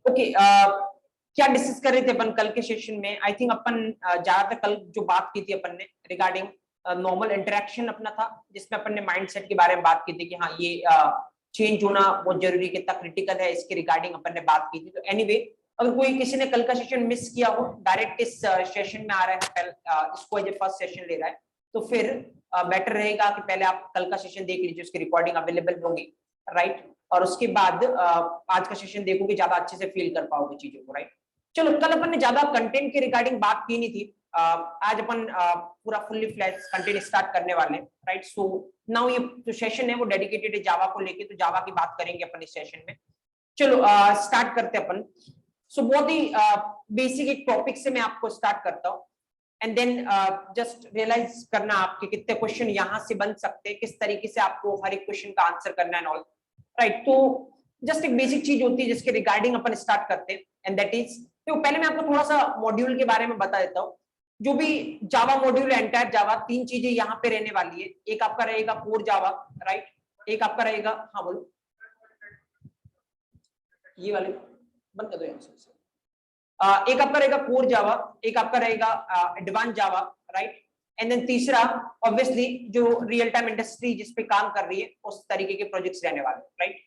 Okay, क्या discuss कर रहे थे अपन कल के सेशन में? आई थिंक अपन ज्यादातर कल जो बात की थी अपन ने रिगार्डिंग नॉर्मल इंटरेक्शन अपना था, जिसमें अपन ने माइंडसेट के बारे में बात की थी कि हाँ ये चेंज होना बहुत जरूरी, कितना क्रिटिकल है, इसके रिगार्डिंग अपन ने बात की थी। तो एनीवे, अगर कोई किसी ने कल का सेशन मिस किया हो, डायरेक्ट इस सेशन में आ रहा है, इसको एज ए फर्स्ट सेशन ले रहा है, तो फिर बेटर रहेगा कि पहले आप कल का सेशन देख लीजिए, उसकी रिकॉर्डिंग अवेलेबल होगी, राइट? और उसके बाद आज का सेशन देखोगे, ज्यादा अच्छे से फील कर पाओगे चीजों को, राइट? चलो, कल अपन ने ज्यादा कंटेंट के रिगार्डिंग बात की नहीं थी, आज अपन पूरा फुल्ली फ्लैश कंटेंट स्टार्ट करने वाले हैं, राइट? सो नाउ ये जो सेशन है वो डेडिकेटेड है जावा को लेके, तो जावा की बात करेंगे अपन इस सेशन में। चलो स्टार्ट करते हैं अपन। सो बहुत ही बेसिक एक टॉपिक से मैं आपको स्टार्ट करता हूँ, एंड देन जस्ट रियलाइज करना आपके कितने क्वेश्चन यहाँ से बन सकते हैं, किस तरीके से आपको हर एक क्वेश्चन का आंसर करना है, ऑल राइट? तो जस्ट एक बेसिक चीज होती है जिसके रिगार्डिंग अपन स्टार्ट करते हैं, एंड दैट इज, तो पहले मैं आपको थोड़ा सा मॉड्यूल के बारे में बता देता हूँ। जो भी जावा मॉड्यूल है, एंटायर जावा, तीन चीजें यहाँ पे रहने वाली है। एक आपका रहेगा कोर जावा, राइट? एक आपका रहेगा, हाँ बोलो, ये वाले बंद कर दो यहाँ से। एक आपका रहेगा कोर जावा, एक आपका रहेगा advance Java, right? And then तीसरा ऑब्वियसली जो रियल टाइम इंडस्ट्री जिस पे काम कर रही है उस तरीके के प्रोजेक्ट्स रहने वाले, राइट?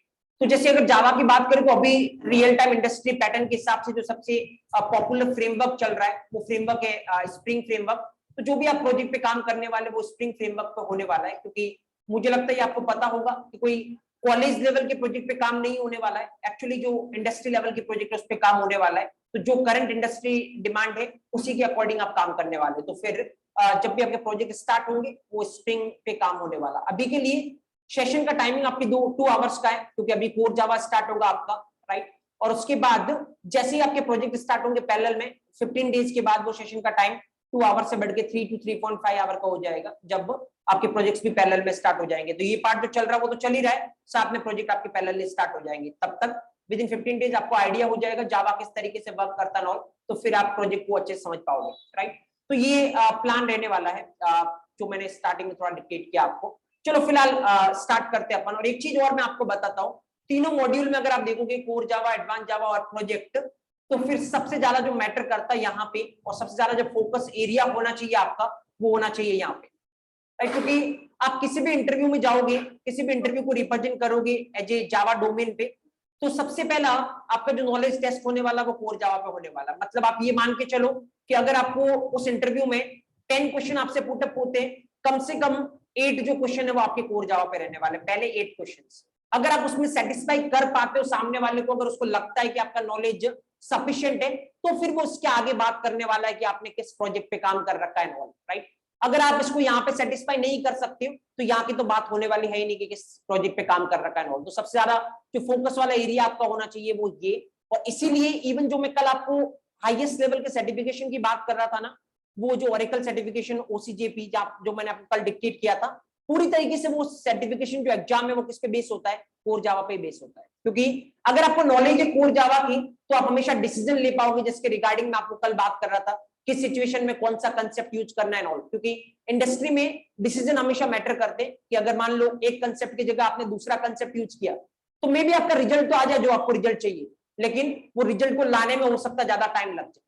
तो जैसे अगर जावा की बात करें तो अभी रियल टाइम इंडस्ट्री पैटर्न के हिसाब से जो सबसे पॉपुलर फ्रेमवर्क चल रहा है वो फ्रेमवर्क है स्प्रिंग फ्रेमवर्क। तो जो भी आप प्रोजेक्ट पे काम करने वाले वो स्प्रिंग फ्रेमवर्क पे होने वाला है, क्योंकि मुझे लगता है आपको पता होगा कि कोई कॉलेज लेवल के प्रोजेक्ट पे काम नहीं होने वाला है, एक्चुअली जो इंडस्ट्री लेवल के प्रोजेक्ट है उस पे काम होने वाला है। तो जो करंट इंडस्ट्री डिमांड है उसी के अकॉर्डिंग आप काम करने वाले, तो फिर जब भी आपके प्रोजेक्ट स्टार्ट होंगे वो स्प्रिंग पे काम होने वाला। अभी के लिए सेशन का टाइमिंग आपकी 2 आवर्स का है, क्योंकि अभी कोर जावा स्टार्ट होगा आपका, राइट? और उसके बाद जैसे ही आपके प्रोजेक्ट स्टार्ट होंगे पैरेलल में 15 डेज के बाद वो सेशन का टाइम 2 आवर्स से बढ़ के 3 to 3.5 आवर का हो जाएगा, जब आपके प्रोजेक्ट्स भी पैरेलल में स्टार्ट हो जाएंगे। तो ये पार्ट जो चल रहा है वो तो चल ही रहा है, साथ में प्रोजेक्ट आपके पैरेलल स्टार्ट हो जाएंगे। तब तक विद इन 15 डेज आपको आइडिया हो जाएगा जावा किस तरीके से वर्क करता है, तो फिर आप प्रोजेक्ट को अच्छे से समझ पाओगे, राइट? तो ये प्लान रहने वाला है जो मैंने स्टार्टिंग में थोड़ा डिक्टेट किया आपको। चलो फिलहाल स्टार्ट करते हैं अपन। और एक चीज और मैं आपको बताता हूँ, तीनों मॉड्यूल में अगर आप देखोगे कोर जावा, एडवांस जावा और प्रोजेक्ट, तो फिर सबसे ज्यादा जो मैटर करता है यहाँ पे और सबसे ज्यादा जो फोकस एरिया होना चाहिए आपका वो होना चाहिए यहाँ पे, राइट? क्योंकि आप किसी भी इंटरव्यू में जाओगे, किसी भी इंटरव्यू को रिप्रेजेंट करोगे एज ए जावा डोमेन पे, तो सबसे पहला आपका जो नॉलेज टेस्ट होने वाला वो कोर जावा पे होने वाला। मतलब आप ये मान के चलो कि अगर आपको उस इंटरव्यू में 10 क्वेश्चन आपसे पुटअप होते, कम से कम 8 जो क्वेश्चन है वो आपके कोर जावा पे रहने वाले, पहले 8 क्वेश्चंस। अगर आप उसमें सेटिस्फाई कर पाते हो सामने वाले को, अगर उसको लगता है कि आपका नॉलेज सफिशिएंट है, तो फिर वो उसके आगे बात करने वाला है कि आपने किस प्रोजेक्ट पे काम कर रखा है, राइट? अगर आप इसको यहाँ पे सेटिस्फाई नहीं कर सकते हो तो यहाँ की तो बात होने वाली है ही नहीं कि किस प्रोजेक्ट पे काम कर रखा है। तो सबसे ज्यादा जो फोकस वाला एरिया आपका होना चाहिए वो ये। और इसीलिए इवन जो मैं कल आपको हाईएस्ट लेवल के सर्टिफिकेशन की बात कर रहा था ना, वो जो ओरेकल सर्टिफिकेशन OCJP जो मैंने आपको कल डिक्टेट किया था, पूरी तरीके से वो सर्टिफिकेशन जो एग्जाम है वो किस पे बेस होता है? कोर जावा पे बेस होता है। क्योंकि अगर आपको नॉलेज है कोर जावा की तो आप हमेशा डिसीजन ले पाओगे, जिसके रिगार्डिंग मैं आपको कल बात कर रहा था, किस सिचुएशन में कौन सा कंसेप्ट यूज करना है ऑल। क्योंकि इंडस्ट्री में डिसीजन हमेशा मैटर करते हैं कि अगर मान लो एक कंसेप्ट की जगह आपने दूसरा कंसेप्ट यूज किया तो मे बी आपका रिजल्ट तो आ जाए जो आपको रिजल्ट चाहिए, लेकिन वो रिजल्ट को लाने में हो सकता है ज्यादा टाइम लग जाए,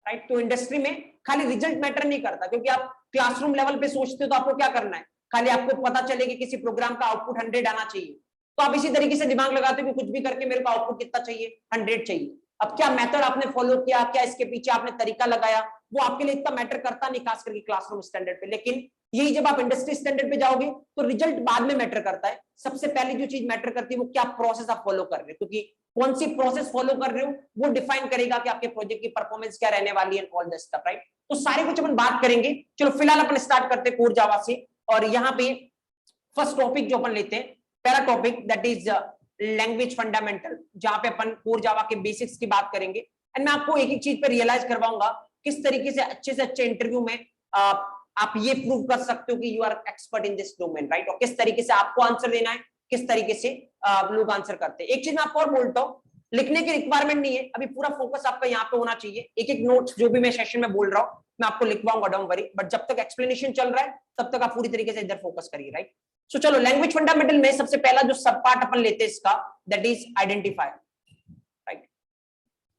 राइट? तो इंडस्ट्री में खाली रिजल्ट मैटर नहीं करता, क्योंकि आप क्लासरूम लेवल पे सोचते हो तो आपको क्या करना है, खाली आपको पता चले कि किसी प्रोग्राम का आउटपुट 100 आना चाहिए, तो आप इसी तरीके से दिमाग लगाते हो कि कुछ भी करके मेरे को आउटपुट कितना चाहिए, 100 चाहिए। अब क्या मेथड आपने फॉलो किया, क्या इसके पीछे आपने तरीका लगाया, वो आपके लिए इतना मैटर करता नहीं, खास करके क्लासरूम स्टैंडर्ड पे। लेकिन यही जब आप इंडस्ट्री स्टैंडर्ड पे जाओगे तो रिजल्ट बाद में मैटर करता है। सबसे पहले जो चीज मैटर करती है वो क्या प्रोसेस आप फॉलो कर रहे हो, क्योंकि कौन सी प्रोसेस फॉलो कर रहे हो वो डिफाइन करेगा कि आपके प्रोजेक्ट की परफॉर्मेंस क्या रहने वाली है, ऑल दिस स्टफ, राइट? तो सारे कुछ अपन बात करेंगे। चलो फिलहाल अपन स्टार्ट करते हैं कोर जावा से। और यहाँ पे फर्स्ट टॉपिक जो अपन लेते हैं, पहला topic that is language fundamental, जहां पे अपन कोर जावा के बेसिक्स की बात करेंगे। एंड मैं आपको एक एक चीज पे रियलाइज करवाऊंगा किस तरीके से अच्छे इंटरव्यू में आप ये प्रूव कर सकते हो कि you are expert in this domain, right? और किस तरीके से आपको आंसर देना है, किस तरीके से लोग आंसर करते हैं। एक चीज मैं आपको और बोलता हूँ, लिखने की रिक्वायरमेंट नहीं है, अभी पूरा फोकस आपका यहाँ पे होना चाहिए। एक एक नोट्स जो भी मैं सेशन में बोल रहा हूँ मैं आपको लिखवाऊंगा, डोंट वरी, बट जब तक एक्सप्लेनेशन चल रहा है तब तक आप पूरी तरीके से इधर फोकस करिए, राइट? सो चलो, लैंग्वेज फंडामेंटल में सबसे पहला जो सब पार्ट अपन लेते हैं इसका, दैट इज आइडेंटिफायर, राइट?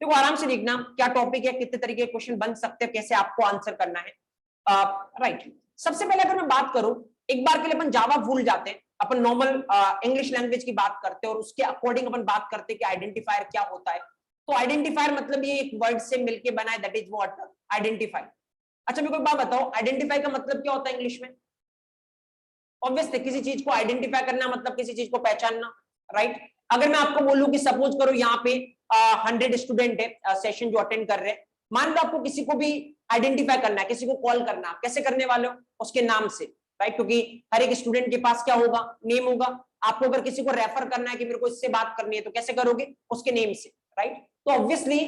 देखो आराम से लिखना क्या टॉपिक है, कितने तरीके के क्वेश्चन बन सकते हैं, कैसे आपको आंसर करना है। राइट, सबसे पहले अगर मैं बात करूं, एक बार के लिए अपन जावा भूल जाते हैं, अपन नॉर्मल इंग्लिश लैंग्वेज की बात करते हैं और उसके अकॉर्डिंग अपन बात करते हैं कि आइडेंटिफायर क्या होता है। तो आइडेंटिफायर मतलब ये एक वर्ड से मिलके बना है, दैट इज व्हाट, आइडेंटिफाई। अच्छा मेरे को एक बात बताओ, आइडेंटिफाई का मतलब क्या होता है इंग्लिश में? ऑब्वियसली किसी चीज को आइडेंटिफाई करना मतलब किसी चीज को पहचानना, राइट। अगर मैं आपको बोलूं कि सपोज करो यहाँ पे 100 स्टूडेंट है सेशन जो अटेंड कर रहे हैं, मान लो आपको किसी को भी आइडेंटिफाई करना है, किसी को कॉल करना है, कैसे करने वाले हो? उसके नाम से, राइट, क्योंकि हर एक स्टूडेंट के पास क्या होगा, नेम होगा। आपको अगर किसी को रेफर करना है कि मेरे को इससे बात करनी है, तो कैसे करोगे? उसके नेम से, राइट। तो ऑब्वियसली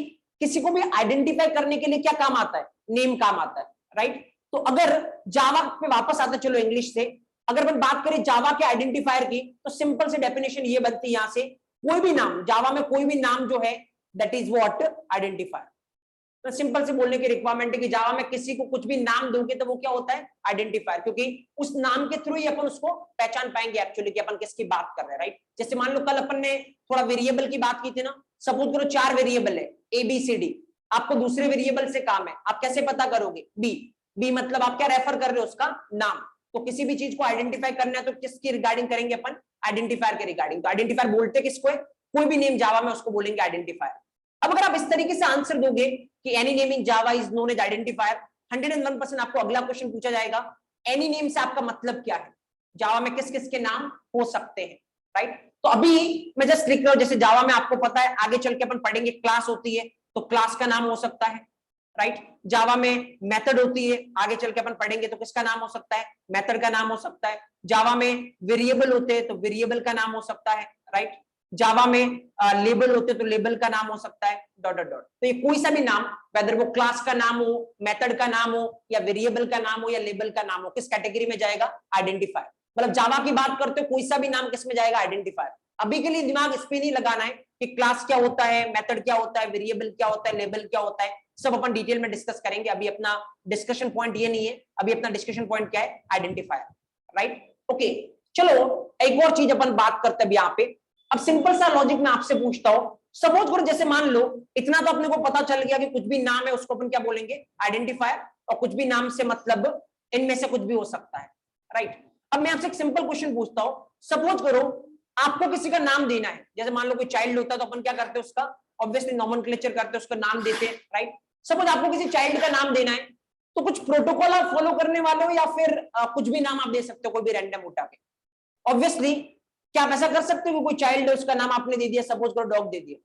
किसी को भी आइडेंटिफाई करने के लिए क्या काम आता है? नेम काम आता है, राइट। तो अगर जावा पे वापस आता, चलो इंग्लिश से अगर अपन बात करें जावा के आइडेंटिफायर की, तो सिंपल से डेफिनेशन ये बनती है यहां से, कोई भी नाम, जावा में कोई भी नाम जो है दैट इज व्हाट, आइडेंटिफायर। तो सिंपल से बोलने की रिक्वायरमेंट है कि जावा में किसी को कुछ भी नाम दोगे तो वो क्या होता है? आइडेंटिफायर, क्योंकि उस नाम के थ्रू ही अपन उसको पहचान पाएंगे एक्चुअली कि अपन किसकी बात कर रहे हैं, राइट। जैसे मान लो कल अपन ने थोड़ा वेरिएबल की बात की थी ना, सपोज करो 4 वेरिएबल है ABCD, आपको दूसरे वेरिएबल से काम है, आप कैसे पता करोगे? बी मतलब आप क्या रेफर कर रहे हो? उसका नाम। तो किसी भी चीज को आइडेंटिफाई करना है तो किसकी रिगार्डिंग करेंगे अपन? आइडेंटिफायर के रिगार्डिंग। तो आइडेंटिफायर बोलते किसको है? कोई भी नेम जावा में उसको बोलेंगे आइडेंटिफायर। अब अगर आप इस तरीके से आंसर दोगे कि any name in Java is known as identifier, 101% आपको अगला क्वेश्चन पूछा जाएगा, एनी नेम से आपका मतलब क्या है? जावा में किस किस के नाम हो सकते हैं, राइट। तो अभी मैं जस्ट लिख रहा हूं, जैसे जावा में आपको पता है आगे चल के अपन पढ़ेंगे क्लास होती है, तो क्लास का नाम हो सकता है, राइट। जावा में मेथड होती है, आगे चल के अपन पढ़ेंगे तो किसका नाम हो सकता है? मेथड का नाम हो सकता है। जावा में वेरिएबल होते हैं तो वेरिएबल का नाम हो सकता है, राइट। जावा में लेबल होते तो लेबल का नाम हो सकता है, डॉट डॉट डॉट। तो ये कोई सा भी नाम, वेदर वो क्लास का नाम हो, मेथड का नाम हो, या वेरिएबल का नाम हो, या लेबल का नाम हो, किस कैटेगरी में जाएगा? आइडेंटिफायर। मतलब जावा की बात करते हो, कोई सा भी नाम किस में जाएगा? आइडेंटिफायर। अभी के लिए दिमाग इस पे नहीं लगाना है कि क्लास क्या होता है, मेथड क्या होता है, वेरिएबल क्या होता है, लेबल क्या होता है, सब अपन डिटेल में डिस्कस करेंगे। अभी अपना डिस्कशन पॉइंट ये नहीं है, अभी अपना डिस्कशन पॉइंट क्या है? Identifier, right. ओके, चलो एक और चीज अपन बात करते हैं यहाँ पे। अब सिंपल सा लॉजिक मैं आपसे पूछता हूं, सपोज करो जैसे मान लो इतना तो अपने को पता चल गया कि कुछ भी नाम है उसको अपन क्या बोलेंगे? आइडेंटिफायर। और कुछ भी नाम से मतलब इनमें से कुछ भी हो सकता है, राइट। अब मैं आपसे एक सिंपल क्वेश्चन पूछता हूं, सपोज करो आपको किसी का नाम देना है, जैसे मान लो कोई चाइल्ड होता है तो अपन क्या करते हैं? उसका ऑब्वियसली नॉमेनक्लेचर करते हैं, उसका नाम देते हैं, राइट। सपोज आपको किसी चाइल्ड का नाम देना है, तो कुछ प्रोटोकॉल आप फॉलो करने वाले हो, या फिर कुछ भी नाम आप दे सकते हो, कोई भी रैंडम उठा के? ऑब्वियसली क्या आप ऐसा कर सकते हो कि कोई चाइल्ड है उसका नाम आपने दे दिया, सपोज करो डॉग दे दिया,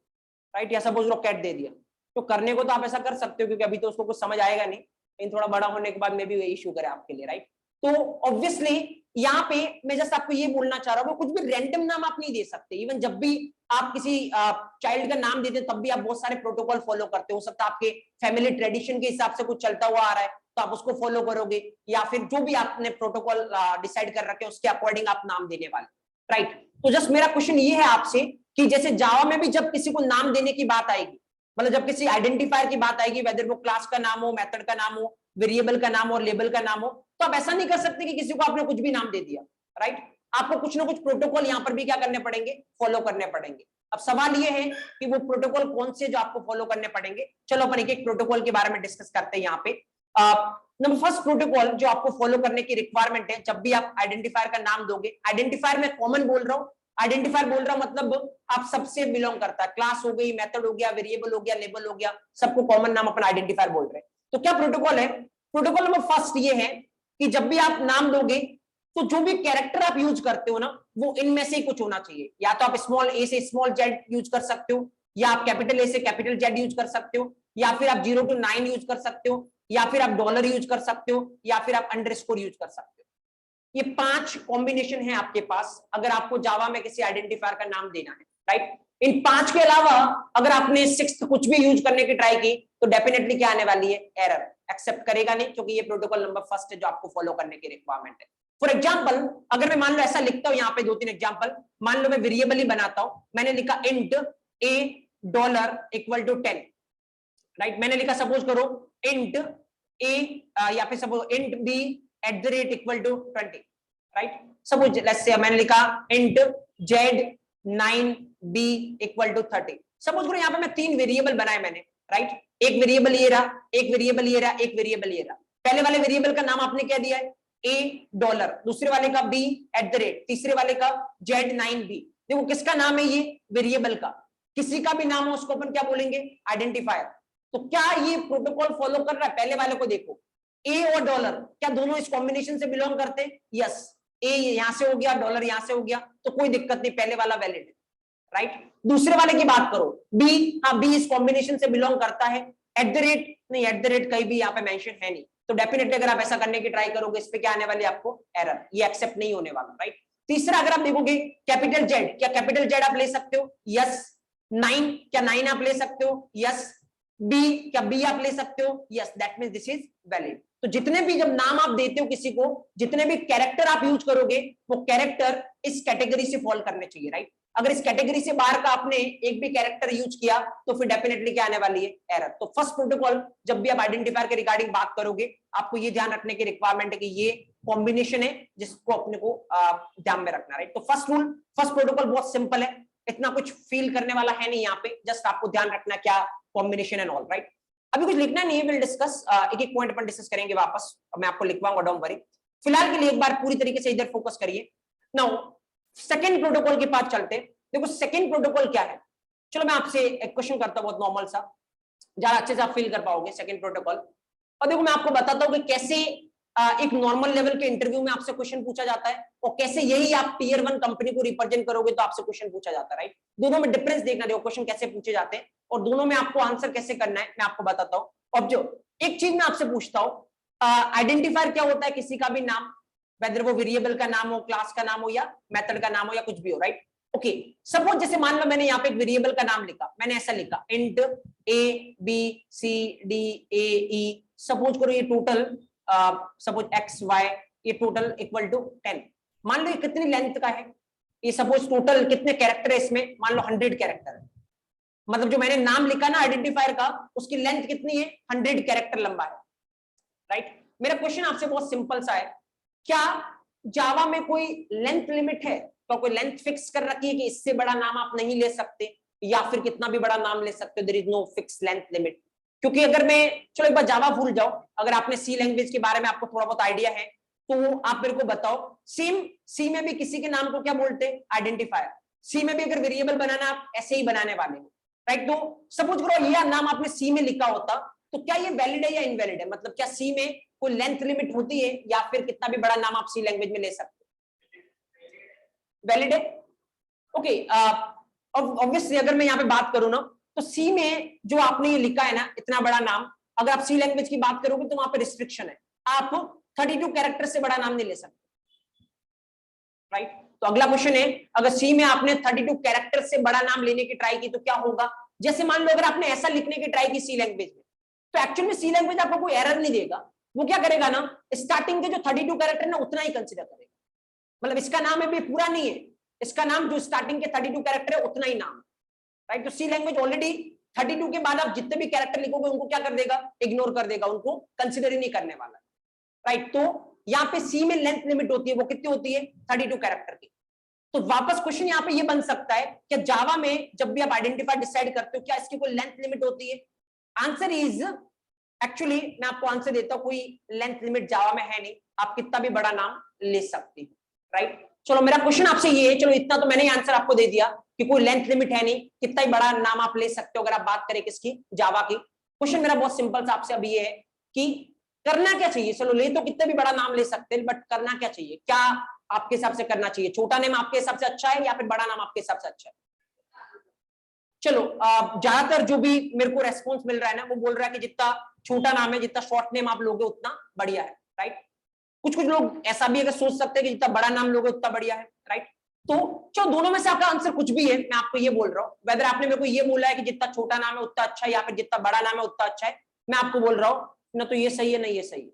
राइट, या सपोज करो कैट दे दिया। तो करने को तो आप ऐसा कर सकते हो, क्योंकि अभी तो उसको कुछ समझ आएगा नहीं, लेकिन थोड़ा बड़ा होने के बाद में भी वही इशू करे आपके लिए, राइट। तो ऑब्वियसली यहाँ पे मैं जस्ट आपको ये बोलना चाह रहा हूँ, कुछ भी रैंडम नाम आप नहीं दे सकते। इवन जब भी आप किसी चाइल्ड का नाम देते तब भी आप बहुत सारे प्रोटोकॉल फॉलो करते हो सकता है आपके फैमिली ट्रेडिशन के हिसाब से कुछ चलता हुआ आ रहा है तो आप उसको फॉलो करोगे, या फिर जो भी आपने प्रोटोकॉल डिसाइड कर रखे उसके अकॉर्डिंग आप नाम देने वाले, राइट। तो जस्ट मेरा क्वेश्चन ये है आपसे कि जैसे जावा में भी जब किसी को नाम देने की बात आएगी, मतलब जब किसी आइडेंटिफायर की बात आएगी, वेदर वो क्लास का नाम हो, मेथड का नाम हो, वेरिएबल का नाम हो, लेबल का नाम हो, तो आप ऐसा नहीं कर सकते कि किसी को आपने कुछ भी नाम दे दिया, राइट। आपको कुछ ना कुछ प्रोटोकॉल यहाँ पर भी क्या करने पड़ेंगे? फॉलो करने पड़ेंगे। अब सवाल ये है कि वो प्रोटोकॉल कौन से जो आपको फॉलो करने पड़ेंगे। चलो अपन एक एक प्रोटोकॉल के बारे में डिस्कस करते हैं यहाँ पे। नंबर फर्स्ट प्रोटोकॉल जो आपको फॉलो करने की रिक्वायरमेंट है, जब भी आप आइडेंटिफायर का नाम दोगे, आइडेंटिफायर में कॉमन बोल रहा हूं, आइडेंटिफायर बोल रहा हूं मतलब आप सबसे बिलोंग करता है, क्लास हो गई, मेथड हो गया, वेरिएबल हो गया, लेबल हो गया, सबको कॉमन नाम अपन आइडेंटिफायर बोल रहे हैं। तो क्या प्रोटोकॉल है? प्रोटोकॉल नंबर फर्स्ट ये है कि जब भी आप नाम दोगे तो जो भी कैरेक्टर आप यूज करते हो ना, वो इनमें से ही कुछ होना चाहिए। या तो आप स्मॉल ए से स्मॉल जेड यूज कर सकते हो, या आप कैपिटल ए से कैपिटल जेड यूज कर सकते हो, या फिर आप 0 to 9 यूज कर सकते हो, या फिर आप डॉलर यूज कर सकते हो, या फिर आप अंडरस्कोर यूज कर सकते हो। ये 5 कॉम्बिनेशन है आपके पास अगर आपको जावा में किसी आइडेंटिफायर का नाम देना है, राइट। इन 5 के अलावा अगर आपने 6th कुछ भी यूज करने की ट्राई की तो डेफिनेटली क्या आने वाली है? एरर। एक्सेप्ट करेगा नहीं, क्योंकि ये प्रोटोकॉल नंबर फर्स्ट है जो आपको फॉलो करने की रिक्वायरमेंट है। फॉर एग्जाम्पल अगर मैं मान लो ऐसा लिखता हूं, यहाँ पे 2-3 एग्जाम्पल, मान लो मैं वेरिएबल ही बनाता हूं, मैंने लिखा int a dollar equal to 10, right. मैंने लिखा सपोज करो इंट a या फिर suppose int b at the rate equal to 20, right. Suppose let's say मैंने लिखा int z 9b equal to 30, suppose करो यहाँ पे मैं 3 वेरिएबल बनाए मैंने, राइट, एक वेरिएबल ये रहा, एक वेरिएबल ये रहा, एक वेरिएबल ये रहा। पहले वाले वेरिएबल का नाम आपने क्या दिया है, ए डॉलर, दूसरे वाले का बी @, तीसरे वाले का Z9B। देखो किसका नाम है, ये वेरिएबल का, किसी का भी नाम हो उसको अपन क्या बोलेंगे, आइडेंटिफायर। तो क्या ये प्रोटोकॉल फॉलो कर रहा है, पहले वाले को देखो, ए और डॉलर क्या दोनों इस कॉम्बिनेशन से बिलोंग करते हैं, यस, ए यहां से हो गया, डॉलर यहां से हो गया, तो कोई दिक्कत नहीं, पहले वाला वैलिड है, राइट। दूसरे वाले की बात करो, बी, हाँ बी इस कॉम्बिनेशन से बिलोंग करता है, @ नहीं, @ कहीं भी यहाँ पे मेंशन है नहीं, तो डेफिनेटली अगर आप ऐसा करने की ट्राई करोगे इस पे क्या आने वाली आपको एरर, ये एक्सेप्ट नहीं होने वाला, राइट। तीसरा अगर आप देखोगे कैपिटल जेड, क्या कैपिटल जेड आप ले सकते हो, यस। 9 क्या 9 आप ले सकते हो, यस। बी क्या बी आप ले सकते हो, yes, that means this is valid. तो जितने भी जब नाम आप देते हो किसी को, जितने भी कैरेक्टर आप यूज करोगे वो कैरेक्टर इस कैटेगरी से फॉल करने चाहिए, राइट। अगर इस कैटेगरी से बाहर का आपने एक भी कैरेक्टर यूज किया तो फिर डेफिनेटली क्या आने वाली है, एरर। तो फर्स्ट प्रोटोकॉल जब भी आप आइडेंटिफायर के रिगार्डिंग बात करोगे आपको ये ध्यान रखने की रिक्वायरमेंट है कि ये कॉम्बिनेशन है जिसको अपने को ध्यान में रखना, राइट। तो फर्स्ट रूल, फर्स्ट प्रोटोकॉल बहुत सिंपल है, इतना कुछ फील करने वाला है नहीं यहाँ पे, जस्ट आपको ध्यान रखना क्या कॉम्बिनेशन एंड ऑल, राइट। अभी कुछ लिखना नहीं है, विल डिस्कस, एक एक पॉइंट अपन डिस्कस करेंगे वापस, मैं आपको लिखवाऊंगा, डोंट वरी। फिलहाल के लिए एक बार पूरी तरीके से इधर फोकस करिए। नाउ सेकंड प्रोटोकॉल के पास चलते। देखो सेकंड प्रोटोकॉल क्या है, चलो मैं आपसे एक क्वेश्चन करता हूं बहुत नॉर्मल सा, ज्यादा अच्छे से आप फील कर पाओगे सेकंड प्रोटोकॉल। और देखो मैं आपको बताता हूं कि कैसे एक नॉर्मल लेवल के इंटरव्यू में आपसे क्वेश्चन पूछा जाता है और कैसे यही आप टियर 1 कंपनी को रिप्रेजेंट करोगे तो आपसे क्वेश्चन पूछा जाता है, राइट। दोनों में डिफरेंस देखना, देखो क्वेश्चन कैसे पूछे जाते हैं और दोनों में आपको आंसर कैसे करना है मैं आपको बताता हूं। अब जो एक चीज मैं आपसे पूछता हूं, आइडेंटिफायर क्या होता है, किसी का भी नाम, वेदर वो वेरिएबल का नाम हो, क्लास का नाम हो या मेथड का नाम हो या कुछ भी हो, राइट। ओके, सपोज जैसे मान लो मैंने यहाँ पे एक वेरिएबल का नाम लिखा, मैंने ऐसा लिखा इंट ABCDAE, सपोज करो ये टोटल सपोज XY, ये टोटल इक्वल टू 10। मान लो ये कितनी लेंथ का है, ये सपोज टोटल कितने कैरेक्टर है इसमें, मान लो 100 कैरेक्टर है, मतलब जो मैंने नाम लिखा ना आइडेंटिफायर का उसकी लेंथ कितनी है, 100 कैरेक्टर लंबा है, राइट। मेरा क्वेश्चन आपसे बहुत सिंपल सा है, क्या जावा में कोई लेंथ लिमिट है, तो कोई लेंथ फिक्स कर रखी है कि इससे बड़ा नाम आप नहीं ले सकते या फिर कितना भी बड़ा नाम ले सकते हो, there is no fix length limit. क्योंकि अगर मैं, चलो एक बार जावा भूल जाओ, अगर आपने सी लैंग्वेज के बारे में आपको थोड़ा बहुत आइडिया है तो आप मेरे को बताओ, सी में भी किसी के नाम को क्या बोलते हैं, आइडेंटिफायर। सी में भी अगर वेरिएबल बनाना आप ऐसे ही बनाने वाले हो, राइट। तो सपोज करो ये नाम आपने सी में लिखा होता तो क्या ये वैलिड है या इनवैलिड है, मतलब क्या सी में कोई लेंथ लिमिट होती है या फिर कितना भी बड़ा नाम आप सी लैंग्वेज में ले सकते हो, वैलिड है। ओके, ऑब्वियसली अगर मैं यहाँ पे बात करूं ना तो सी में जो आपने ये लिखा है ना इतना बड़ा नाम, अगर आप सी लैंग्वेज की बात करोगे तो वहां पे रिस्ट्रिक्शन है, आप 32 कैरेक्टर से बड़ा नाम नहीं ले सकते, राइट। तो अगला क्वेश्चन है, अगर सी में आपने 32 कैरेक्टर से बड़ा नाम लेने की ट्राई की तो क्या होगा, जैसे मान लो अगर आपने ऐसा लिखने की ट्राई की सी लैंग्वेज में, तो एक्चुअल में सी लैंग्वेज आपको कोई एरर नहीं देगा, वो क्या करेगा ना, स्टार्टिंग के जो 32 कैरेक्टर ना उतना ही कंसीडर करेगा, मतलब इसका नाम है भी पूरा नहीं है, इसका नाम जो स्टार्टिंग के 32 कैरेक्टर है उतना ही नाम, राइट। तो सी लैंग्वेज ऑलरेडी 32 के बाद आप जितने भी कैरेक्टर लिखोगे उनको क्या कर देगा, इग्नोर कर देगा, उनको कंसीडर ही नहीं करने वाला, राइट। तो यहाँ पे सी में लेंथ लिमिट होती है, वो कितनी होती है, 32 कैरेक्टर की। तो वापस क्वेश्चन यहाँ पे ये बन सकता है कि जावा में जब भी आप आइडेंटिफाई डिसाइड करते हो क्या इसकी कोई लेंथ लिमिट होती है, आंसर इज एक्चुअली, मैं आपको आंसर देता हूं, कोई लेंथ लिमिट जावा में है नहीं, आप कितना भी बड़ा नाम ले सकते हो, राइट। चलो मेरा क्वेश्चन आपसे ये है, चलो इतना तो मैंने आंसर आपको दे दिया कि कोई लेंथ लिमिट है नहीं, कितना ही बड़ा नाम आप ले सकते हो, अगर आप बात करें किसकी, जावा की। क्वेश्चन मेरा बहुत सिंपल सा आपसे अभी ये है कि करना क्या चाहिए, चलो ले तो कितना भी बड़ा नाम ले सकते हैं बट करना क्या चाहिए, क्या आपके हिसाब से करना चाहिए, छोटा नेम आपके हिसाब से अच्छा है या फिर बड़ा नाम आपके हिसाब से अच्छा है। चलो ज्यादातर जो भी मेरे को रेस्पॉन्स मिल रहा है ना वो बोल रहा है कि जितना छोटा नाम है, जितना शॉर्ट नेम आप लोगे उतना बढ़िया है, राइट। कुछ कुछ लोग ऐसा भी अगर सोच सकते हैं कि जितना बड़ा नाम लोगे उतना बढ़िया है, राइट। तो चलो दोनों में से आपका आंसर कुछ भी है, मैं आपको ये बोल रहा हूँ, वेदर आपने मेरे को ये बोला है कि जितना छोटा नाम है उतना अच्छा है या फिर जितना बड़ा नाम है उतना अच्छा है, मैं आपको बोल रहा हूँ ना तो ये सही है ना ये सही है,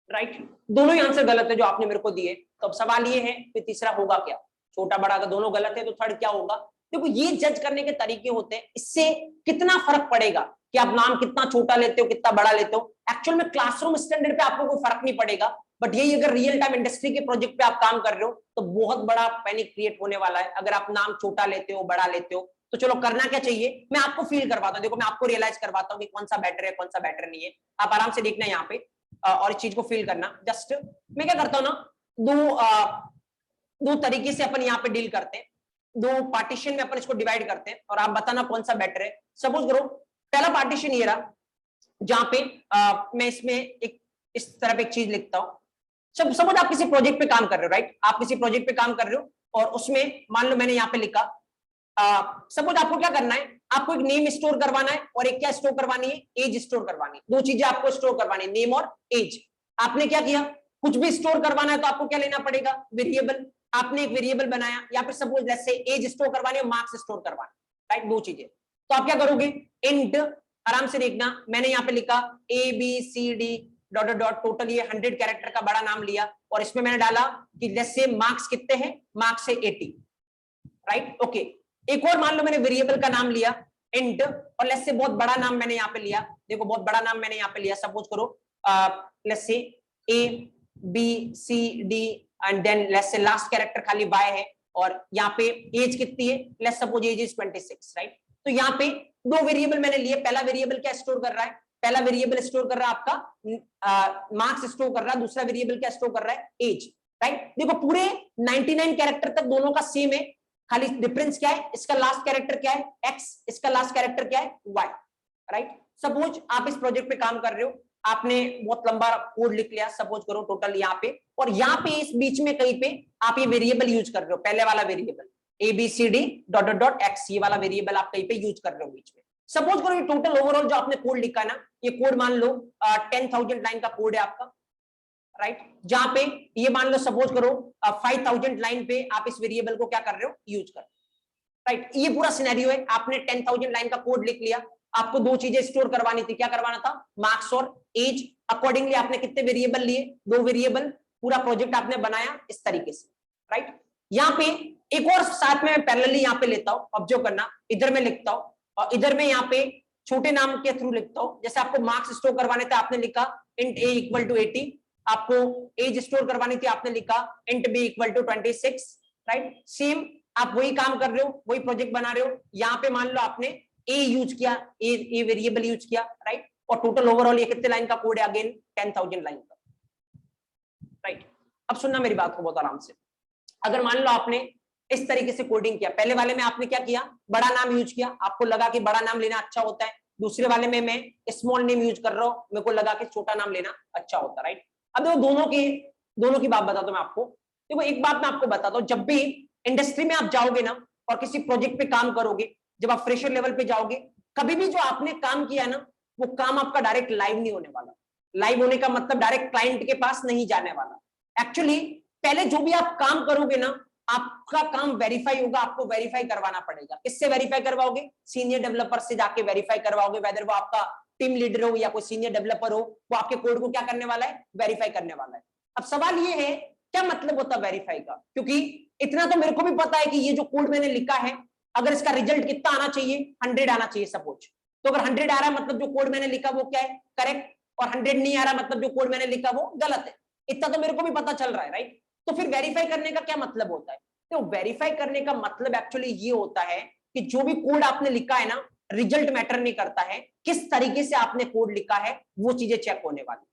राइट। दोनों ही आंसर गलत है जो आपने मेरे को दिए। तो अब सवाल ये है कि तीसरा होगा क्या, छोटा बड़ा अगर दोनों गलत है तो थर्ड क्या होगा। देखो ये जज करने के तरीके होते हैं, इससे कितना फर्क पड़ेगा कि आप नाम कितना छोटा लेते हो कितना बड़ा लेते हो, एक्चुअल में क्लासरूम स्टैंडर्ड पे आपको कोई फर्क नहीं पड़ेगा, बट यही अगर रियल टाइम इंडस्ट्री के प्रोजेक्ट पे आप काम कर रहे हो तो बहुत बड़ा पैनिक क्रिएट होने वाला है, अगर आप नाम छोटा लेते हो बड़ा लेते हो तो चलो करना क्या चाहिए, मैं आपको फील करवाता हूँ, देखो मैं आपको रियलाइज करवाता हूँ कि कौन सा बेटर है कौन सा बेटर नहीं है। आप आराम से देखना यहाँ पे और इस चीज को फील करना। जस्ट मैं क्या करता हूँ ना, दो तरीके से अपन यहाँ पे डील करते हैं, दो पार्टीशन में अपन इसको डिवाइड करते हैं और आप बताना कौन सा बेटर है। सपोज करो पहला पार्टीशन ये रहा जहां पे मैं इसमें एक इस तरफ एक चीज लिखता हूं। सपोज आप किसी प्रोजेक्ट पे काम कर रहे हो, राइट, आप किसी प्रोजेक्ट पे काम कर रहे हो और उसमें मान लो मैंने यहाँ पे लिखा, सपोज आपको क्या करना है, आपको एक नेम स्टोर करवाना है और एक क्या स्टोर करवानी है, एज स्टोर करवानी है। दो चीजें आपको स्टोर करवानी है, नेम और एज। आपने क्या किया, कुछ भी स्टोर करवाना है तो आपको क्या लेना पड़ेगा, वेरिएबल। आपने एक वेरिएबल बनाया, या फिर सपोज जैसे एज स्टोर करवानी है, मार्क्स स्टोर करवाना, राइट, दो चीजें। तो आप क्या करोगे, इंट, आराम से देखना, मैंने यहाँ पे लिखा A B C D dot dot, total ये 100 कैरेक्टर का बड़ा नाम लिया और इसमें मैंने डाला कि जैसे मार्क्स कितने हैं, मार्क्स है 80, राइट, ओके। एक और मान लो मैंने वेरिएबल का नाम लिया इंट, और लेट्स से बहुत बड़ा नाम मैंने यहाँ पे लिया, देखो बहुत बड़ा नाम मैंने यहाँ पे लिया, सपोज करो let's say A B C D and then let's say last character खाली वाई है, और यहाँ पे एज कितनी है, let's suppose age is 26, right. तो यहाँ पे दो वेरिएबल मैंने लिए, पहला वेरिएबल क्या स्टोर कर रहा है, पहला वेरिएबल स्टोर कर रहा है आपका मार्क्स स्टोर कर रहा है, दूसरा वेरिएबल क्या स्टोर कर रहा है, एज, राइट। देखो पूरे 99 कैरेक्टर तक दोनों का सेम है, खाली डिफरेंस क्या है, इसका लास्ट कैरेक्टर क्या है x, इसका लास्ट कैरेक्टर क्या है y, राइट। सपोज आप इस प्रोजेक्ट पे काम कर रहे हो, आपने बहुत लंबा कोड लिख लिया, सपोज करो टोटल यहाँ पे, और यहाँ पे इस बीच में कहीं पे आप ये वेरिएबल यूज कर रहे हो, पहले वाला variable ABCD dot dot x, ये वाला वेरिएबल आप कहीं पे यूज कर रहे हो बीच में। सपोज करो ये टोटल ओवरऑल जो आपने कोड लिखा ना, ये कोड मान लो 10,000 लाइन का कोड है आपका, राइट, जहां पे ये मान लो सपोज करो 5,000 लाइन पे आप इस वेरिएबल को क्या कर रहे हो, यूज कर, राइट। ये पूरा सिनेरियो है, आपने 10,000 लाइन का कोड लिख लिया, आपको दो चीजें स्टोर करवानी थी, क्या करवाना था, मार्क्स और एज। अकॉर्डिंगली आपने कितने वेरिएबल लिए, दो वेरिएबल, पूरा प्रोजेक्ट आपने बनाया इस तरीके से, राइट। यहाँ पे एक और साथ में पैरेलली यहाँ पे लेता हूं, ऑब्जर्व करना, इधर में लिखता हूं और इधर में यहाँ पे छोटे नाम के थ्रू लिखता हूं। जैसे आपको मार्क्स स्टोर करवाने थे, आपने लिखा इंट a इक्वल टू 80, आपको एज स्टोर करवानी थी, आपने लिखा int b equal to 26, right. Same आप वही काम कर रहे हो, वही प्रोजेक्ट बना रहे हो, यहाँ पे मान लो आपने a यूज किया, a वेरिएबल यूज किया, राइट, और टोटल ओवरऑल ये कितने लाइन का कोड है, अगेन 10,000 लाइन का, राइट। अब सुनना मेरी बात को बहुत आराम से, अगर मान लो आपने इस तरीके से कोडिंग किया, पहले वाले में आपने क्या किया, बड़ा नाम यूज किया, आपको लगा कि बड़ा नाम लेना अच्छा होता है, दूसरे वाले में मैं स्मॉल नेम यूज कर रहा हूं, मेरे को लगा कि छोटा नाम लेना अच्छा होता है, राइट। अब देखो दोनों की बात बताता हूं मैं आपको। देखो एक बात मैं आपको बताता हूं, जब भी इंडस्ट्री में आप जाओगे ना और किसी प्रोजेक्ट पे काम करोगे, जब आप फ्रेशर लेवल पे जाओगे, कभी भी जो आपने काम किया ना, वो काम आपका डायरेक्ट लाइव नहीं होने वाला। लाइव होने का मतलब डायरेक्ट क्लाइंट के पास नहीं जाने वाला। एक्चुअली पहले जो भी आप काम करोगे ना, आपका काम वेरीफाई होगा, आपको वेरीफाई करवाना पड़ेगा। किससे वेरीफाई करवाओगे, सीनियर डेवलपर से जाके वेरीफाई करवाओगे, वेदर वो आपका टीम लीडर हो या कोई सीनियर डेवलपर हो, वो आपके कोड को क्या करने वाला है, वेरीफाई करने वाला है। अब सवाल ये है क्या मतलब होता है वेरीफाई का, क्योंकि इतना तो मेरे को भी पता है कि ये जो कोड मैंने लिखा है, अगर इसका रिजल्ट कितना आना चाहिए, 100 आना चाहिए सपोज, तो अगर 100 आ रहा है मतलब जो कोड मैंने लिखा वो क्या है, करेक्ट, और 100 नहीं आ रहा मतलब जो कोड मैंने लिखा वो गलत है। इतना तो मेरे को भी पता चल रहा है, राइट। तो फिर वेरीफाई करने का क्या मतलब होता है, तो वेरीफाई करने का मतलब एक्चुअली ये होता है कि जो भी कोड आपने लिखा है ना, रिजल्ट मैटर नहीं करता है, किस तरीके से आपने कोड लिखा है वो चीजें चेक होने वाली,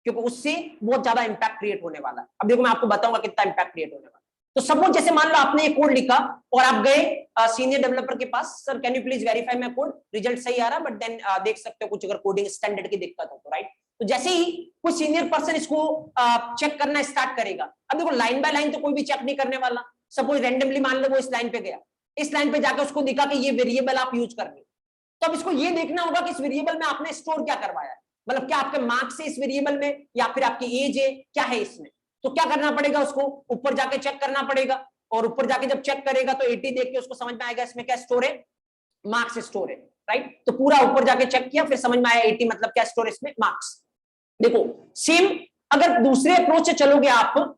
क्योंकि उससे बहुत ज्यादा इंपैक्ट क्रिएट होने वाला है। अब देखो मैं आपको बताऊंगा कितना इंपैक्ट क्रिएट होने वाला है। तो सपोज जैसे मान लो आपने ये कोड लिखा और आप गए सीनियर डेवलपर के पास, sir can you please verify my code, result सही आ रहा बट देन देख सकते हो कुछ अगर कोडिंग स्टैंडर्ड की दिक्कत हो तो, राइट। तो जैसे ही कोई सीनियर पर्सन इसको चेक करना स्टार्ट करेगा, अब देखो लाइन बाय लाइन तो कोई भी चेक नहीं करने वाला, सपोज रैंडमली मान लो वो इस लाइन पे गया, इस लाइन पे जाकर उसको दिखा कि ये वेरिएबल आप यूज कर रहे हो, तो अब इसको ये देखना होगा कि इस वेरिएबल में आपने स्टोर क्या करवाया है, मतलब क्या आपके मार्क्स है इस वेरिएबल में या फिर आपकी एज है, क्या है इसमें। तो क्या करना पड़ेगा, उसको ऊपर जाके चेक करना पड़ेगा, और ऊपर जाके जब चेक करेगा तो 80 देख के उसको समझ में आएगा इसमें क्या स्टोर है, मार्क्स स्टोर है, राइट। तो पूरा ऊपर जाके चेक किया, फिर समझ में आया 80 मतलब क्या स्टोर है इसमें, मार्क्स। देखो सेम अगर दूसरे अप्रोच से चलोगे आप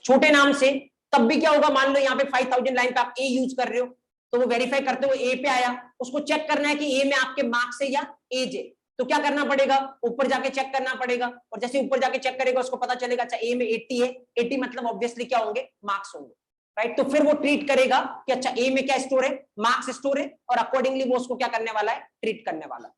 छोटे नाम से, तब भी क्या होगा, मान लो यहाँ पे 5,000 लाइन पे आप ए यूज कर रहे हो, तो वो वेरीफाई करते हुए ए पे आया, उसको चेक करना है कि ए में आपके मार्क्स है या एज है, तो क्या करना पड़ेगा, ऊपर जाके चेक करना पड़ेगा, और जैसे ऊपर जाके चेक करेगा उसको पता चलेगा अच्छा ए में 80 है, 80 मतलब ऑब्वियसली क्या होंगे, मार्क्स होंगे। राइट। तो फिर वो ट्रीट करेगा कि अच्छा ए में क्या स्टोर है, मार्क्स स्टोर है, और अकॉर्डिंगली वो उसको क्या करने वाला है, ट्रीट करने वाला है,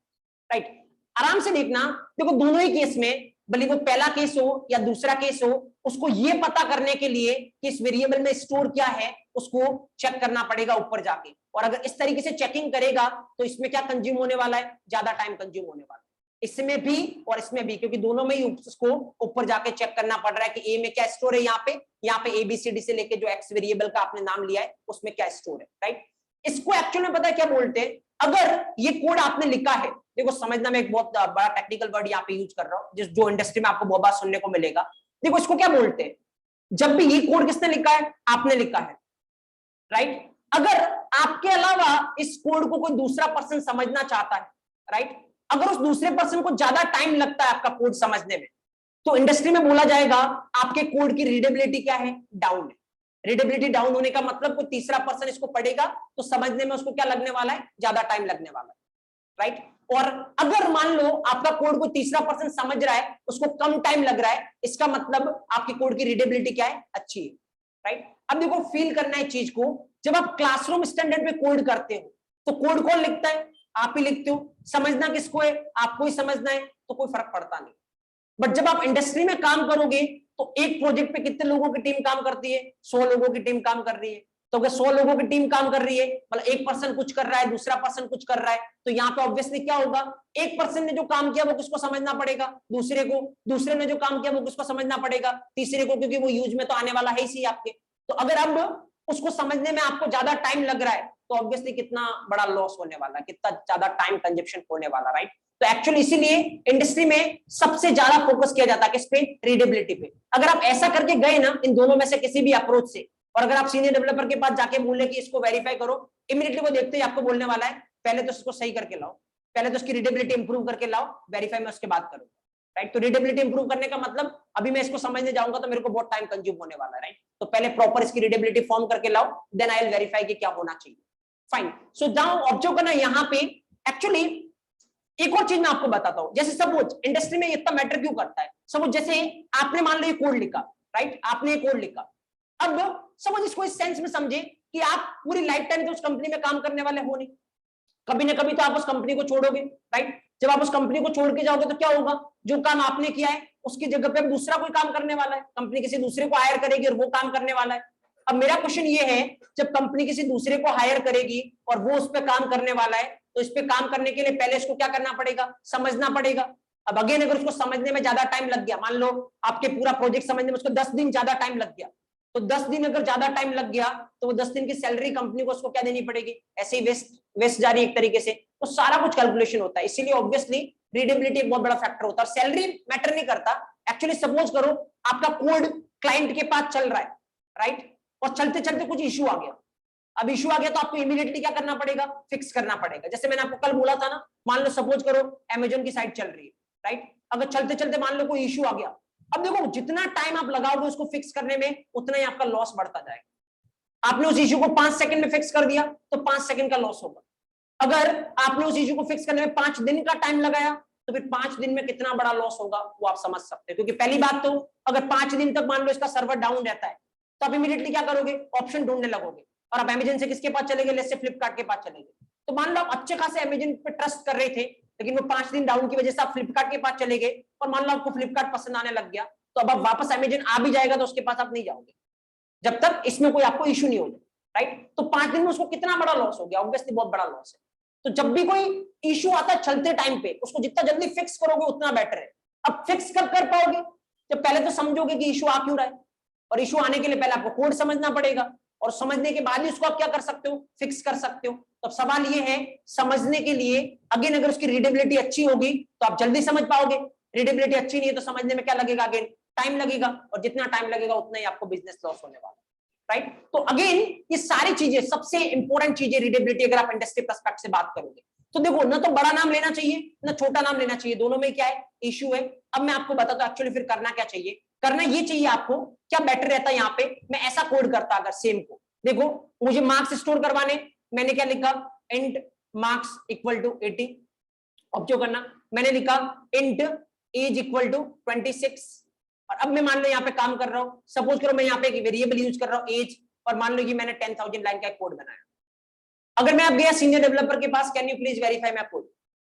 राइट। आराम से देखना, देखो दोनों ही केस में, भले वो पहला केस हो या दूसरा केस हो, उसको ये पता करने के लिए कि इस वेरिएबल में स्टोर क्या है, उसको चेक करना पड़ेगा ऊपर जाके। और अगर इस तरीके से चेकिंग करेगा तो इसमें क्या कंज्यूम होने वाला है, ज्यादा टाइम कंज्यूम होने वाला है, इसमें भी और इसमें भी, क्योंकि दोनों में ही उसको ऊपर जाके चेक करना पड़ रहा है कि ए में क्या स्टोर है, यहाँ पे एबीसीडी से लेके जो एक्स वेरिएबल का आपने नाम लिया है उसमें क्या स्टोर है, राइट। इसको एक्चुअल में पता है क्या बोलते हैं, अगर ये कोड आपने लिखा है, देखो समझना, मैं एक बहुत बड़ा टेक्निकल वर्ड यहाँ पे यूज कर रहा हूँ जो इंडस्ट्री में आपको बहुत बार सुनने को मिलेगा। देखो इसको क्या बोलते हैं, जब भी ये कोड किसने लिखा है, आपने लिखा है, राइट। अगर आपके अलावा इस कोड को कोई दूसरा पर्सन समझना चाहता है, राइट, अगर उस दूसरे पर्सन को ज्यादा टाइम लगता है आपका कोड समझने में, तो इंडस्ट्री में बोला जाएगा आपके कोड की रीडेबिलिटी क्या है, डाउन है। रीडेबिलिटी डाउन होने का मतलब कोई तीसरा पर्सन इसको पढ़ेगा तो समझने में उसको क्या लगने वाला है, ज्यादा टाइम लगने वाला है, राइट। और अगर मान लो आपका कोड कोई तीसरा पर्सन समझ रहा है, उसको कम टाइम लग रहा है, इसका मतलब आपकी कोड की रीडेबिलिटी क्या है, अच्छी है, राइट। अब देखो फील करना है चीज को, जब आप क्लासरूम स्टैंडर्ड पे कोड करते हो तो कोड कौन लिखता है, आप ही लिखते हो, समझना किसको है, आपको ही समझना है, तो कोई फर्क पड़ता नहीं। बट जब आप इंडस्ट्री में काम करोगे तो एक प्रोजेक्ट पे कितने लोगों की टीम काम करती है, 100 लोगों की टीम काम कर रही है। तो अगर 100 लोगों की टीम काम कर रही है, मतलब एक पर्सन कुछ कर रहा है, दूसरा पर्सन कुछ कर रहा है, तो यहाँ पे ऑब्वियसली क्या होगा, एक पर्सन ने जो काम किया वो किसको समझना पड़ेगा, दूसरे को, दूसरे ने जो काम किया वो किसको समझना पड़ेगा, तीसरे को, क्योंकि वो यूज में तो आने वाला है ही आपके। तो अगर अब उसको समझने में आपको ज्यादा टाइम लग रहा है तो ऑब्वियसली कितना बड़ा लॉस होने वाला है, कितना ज्यादा टाइम कंजप्शन होने वाला, राइट। तो एक्चुअली इसीलिए इंडस्ट्री में सबसे ज्यादा फोकस किया जाता है किस पे, रीडेबिलिटी पे। अगर आप ऐसा करके गए ना इन दोनों में से किसी भी अप्रोच से, और अगर आप सीनियर डेवलपर के पास जाके बोले कि इसको वेरीफाई करो, इमीडिएटली वो देखते ही आपको बोलने वाला है पहले तो इसको सही करके लाओ, पहले तो इसकी रीडेबिलिटी इंप्रूव करके लाओ, वेरीफाई में उसके बाद करो, राइट। तो रीडेबिलिटी इंप्रूव करने का मतलब अभी मैं इसको समझने जाऊंगा तो मेरे को बहुत टाइम कंज्यूम होने वाला है, राइट। तो पहले प्रॉपर इसकी रीडेबिलिटी फॉर्म करके लाओ, देन आई विल वेरीफाई कि क्या होना चाहिए, फाइन। सो नाउ ऑब्जर्व करना यहाँ पे, एक्चुअली एक और चीज मैं आपको बताता हूं, जैसे सपोज इंडस्ट्री में इतना मैटर क्यों करता है, सपोज जैसे आपने मान लो ये कोड लिखा, राइट, आपने ये कोड लिखा, अब सपोज इसको इस सेंस में समझे कि आप पूरी लाइफ टाइम तो उस कंपनी में काम करने वाले हो नहीं, कभी ना कभी तो आप उस कंपनी को छोड़ोगे, राइट। जब आप उस कंपनी को छोड़ के जाओगे तो क्या होगा, जो काम आपने किया है उसकी जगह पे दूसरा कोई काम करने वाला है, कंपनी किसी दूसरे को हायर करेगी और वो काम करने वाला है। अब मेरा क्वेश्चन ये है, जब कंपनी किसी दूसरे को हायर करेगी और वो उस पर काम करने वाला है, तो इस पे काम करने के लिए पहले इसको क्या करना पड़ेगा, समझना पड़ेगा। अब अगेन अगर उसको समझने में ज्यादा टाइम लग गया, मान लो आपके पूरा प्रोजेक्ट समझने में उसको 10 दिन ज्यादा टाइम लग गया, तो 10 दिन अगर ज्यादा टाइम लग गया तो वो 10 दिन की सैलरी कंपनी को उसको क्या देनी पड़ेगी, ऐसे ही वेस्ट जा रही है एक तरीके से। तो सारा कुछ कैलकुलेशन होता है, इसीलिए ऑब्वियसली रीडेबिलिटी एक बहुत बड़ा फैक्टर होता है। सैलरी मैटर नहीं करता एक्चुअली। सपोज करो आपका कोड क्लाइंट के पास चल रहा है, राइट, और चलते चलते कुछ इशू आ गया। अब इशू आ गया तो आपको इमीडिएटली क्या करना पड़ेगा, फिक्स करना पड़ेगा। जैसे मैंने आपको कल बोला था ना, मान लो सपोज करो अमेजन की साइट चल रही है, राइट, अगर चलते चलते मान लो कोई इशू आ गया, अब देखो जितना टाइम आप लगाओगे उसको फिक्स करने में उतना ही आपका लॉस बढ़ता जाएगा। आपने उस इशू को 5 सेकंड में फिक्स कर दिया तो 5 सेकंड का लॉस होगा। अगर आपने उस इशू को फिक्स करने में 5 दिन का टाइम लगाया तो फिर 5 दिन में कितना बड़ा लॉस होगा वो आप समझ सकते हैं। क्योंकि पहली बात तो अगर 5 दिन तक मान लो इसका सर्वर डाउन रहता है तो आप इमीडिएटली क्या करोगे, ऑप्शन ढूंढने लगोगे, और आप अमेजन से किसके पास चले गए, जैसे फ्लिपकार्ट के पास चले गए। तो मान लो आप अच्छे खासे अमेजन पे ट्रस्ट कर रहे थे, लेकिन वो 5 दिन डाउन की वजह से आप फ्लिपकार्ट के पास चले गए, और मान लो आपको फ्लिपकार्ट पसंद आने लग गया, तो अब आप वापस अमेजन आ भी जाएगा तो उसके पास आप नहीं जाओगे जब तक इसमें कोई आपको इशू नहीं हो जाए, राइट। तो 5 दिन में उसको कितना बड़ा लॉस हो गया, ऑब्वियसली बहुत बड़ा लॉस है। तो जब भी कोई इशू आता है चलते टाइम पे, उसको जितना जल्दी फिक्स करोगे उतना बेटर है। अब फिक्स कब कर पाओगे, जब पहले तो समझोगे कि इशू आ क्यों रहा है, और इशू आने के लिए पहले आपको कोड समझना पड़ेगा, और समझने के बाद ही उसको आप क्या कर सकते हो, फिक्स कर सकते हो। तो सवाल ये है, समझने के लिए अगेन अगर उसकी रीडेबिलिटी अच्छी होगी तो आप जल्दी समझ पाओगे, रीडेबिलिटी अच्छी नहीं है तो समझने में क्या लगेगा, अगेन टाइम लगेगा, और जितना टाइम लगेगा उतना ही आपको बिजनेस लॉस होने वाला है, राइट। तो अगेन ये सारी चीजें, सबसे इंपॉर्टेंट चीजें रीडेबिलिटी अगर आप इंडस्ट्री पर्सपेक्ट से बात करोगे तो देखो, ना तो बड़ा नाम लेना चाहिए ना छोटा नाम लेना चाहिए, दोनों में क्या है, इशू है। अब मैं आपको बताता हूं एक्चुअली फिर करना क्या चाहिए। करना ये चाहिए आपको, क्या बेटर रहता है, यहाँ पे मैं ऐसा कोड करता अगर सेम को, देखो मुझे मार्क्स स्टोर करवाने, मैंने क्या लिखा, इंट मार्क्स इक्वल टू 80। अब जो करना, मैंने लिखा इंट एज इक्वल टू 26, और अब मैं मान लो यहाँ पे काम कर रहा हूँ, सपोज करो मैं यहाँ पे एक वेरिएबल यूज कर रहा हूँ एज, और मान लो कि मैंने 10,000 लाइन का एक कोड बनाया। अगर मैं अब गया सीनियर डेवलपर के पास, can you please verify my code,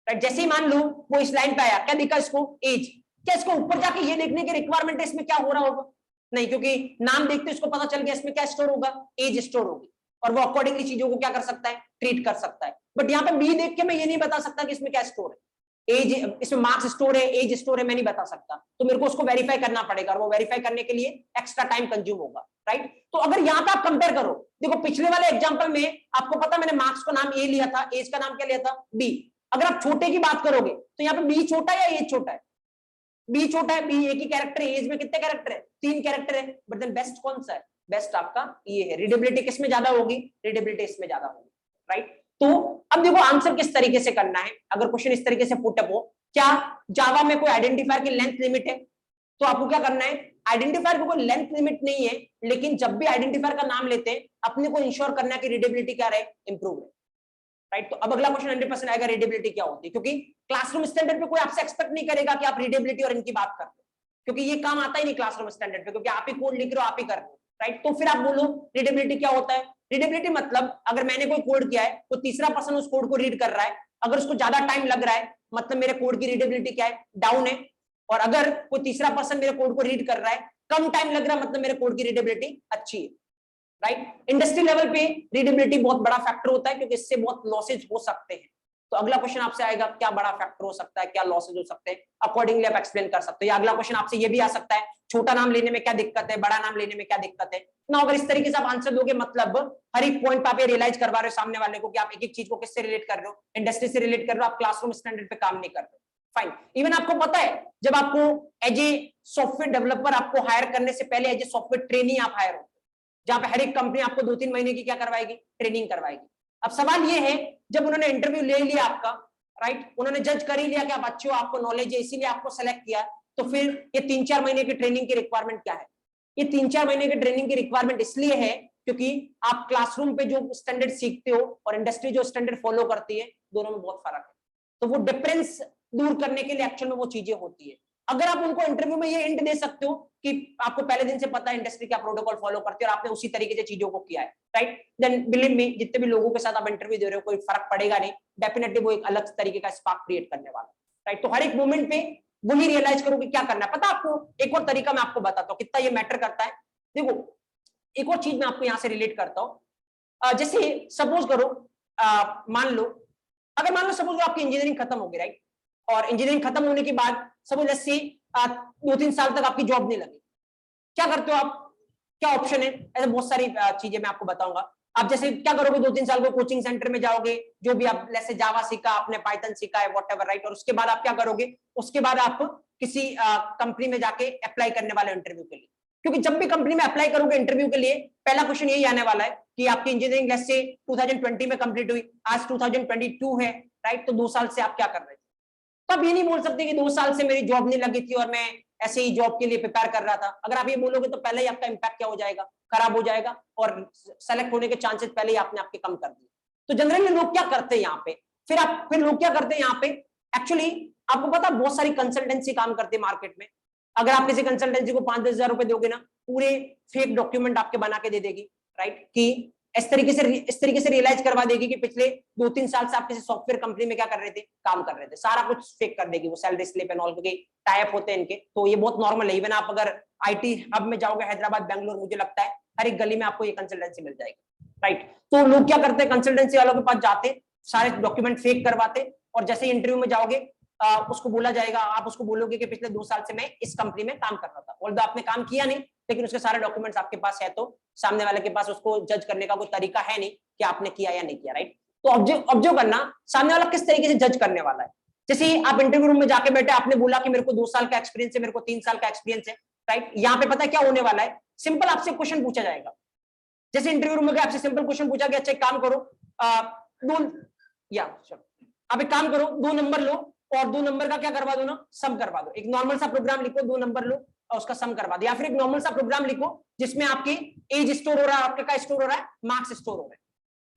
right? जैसे ही मान लो वो इस लाइन पे आया, क्या दिखा इसको? एज। क्या इसको ऊपर जाके ये देखने की रिक्वायरमेंट है इसमें क्या हो रहा होगा? नहीं, क्योंकि नाम देखते उसको पता चल गया इसमें क्या स्टोर होगा, एज स्टोर होगी, और वो अकॉर्डिंगली चीजों को क्या कर सकता है, ट्रीट कर सकता है। बट यहाँ पे बी देख के मैं ये नहीं बता सकता कि इसमें क्या स्टोर है, एज, इसमें मार्क्स स्टोर है, एज स्टोर है, मैं नहीं बता सकता। तो मेरे को उसको वेरीफाई करना पड़ेगा, और वो वेरीफाई करने के लिए एक्स्ट्रा टाइम कंज्यूम होगा, राइट? तो अगर यहाँ पे आप कंपेयर करो, देखो पिछले वाले एग्जांपल में आपको पता मैंने मार्क्स का नाम ए लिया था, एज का नाम क्या लिया था, बी। अगर आप छोटे की बात करोगे तो यहाँ पे बी छोटा है या एज छोटा है? बी छोटा है, बी एक ही कैरेक्टर है, एज में कितने कैरेक्टर है, 3 कैरेक्टर है। बट देन बेस्ट कौन सा है? बेस्ट आपका ये है। रीडेबिलिटी किसमें ज्यादा होगी? रीडेबिलिटी इसमें ज्यादा होगी, राइट? तो अब देखो आंसर किस तरीके से करना है। अगर क्वेश्चन इस तरीके से पुट अप हो, क्या जावा में कोई आइडेंटिफायर की लेंथ लिमिट है? तो आपको क्या करना है, आइडेंटिफायर को कोई लेंथ लिमिट नहीं है, लेकिन जब भी आइडेंटिफायर का नाम लेते हैं अपने को इंश्योर करना है कि रीडेबिलिटी क्या रहे, इंप्रूव रहे, राइट? तो अब अगला क्वेश्चन 100% आएगा, रीडेबिलिटी क्या होती है? क्योंकि क्लासरूम स्टैंडर्ड पे कोई आपसे एक्सपेक्ट नहीं करेगा कि आप रीडेबिलिटी और इनकी बात करते हो, क्योंकि ये काम आता ही नहीं क्लासरूम स्टैंडर्ड पे, क्योंकि आप ही कोड लिख रहे हो, आप ही कर रहे हो, राइट? तो फिर आप बोलो रीडेबिलिटी क्या होता है? रीडेबिलिटी मतलब अगर मैंने कोई कोड किया है तो तीसरा पर्सन उस कोड को रीड कर रहा है, अगर उसको ज्यादा टाइम लग रहा है मतलब मेरे कोड की रीडेबिलिटी क्या है, डाउन है। और अगर कोई तीसरा पर्सन मेरे कोड को रीड कर रहा है, कम टाइम लग रहा है, मतलब मेरे कोड की रीडेबिलिटी अच्छी है, राइट? इंडस्ट्री लेवल पे रीडेबिलिटी बहुत बड़ा फैक्टर होता है, क्योंकि इससे बहुत लॉसेज हो सकते हैं। तो अगला क्वेश्चन आपसे आएगा, क्या बड़ा फैक्टर हो सकता है, क्या लॉसेज हो सकते हैं, अकॉर्डिंगली आप एक्सप्लेन कर सकते हो। या अगला क्वेश्चन आपसे ये भी आ सकता है, छोटा नाम लेने में क्या दिक्कत है, बड़ा नाम लेने में क्या दिक्कत है ना? अगर इस तरीके से आप आंसर दोगे, मतलब हर एक पॉइंट पे आप ये रियलाइज करवा रहे हो सामने वाले को कि आप एक एक चीज को किससे रिलेट कर रहे हो, इंडस्ट्री से रिलेट कर रहे हो, आप क्लासरूम स्टैंडर्ड पे काम नहीं कर रहे हो। फाइन। इवन आपको पता है जब आपको एज ए सॉफ्टवेयर डेवलपर आपको हायर करने से पहले एज ए सॉफ्टवेयर ट्रेनी आप हायर हो, जहां पे हर एक कंपनी आपको 2-3 महीने की क्या करवाएगी, ट्रेनिंग करवाएगी। अब सवाल ये है, जब उन्होंने इंटरव्यू ले लिया आपका, राइट, उन्होंने जज कर ही लिया कि आप अच्छे हो, आपको नॉलेज है, इसीलिए आपको सेलेक्ट किया, तो फिर ये 3-4 महीने की ट्रेनिंग की रिक्वायरमेंट क्या है? ये 3-4 महीने की ट्रेनिंग की रिक्वायरमेंट इसलिए है क्योंकि आप क्लासरूम पे जो स्टैंडर्ड सीखते हो और इंडस्ट्री जो स्टैंडर्ड फॉलो करती है, दोनों में बहुत फर्क है। तो वो डिफरेंस दूर करने के लिए एक्चुअल में वो चीजें होती है। अगर आप उनको इंटरव्यू में ये हिंट दे सकते हो कि आपको पहले दिन से पता है इंडस्ट्री क्या प्रोटोकॉल फॉलो करती है और आपने उसी तरीके से चीजों को किया है, राइट, देन बिलीव मी, जितने भी लोगों के साथ आप इंटरव्यू दे रहे हो कोई फर्क पड़ेगा नहीं, डेफिनेटली वो एक अलग तरीके का स्पार्क क्रिएट करने वाला है, राइट। तो हर एक मोमेंट पे वही रियलाइज करो कि क्या करना है। पता आपको एक और तरीका मैं आपको बताता हूँ कितना ये मैटर करता है। देखो एक और चीज मैं आपको यहाँ से रिलेट करता हूँ। जैसे सपोज करो, मान लो सपोज आपकी इंजीनियरिंग खत्म होगी, राइट, और इंजीनियरिंग खत्म होने के बाद सपोज लेट्स से 2-3 साल तक आपकी जॉब नहीं लगी, क्या करते हो आप, क्या ऑप्शन है? ऐसे बहुत सारी चीजें मैं आपको बताऊंगा। आप जैसे क्या करोगे, 2-3 साल को कोचिंग सेंटर में जाओगे, जो भी आप जैसे जावा सीखा, आपने पाइथन सीखा है, व्हाटएवर, राइट, और उसके बाद आप क्या करोगे, उसके बाद आप किसी कंपनी में जाके अप्लाई करने वाले इंटरव्यू के लिए, क्योंकि जब भी कंपनी में अप्लाई करोगे इंटरव्यू के लिए, पहला क्वेश्चन यही आने वाला है कि आपकी इंजीनियरिंग जैसे 2020 में कंप्लीट हुई, आज 2022 है, राइट, तो 2 साल से आप क्या कर रहे थे? तो आप ये नहीं बोल सकते कि 2 साल से मेरी जॉब नहीं लगी थी और मैं ऐसे ही जॉब के लिए प्रिपेयर कर रहा था। अगर आप ये बोलोगे तो पहले ही आपका इंपैक्ट क्या हो जाएगा, खराब हो जाएगा, और सेलेक्ट होने के चांसेस पहले ही आपने आपके कम कर दिए। तो जनरली लोग क्या करते हैं यहाँ पे, फिर लोग क्या करते हैं यहाँ पे, एक्चुअली आपको पता बहुत सारी कंसल्टेंसी काम करते हैं मार्केट में। अगर आप किसी कंसल्टेंसी को 5-10 हजार रुपए दोगे ना, पूरे फेक डॉक्यूमेंट आपके बना के दे देगी, राइट, कि इस तरीके से रियलाइज करवा देगी कि पिछले 2-3 साल से आप किसी सॉफ्टवेयर कंपनी में क्या कर रहे थे, काम कर रहे थे, सारा कुछ फेक कर देगी वो, सैलरी स्लिप एंड ऑल, क्योंकि टाई अप होते हैं इनके। तो ये बहुत नॉर्मल है। इवन आप अगर आईटी हब में जाओगे, हैदराबाद, बेंगलोर, मुझे लगता है हर एक गली में आपको ये कंसल्टेंसी मिल जाएगी, राइट। तो लोग क्या करते हैं, कंसल्टेंसी वालों के पास जाते, सारे डॉक्यूमेंट फेक करवाते, और जैसे ही इंटरव्यू में जाओगे उसको बोला जाएगा, आप उसको बोलोगे कि पिछले 2 साल से मैं इस कंपनी में काम कर रहा था, ऑल्दो आपने काम किया नहीं, लेकिन उसके सारे डॉक्यूमेंट्स आपके पास है, तो सामने वाले के पास उसको जज करने का कोई तरीका है नहीं कि आपने किया या नहीं किया, राइट। तो ऑब्जर्व करना सामने वाला किस तरीके से जज करने वाला है। जैसे आप इंटरव्यू रूम में जाके बैठे, आपने बोला कि मेरे को 2 साल का एक्सपीरियंस है, मेरे को 3 साल का एक्सपीरियंस है, राइट। यहाँ पे पता है क्या होने वाला है, सिंपल आपसे क्वेश्चन पूछा जाएगा। जैसे इंटरव्यू रूम में आपसे सिंपल क्वेश्चन पूछा गया, अच्छा एक काम करो, आप एक काम करो, 2 नंबर लो और 2 नंबर का क्या करवा दो ना, सम करवा दो। एक नॉर्मल सा प्रोग्राम लिखो, 2 नंबर लो और उसका सम करवा दो, या फिर एक नॉर्मल सा प्रोग्राम लिखो जिसमें आपकी एज स्टोर हो रहा है, आपके का स्टोर हो रहा है, मार्क्स स्टोर हो रहे हैं,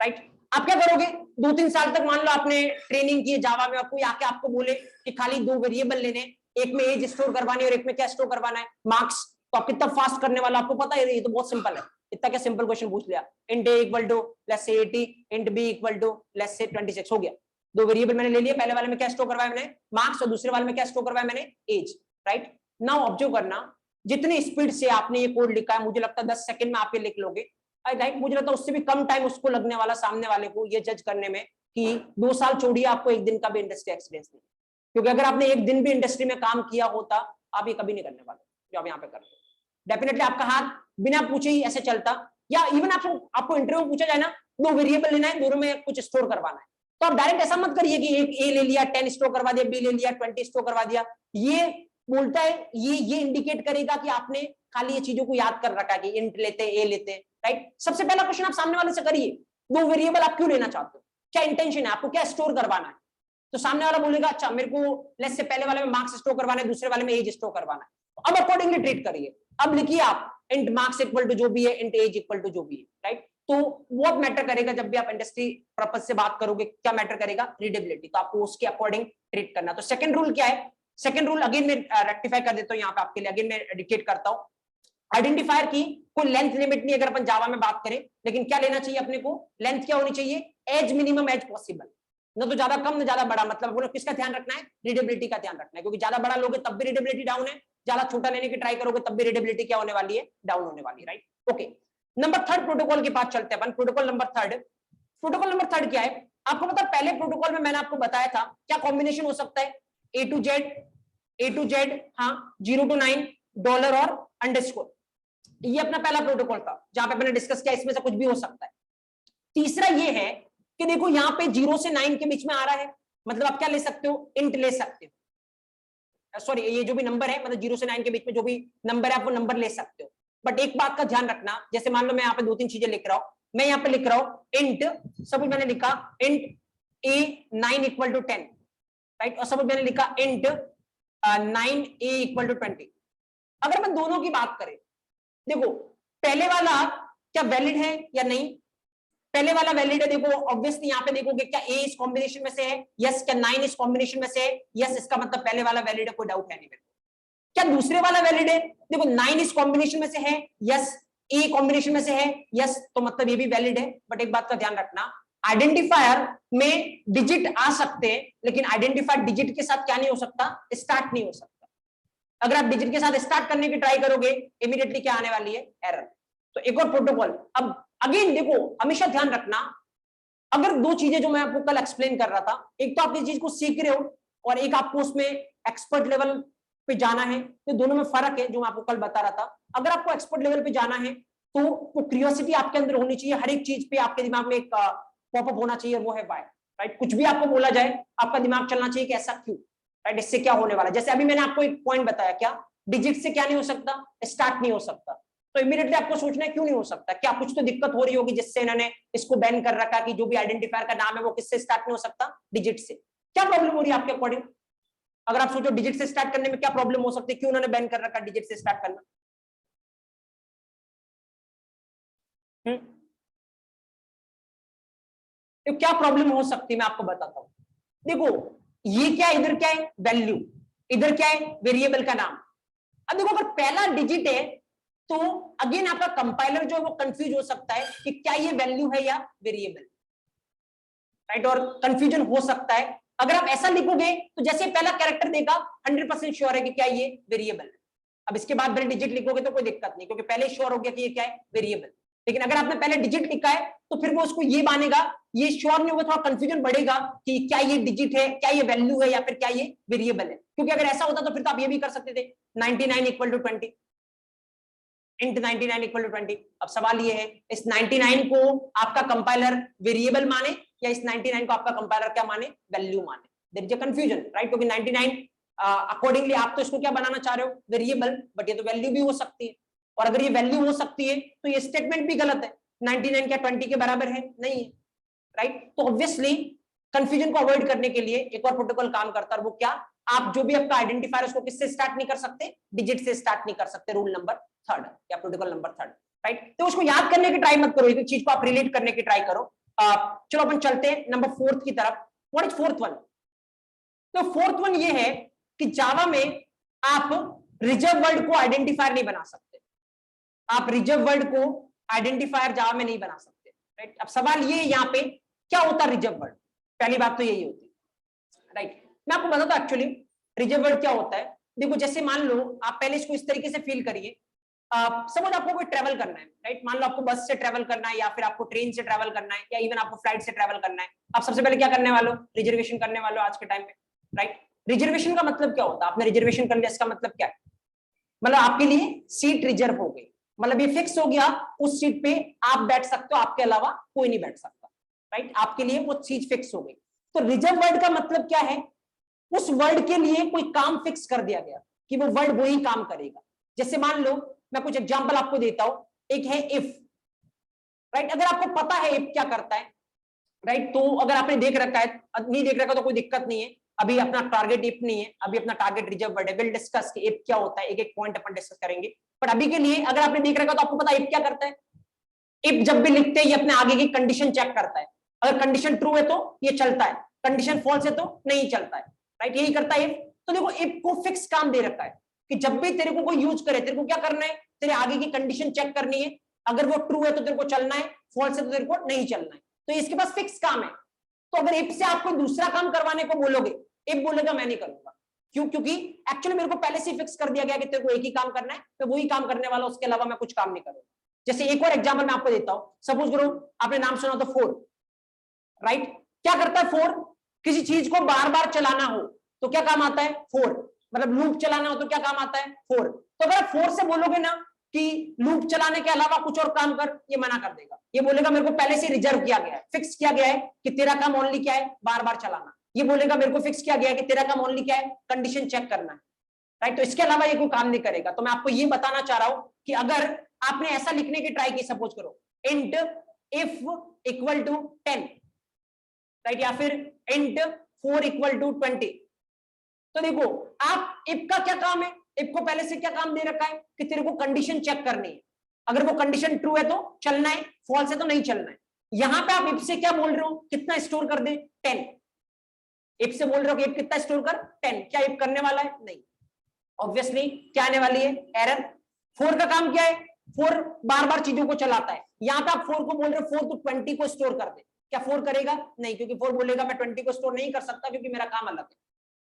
राइट। आप क्या करोगे, 2-3 साल तक मान लो आपने ट्रेनिंग की है जावा में, आपको आके आपको बोले कि खाली 2 वेरिएबल लेने, एक में एज स्टोर करवानी और एक में क्या स्टोर करवाना है, मार्क्स, तो आप कितना फास्ट करने वाला आपको पता है, ये तो बहुत सिंपल है। इतना क्या सिंपल क्वेश्चन पूछ लिया, int a equal to let's say 80, int b equal to let's say 26, हो गया। दो वेरिएबल मैंने ले लिए, पहले वाले में क्या स्टोर करवाया मैंने, मार्क्स, और दूसरे वाले में क्या स्टोर करवाया मैंने, एज, राइट। नाउ ऑब्जर्व करना, जितनी स्पीड से आपने ये कोड लिखा है, मुझे लगता है 10 सेकंड में आप ये लिख लोगे, राइट। मुझे लगता है उससे भी कम टाइम उसको लगने वाला सामने वाले को ये जज करने में कि 2 साल छोड़िए, आपको एक दिन का भी इंडस्ट्री एक्सपीरियंस नहीं, क्योंकि अगर आपने एक दिन भी इंडस्ट्री में काम किया होता, आप ये कभी नहीं करने वाले जो आप यहाँ पे कर रहे हो। डेफिनेटली आपका हाथ बिना पूछे ही ऐसे चलता, या इवन आपको इंटरव्यू में पूछा जाए ना, 2 वेरिएबल लेना है, दोनों में कुछ स्टोर करवाना है, तो आप डायरेक्ट ऐसा मत करिए कि एक ए ले लिया 10 स्टोर करवा दिया, बी ले लिया 20 स्टोर करवा दिया। ये बोलता है, ये इंडिकेट करेगा कि आपने खाली ये चीजों को याद कर रखा है कि इंट लेते, ए लेते, राइट। सबसे पहला क्वेश्चन आप सामने वाले से करिए, 2 वेरिएबल आप क्यों लेना चाहते हो, क्या इंटेंशन है, आपको क्या स्टोर करवाना है। तो सामने वाला बोलेगा अच्छा मेरे को लेट्स से पहले वाले में मार्क्स स्टोर करवाना है, दूसरे वाले में एज स्टोर करवाना है, तो अब अकॉर्डिंगली ट्रीट करिए। अब लिखिए आप इंट मार्क्स इक्वल टू जो भी है, इंट एज इक्वल टू जो भी है, राइट। तो व्हाट मैटर करेगा जब भी आप इंडस्ट्री पर्पस से बात करोगे, क्या मैटर करेगा, रीडेबिलिटी, तो आपको उसके अकॉर्डिंग ट्रीट करना। तो सेकंड रूल क्या है, सेकंड रूल अगेन मैं रेक्टिफाई कर देता हूं यहाँ पे आपके लिए, अगेन मैं डिक्टेट करता हूं। आइडेंटिफायर की कोई लेंथ लिमिट नहीं, अगर अपन जावा में बात करें, लेकिन क्या लेना चाहिए अपने को, लेंथ क्या होनी चाहिए, एज मिनिमम एज पॉसिबल, न तो ज्यादा कम न ज्यादा बड़ा। मतलब किसका ध्यान रखना है, रीडेबिलिटी का ध्यान रखना है, क्योंकि ज्यादा बड़ा लोगे तब भी रीडेबिलिटी डाउन है, ज्यादा छोटा लेने की ट्राई करोगे तब भी रीडेबिलिटी क्या होने वाली है, डाउन होने वाली है, right. Okay, number third protocol के पास चलते हैं अपन। Protocol number third, protocol number third क्या है, आपको पता पहले प्रोटोकॉल में मैंने आपको बताया था क्या कॉम्बिनेशन हो सकता है, ए टू जेड, हाँ, 0 to 9 डॉलर और अंडरस्कोर, ये अपना पहला प्रोटोकॉल था जहां पे मैंने डिस्कस किया, इसमें से कुछ भी हो सकता है। तीसरा ये है कि देखो यहाँ पे 0 से 9 के बीच में आ रहा है, मतलब आप क्या ले सकते हो, इंट ले सकते हो, सॉरी ये जो भी नंबर है, मतलब 0 से 9 के बीच में जो भी नंबर है आप वो नंबर ले सकते हो। बट एक बात का ध्यान रखना, जैसे मान लो मैं यहाँ पे 2-3 चीजें लिख रहा हूं, मैं यहाँ पे लिख रहा हूं इंट, सपोज मैंने लिखा int A 9 equal to 10, right, और सपोज मैंने लिखा इंट 9 ए इक्वल टू 20। अगर मैं दोनों की बात करें, देखो पहले वाला क्या वैलिड है या नहीं, पहले वाला वैलिड है, देखो ऑब्वियसली यहाँ पे देखोगे क्या ए इस कॉम्बिनेशन में से है, यस, क्या 9 इस कॉम्बिनेशन में से है, यस, इसका मतलब पहले वाला वैलिड है, कोई डाउट है नहीं मेरे को। क्या दूसरे वाला वैलिड है, देखो 9 इस कॉम्बिनेशन में से है, यस, ए कॉम्बिनेशन में से है, यस, तो मतलब ये भी वैलिड है। बट एक बात का ध्यान रखना, आइडेंटिफायर में डिजिट आ सकते हैं, लेकिन आइडेंटिफायर डिजिट के साथ क्या नहीं हो सकता, स्टार्ट नहीं हो सकता। अगर आप डिजिट के साथ स्टार्ट करने की ट्राई करोगे, इमीडिएटली क्या आने वाली है, एरर। तो एक और प्रोटोकॉल, अब अगेन देखो हमेशा ध्यान रखना, अगर 2 चीजें जो मैं आपको कल एक्सप्लेन कर रहा था, एक तो आप इस चीज को सीख रहे हो और एक आपको उसमें एक्सपर्ट लेवल पे जाना है, तो दोनों में फर्क है जो मैं आपको कल बता रहा था। अगर आपको एक्सपर्ट लेवल पे जाना है तो वो क्यूरियोसिटी आपके अंदर होनी चाहिए, हर एक चीज पे आपके दिमाग में एक पॉपअप होना चाहिए, वो है व्हाई, राइट। कुछ भी आपको बोला जाए आपका दिमाग चलना चाहिए कि ऐसा क्यों, राइट, इससे क्या होने वाला। जैसे अभी मैंने आपको एक पॉइंट बताया, क्या डिजिट से क्या नहीं हो सकता, स्टार्ट नहीं हो सकता, तो इमीडिएटली आपको सोचना है क्यों नहीं हो सकता, क्या कुछ तो दिक्कत हो रही होगी जिससे इन्होंने इसको बैन कर रखा कि जो भी आइडेंटिफायर का नाम है वो किससे स्टार्ट नहीं हो सकता, डिजिट से। क्या प्रॉब्लम हो रही है आपके अकॉर्डिंग, अगर आप सोचो डिजिट से स्टार्ट करने में क्या प्रॉब्लम हो सकती है, क्यों उन्होंने बैन कर रखा डिजिट से स्टार्ट करना। तो क्या प्रॉब्लम हो सकती है मैं आपको बताता हूं। देखो ये क्या, इधर क्या है वैल्यू, इधर क्या है वेरिएबल का नाम। अब देखो अगर पहला डिजिट है तो अगेन आपका कंपाइलर जो है वो कंफ्यूज हो सकता है कि क्या ये वैल्यू है या वेरिएबल, राइट, और कंफ्यूजन हो सकता है। अगर आप ऐसा लिखोगे तो जैसे पहला कैरेक्टर देगा 100% श्योर है कि क्या ये वेरिएबल है। अब इसके बाद फिर डिजिट लिखोगे तो कोई दिक्कत नहीं, क्योंकि पहले श्योर हो गया कि ये क्या है वेरिएबल। लेकिन अगर आपने पहले डिजिट लिखा है तो फिर वो उसको ये मानेगा, ये श्योर नहीं होगा, थोड़ा कंफ्यूजन बढ़ेगा कि क्या ये डिजिट है, क्या ये वैल्यू है, या फिर क्या ये वेरिएबल है। क्योंकि अगर ऐसा होता तो फिर तो आप ये भी कर सकते थे 99 equal to 20, int 99 equal to 20। अब सवाल ये है इस 99 को आपका कंपाइलर वेरिएबल माने या इस 99 को आपका कंपाइलर क्या माने, वैल्यू माने। There is a confusion, right, क्योंकि 99 अकॉर्डिंगली आप तो इसको क्या बनाना चाह रहे हो, वेरिएबल, बट ये तो वैल्यू भी हो सकती है। और अगर ये वैल्यू हो सकती है तो ये स्टेटमेंट भी गलत है, 99 क्या 20 के बराबर है, नहीं है, राइट। तो ऑब्वियसली कंफ्यूजन को अवॉइड करने के लिए एक और प्रोटोकॉल काम करता है, वो क्या, आप जो भी आपका आइडेंटिफायर उसको किससे स्टार्ट नहीं कर सकते, डिजिट से स्टार्ट नहीं कर सकते, रूल नंबर 3 या प्रोटोकॉल नंबर 3, राइट। तो उसको याद करने की ट्राई मत करो, एक चीज को आप रिलेट करने की ट्राई करो। चलो अपन चलते हैं नंबर 4 की तरफ। व्हाट इज 4th वन, तो 4th वन ये है कि जावा में आप रिजर्व वर्ड को आइडेंटिफायर नहीं बना सकते, आप रिजर्व वर्ड को आइडेंटिफायर जावा में नहीं बना सकते, राइट। अब सवाल ये यहाँ पे क्या होता है रिजर्व वर्ड, पहली बात तो यही होती है, राइट। मैं आपको बताता हूँ एक्चुअली रिजर्व वर्ड क्या होता है। देखो जैसे मान लो आप पहले इसको इस तरीके से फील करिए, सपोज आपको कोई ट्रेवल करना है, राइट। मान लो आपको बस से ट्रेवल करना है या फिर आपको ट्रेन से ट्रेवल करना है या इवन आपको फ्लाइट से ट्रेवल करना है। आप सबसे पहले क्या करने वाले हो, रिजर्वेशन करने वाले हो आज के टाइम पे, राइट। रिजर्वेशन का मतलब क्या होता है, आपने रिजर्वेशन कर लिया, इसका मतलब क्या है, मतलब आपके लिए सीट रिजर्व हो गई, मतलब ये फिक्स हो गया, उस सीट पे आप बैठ सकते हो, आपके अलावा कोई नहीं बैठ सकता, राइट। आपके लिए वो चीज फिक्स हो गई। तो रिजर्व वर्ड का मतलब क्या है, उस वर्ड के लिए कोई काम फिक्स कर दिया गया कि वो वर्ड वही काम करेगा। जैसे मान लो मैं कुछ एग्जांपल आपको देता हूं, एक है इफ, राइट। अगर आपको पता है इफ क्या करता है, राइट, तो अगर आपने देख रखा है, नहीं देख रखा तो कोई दिक्कत नहीं है, अभी अपना टारगेट इफ नहीं है, अभी अपना टारगेट रिजर्व वर्ड है। विल डिस्कस कि इफ क्या होता है, एक एक पॉइंट अपन डिस्कस करेंगे, बट अभी के लिए अगर आपने देख रखा तो आपको पता है इफ क्या करता है। इफ जब भी लिखते हैं ये अपने आगे की कंडीशन चेक करता है, अगर कंडीशन ट्रू है तो ये चलता है, कंडीशन फॉल्स है तो नहीं चलता है, राइट, यही करता है इफ। तो देखो इफ को फिक्स काम दे रखा है कि जब भी तेरे को कोई यूज करे, तेरे को क्या करना है, तेरे आगे की कंडीशन चेक करनी है, अगर वो ट्रू है तो तेरे को चलना है, फॉल्स है तो तेरे को नहीं चलना है। तो इसके पास फिक्स काम है। तो अगर इफ से आप कोई दूसरा काम करवाने को बोलोगे, इफ बोलेगा मैं नहीं करूंगा, क्यों, क्योंकि एक्चुअली मेरे को पहले से फिक्स कर दिया गया कि तेरे को एक ही काम करना है, तो वही काम करने वाला, उसके अलावा मैं कुछ काम नहीं करूंगा। जैसे एक और एग्जांपल मैं आपको देता हूं, सपोज करो आपने नाम सुना तो फोर, राइट। क्या करता है फोर, किसी चीज को बार बार चलाना हो तो क्या काम आता है, फोर, मतलब लूप चलाना हो तो क्या काम आता है, फोर। तो अगर फोर से बोलोगे ना कि लूप चलाने के अलावा कुछ और काम कर, ये मना कर देगा, ये बोलेगा मेरे को पहले से रिजर्व किया गया है, फिक्स किया गया है कि तेरा काम ओनली क्या है, बार बार चलाना। ये बोलेगा मेरे को फिक्स किया गया है कि तेरा काम ओनली क्या है, कंडीशन चेक करना है, राइट। तो इसके अलावा ये कोई काम नहीं करेगा। तो मैं आपको ये बताना चाह रहा हूं कि अगर आपने ऐसा लिखने की ट्राई की, सपोज करो int if equal to 10, right, या फिर इंट 4 इक्वल टू 20, तो देखो आप इफ का क्या काम है, इफ को पहले से क्या काम दे रखा है कि तेरे को कंडीशन चेक करनी है, अगर वो कंडीशन ट्रू है तो चलना है, फॉल्स है तो नहीं चलना है। यहां पे आप इफ से क्या बोल रहे हो, कितना स्टोर कर दे, 10। इफ से बोल रहे हो कि इफ कितना स्टोर कर, 10। क्या इफ करने वाला है, नहीं, ऑब्वियसली क्या आने वाली है, एरर। 4 का काम क्या है, 4 बार बार चीजों को चलाता है, यहां पे आप 4 को बोल रहे हो 4 तो 20 को स्टोर कर दे, क्या 4 करेगा, नहीं, क्योंकि 4 बोलेगा मैं 20 को स्टोर नहीं कर सकता क्योंकि मेरा काम अलग है,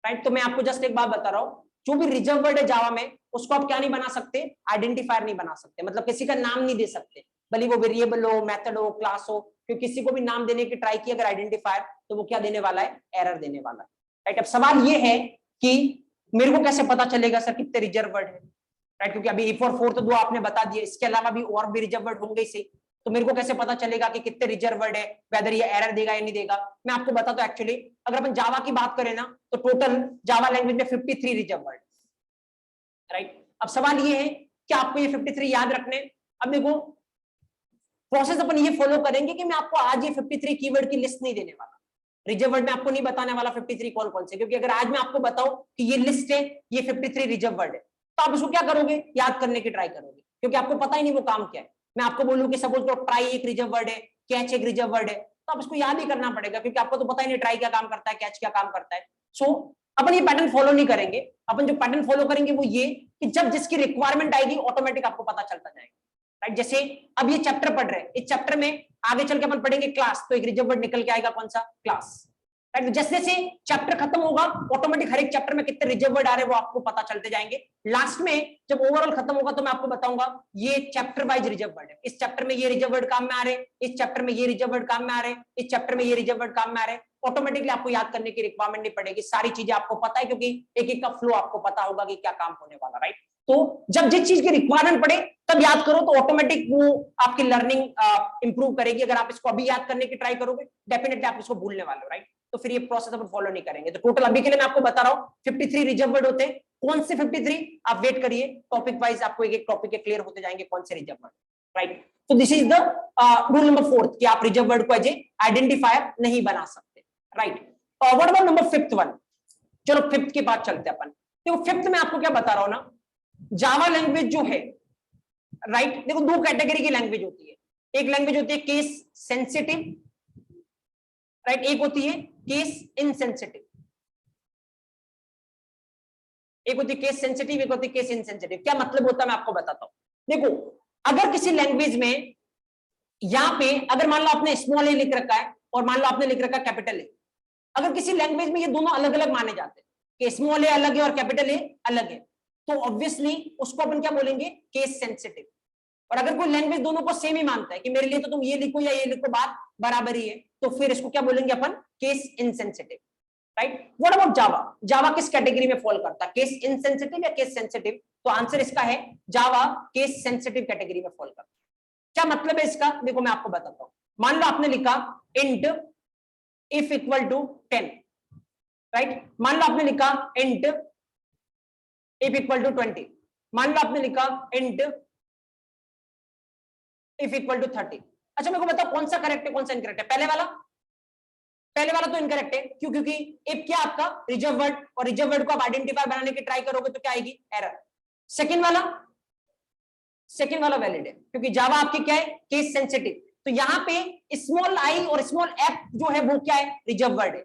राइट। तो मैं आपको जस्ट एक बात बता रहा हूं, जो भी रिजर्व वर्ड है जावा में, उसको आप क्या नहीं बना सकते, आइडेंटिफायर नहीं बना सकते, मतलब किसी का नाम नहीं दे सकते, भले वो वेरिएबल हो, मेथड हो, क्लास हो, क्योंकि किसी को भी नाम देने की ट्राई की अगर आइडेंटिफायर, तो वो क्या देने वाला है, एरर देने वाला है, राइट। अब सवाल ये है कि मेरे को कैसे पता चलेगा सर कितने रिजर्व वर्ड है, राइट, क्योंकि अभी इफ और फोर तो दो आपने बता दिए, इसके अलावा भी और भी रिजर्व वर्ड होंगे इसे, तो मेरे को कैसे पता चलेगा कि कितने रिजर्व वर्ड है, वेदर ये एरर देगा या नहीं देगा। मैं आपको बताता हूं एक्चुअली, अगर अपन जावा की बात करें ना, तो टोटल जावा लैंग्वेज में 53 रिजर्व वर्ड, राइट। अब सवाल ये है कि आपको ये 53 याद रखने। अब देखो प्रोसेस अपन ये फॉलो करेंगे कि मैं आपको आज ये 53 कीवर्ड की लिस्ट नहीं देने वाला, रिजर्व वर्ड में आपको नहीं बताने वाला 53 कौन कौन से, क्योंकि अगर आज मैं आपको बताऊं कि ये लिस्ट है, ये 53 रिजर्व वर्ड है, तो आप इसको क्या करोगे, याद करने की ट्राई करोगे, क्योंकि आपको पता ही नहीं वो काम क्या है। मैं आपको बोलूं कि सपोज करो ट्राई एक रिजर्व वर्ड है, कैच एक रिजर्व वर्ड है, तो आप इसको याद ही करना पड़ेगा, क्योंकि आपको तो पता ही नहीं ट्राई क्या काम करता है, कैच क्या काम करता है। सो अपन ये पैटर्न फॉलो नहीं करेंगे, अपन जो पैटर्न फॉलो करेंगे वो ये कि जब जिसकी रिक्वायरमेंट आएगी ऑटोमेटिक आपको पता चलता जाएगा, राइट। जैसे अब ये चैप्टर पढ़ रहे हैं, इस चैप्टर में आगे चल के अपन पढ़ेंगे क्लास, तो एक रिजर्व वर्ड निकल के आएगा, कौन सा, क्लास, राइट। जैसे जैसे चैप्टर खत्म होगा ऑटोमेटिक हर एक चैप्टर में कितने रिजर्व वर्ड आ रहे हैं वो आपको पता चलते जाएंगे। लास्ट में जब ओवरऑल खत्म होगा तो मैं आपको बताऊंगा ये चैप्टर वाइज रिजर्व वर्ड है, इस चैप्टर में ये रिजर्व वर्ड काम में आ रहे हैं, इस चैप्टर में ये रिजर्व वर्ड काम में आ रहे हैं, इस चैप्टर में ये रिजर्व वर्ड काम में आ रहे हैं। ऑटोमेटिकली आपको याद करने की रिक्वायरमेंट नहीं पड़ेगी, सारी चीजें आपको पता है, क्योंकि एक एक का फ्लो आपको पता होगा कि क्या काम होने वाला, राइट। तो जब जिस चीज की रिक्वायरमेंट पड़े तब याद करो, तो ऑटोमेटिक वो आपकी लर्निंग इंप्रूव करेगी। अगर आप इसको अभी याद करने की ट्राई करोगे डेफिनेटली आप इसको भूलने वाले हो, राइट। तो फिर ये प्रोसेस अपन फॉलो नहीं करेंगे। तो टोटल अभी के लिए मैं आपको बता रहा हूं 53 रिजर्व वर्ड होते हैं। कौन से 53 आप वेट करिए, टॉपिक वाइज आपको एक एक टॉपिक के क्लियर होते जाएंगे कौन से रिजर्व वर्ड, राइट। तो this is the rule number 4 कि आप रिजर्व वर्ड को एज ए आइडेंटिफायर नहीं बना सकते, right. What about number 5th one, चलो 5th के बाद चलते हैं अपन। देखो 5th में आपको क्या बता रहा हूं ना, जावा लैंग्वेज जो है, राइट, देखो दो कैटेगरी की लैंग्वेज होती है, एक लैंग्वेज होती है केस सेंसिटिव, राइट, एक होती है केस इनसेंसिटिव, एक होती है केस सेंसिटिव, एक होती है केस इनसेंसिटिव। क्या मतलब होता है मैं आपको बताता हूं। देखो अगर किसी लैंग्वेज में यहाँ पे अगर मान लो आपने स्मॉल ए लिख रखा है और मान लो आपने लिख रखा है कैपिटल ए, अगर किसी लैंग्वेज में ये दोनों अलग अलग माने जाते हैं कि स्मॉल ए अलग है और कैपिटल ए अलग है, तो ऑब्वियसली उसको अपन क्या बोलेंगे, केस सेंसिटिव। और अगर कोई लैंग्वेज दोनों को सेम ही मानता है कि मेरे लिए तो तुम ये लिखो या ये लिखो बात बराबर ही है, तो फिर इसको क्या बोलेंगे अपन, case insensitive, right. What about Java, Java किस कैटेगरी में फॉल करता है, केस इनसेंसिटिव या केस सेंसिटिव? तो आंसर इसका है जावा केस सेंसिटिव कैटेगरी में फॉल करता है। क्या मतलब है इसका, देखो मैं आपको बताता हूं। मान लो आपने लिखा int if equal to 10, right. मान लो आपने लिखा इंट इफ इक्वल टू 20, मान लो आपने लिखा इंट इफ इक्वल टू 30। अच्छा मेरे को बताओ कौन सा करेक्ट है कौन सा इनकरेक्ट है? पहले वाला, पहले वाला तो इनकरेक्ट है। क्यों? क्योंकि इफ क्या आपका रिजर्व वर्ड, और रिजर्व वर्ड को आप आइडेंटिफायर बनाने की ट्राई करोगे तो क्या आएगी, एरर। सेकंड वाला वैलिड है क्योंकि जावा आपकी क्या है, केस सेंसिटिव। तो यहाँ पे स्मॉल आई और स्मॉल एफ जो है वो क्या है, रिजर्व वर्ड है।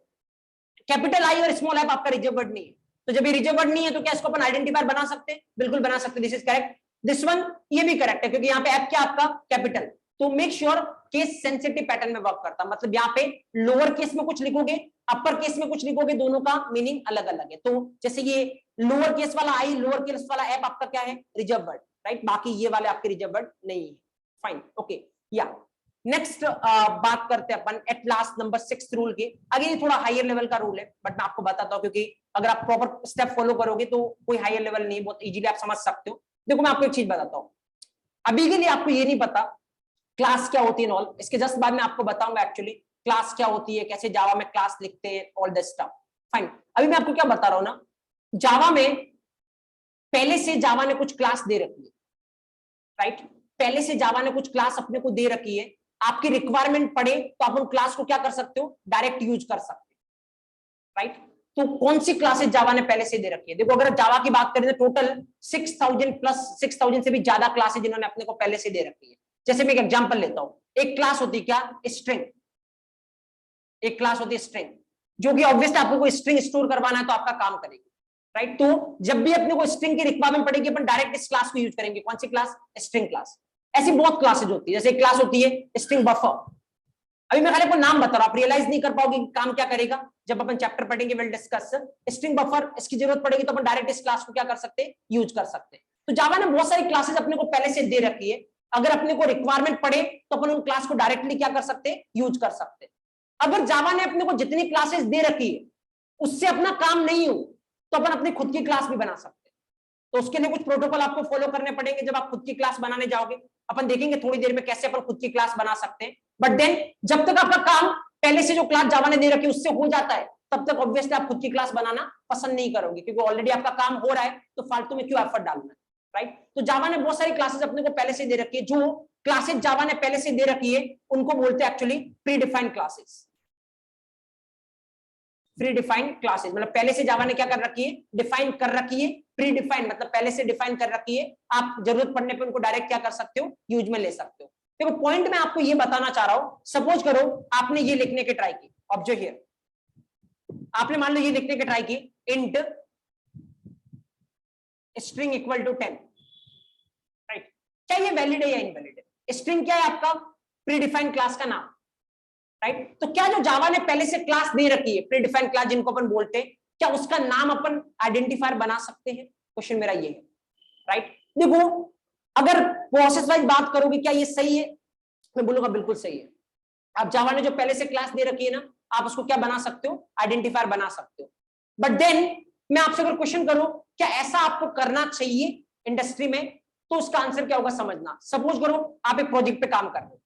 कैपिटल आई और स्मॉल एफ आपका रिजर्व वर्ड नहीं है। तो जब ये रिजर्व वर्ड नहीं है तो क्या इसको अपन आइडेंटिफायर बना सकते हैं? बिल्कुल बना सकते हैं। This is correct. This one ये भी करेक्ट है क्योंकि यहाँ पे एफ क्या आपका कैपिटल। तो make sure case sensitive pattern में वर्क करता है। मतलब यहाँ पे लोअर केस में कुछ लिखोगे, अपर केस में कुछ लिखोगे, दोनों का मीनिंग अलग अलग है। तो जैसे ये लोअर केस वाला आई, लोअर केस वाला एफ आपका क्या है, रिजर्व वर्ड, राइट। बाकी ये वाले आपके रिजर्व वर्ड नहीं है। Fine, okay. या नेक्स्ट बात करते हैं अपन एट लास्ट नंबर 6 रूल की। अगेन ये थोड़ा हायर लेवल का रूल है बट मैं आपको बताता हूँ क्योंकि अगर आप प्रॉपर स्टेप फॉलो करोगे तो कोई हायर लेवल नहीं, बहुत इजीली आप समझ सकते हो। देखो मैं आपको एक चीज बताता हूँ, अभी के लिए आपको ये नहीं पता क्लास क्या होती है ऑल, इसके जस्ट बाद में आपको बताऊंगा एक्चुअली क्लास क्या होती है, कैसे जावा में क्लास लिखते हैं, ऑल दिस स्टफ। फाइन, अभी मैं आपको क्या बता रहा हूं ना, जावा में पहले से जावा ने कुछ क्लास दे रखी है, राइट। पहले से जावा ने कुछ क्लास अपने को दे रखी है। आपकी रिक्वायरमेंट पड़े तो आप उन क्लास को क्या कर सकते हो, डायरेक्ट यूज कर सकते हो, राइट। तो कौन सी क्लासेस जावा ने पहले से दे रखी है? देखो अगर जावा की बात करें तो टोटल 6000 प्लस 6000 से भी ज्यादा क्लासेस जिन्होंने अपने को पहले से दे रखी है। जैसे मैं एक एग्जांपल लेता हूं, एक क्लास होती है क्या, स्ट्रिंग। एक क्लास होती है स्ट्रिंग जो कि ऑब्वियसली आपको कोई स्ट्रिंग स्टोर करवाना है तो आपका काम करेगी, राइट। तो जब भी अपने को स्ट्रिंग की रिक्वायरमेंट पड़ेगी अपन डायरेक्ट इस क्लास को यूज करेंगे। कौन सी क्लास, स्ट्रिंग क्लास। ऐसी बहुत क्लासेज होती है। जैसे एक क्लास होती है स्ट्रिंग बफर। अभी मैं खाली आपको नाम बता रहा हूं, आप रियलाइज नहीं कर पाओगे काम क्या करेगा, जब अपन चैप्टर पढ़ेंगे विल डिस्कस। स्ट्रिंग बफर, इसकी जरूरत पड़ेगी तो अपन डायरेक्ट इस क्लास को क्या कर सकते हैं, यूज कर सकते हैं। तो जावा ने बहुत सारी क्लासेस अपने को पहले से दे रखी है। अगर अपने को रिक्वायरमेंट पड़े तो अपन उन क्लास को डायरेक्टली क्या कर सकते हैं, यूज कर सकते हैं। अगर जावा ने अपने को जितनी क्लासेस दे रखी है उससे अपना काम नहीं हो तो अपन अपनी खुद की क्लास भी बना सकते हैं। तो उसके लिए कुछ प्रोटोकॉल आपको फॉलो करने पड़ेंगे जब आप खुद की क्लास बनाने जाओगे। अपन देखेंगे थोड़ी देर में कैसे अपन खुद की क्लास बना सकते हैं। बट देन जब तक आपका काम पहले से जो क्लास जावा ने दे रखी है उससे हो जाता है तब तक ऑब्वियसली आप खुद की क्लास बनाना पसंद नहीं करोगे क्योंकि ऑलरेडी आपका काम हो रहा है तो फालतू में क्यों एफर्ट डालना है, राइट। तो जावा ने बहुत सारी क्लासेस अपने को पहले से दे रखी है। जो क्लासेस जावा ने पहले से दे रखी है उनको बोलते हैं actually pre defined classes. Pre defined classes मतलब पहले से जावा ने क्या कर रखी है, डिफाइन कर रखी है। प्री डिफाइंड मतलब पहले से डिफाइन कर रखी है, आप जरूरत पड़ने पे उनको डायरेक्ट क्या कर सकते हो, यूज में ले सकते हो। देखो पॉइंट मैं आपको ये बताना चाह रहा हूं, सपोज करो आपने ये लिखने की ट्राई की, ऑब्जर्व हियर, आपने मान लो ये लिखने की ट्राई की int string equal to 10, right. क्या ये वैलिड है या इनवैलिड है? स्ट्रिंग क्या है आपका, प्री डिफाइंड क्लास का नाम, राइट। तो क्या जो जावा ने पहले से क्लास दे रखी है प्री डिफाइंड क्लास जिनको अपन बोलते हैं, क्या उसका नाम अपन आइडेंटिफायर बना सकते हैं? क्वेश्चन मेरा ये है, राइट। देखो अगर प्रोसेस वाइज बात करोगे क्या ये सही है, मैं बोलूंगा बिल्कुल सही है। आप जावा ने जो पहले से क्लास दे रखी है ना, आप उसको क्या बना सकते हो, आइडेंटिफायर बना सकते हो। बट देन मैं आपसे अगर क्वेश्चन करूं क्या ऐसा आपको करना चाहिए इंडस्ट्री में, तो उसका आंसर क्या होगा समझना। सपोज करो आप एक प्रोजेक्ट पे काम कर रहे हो,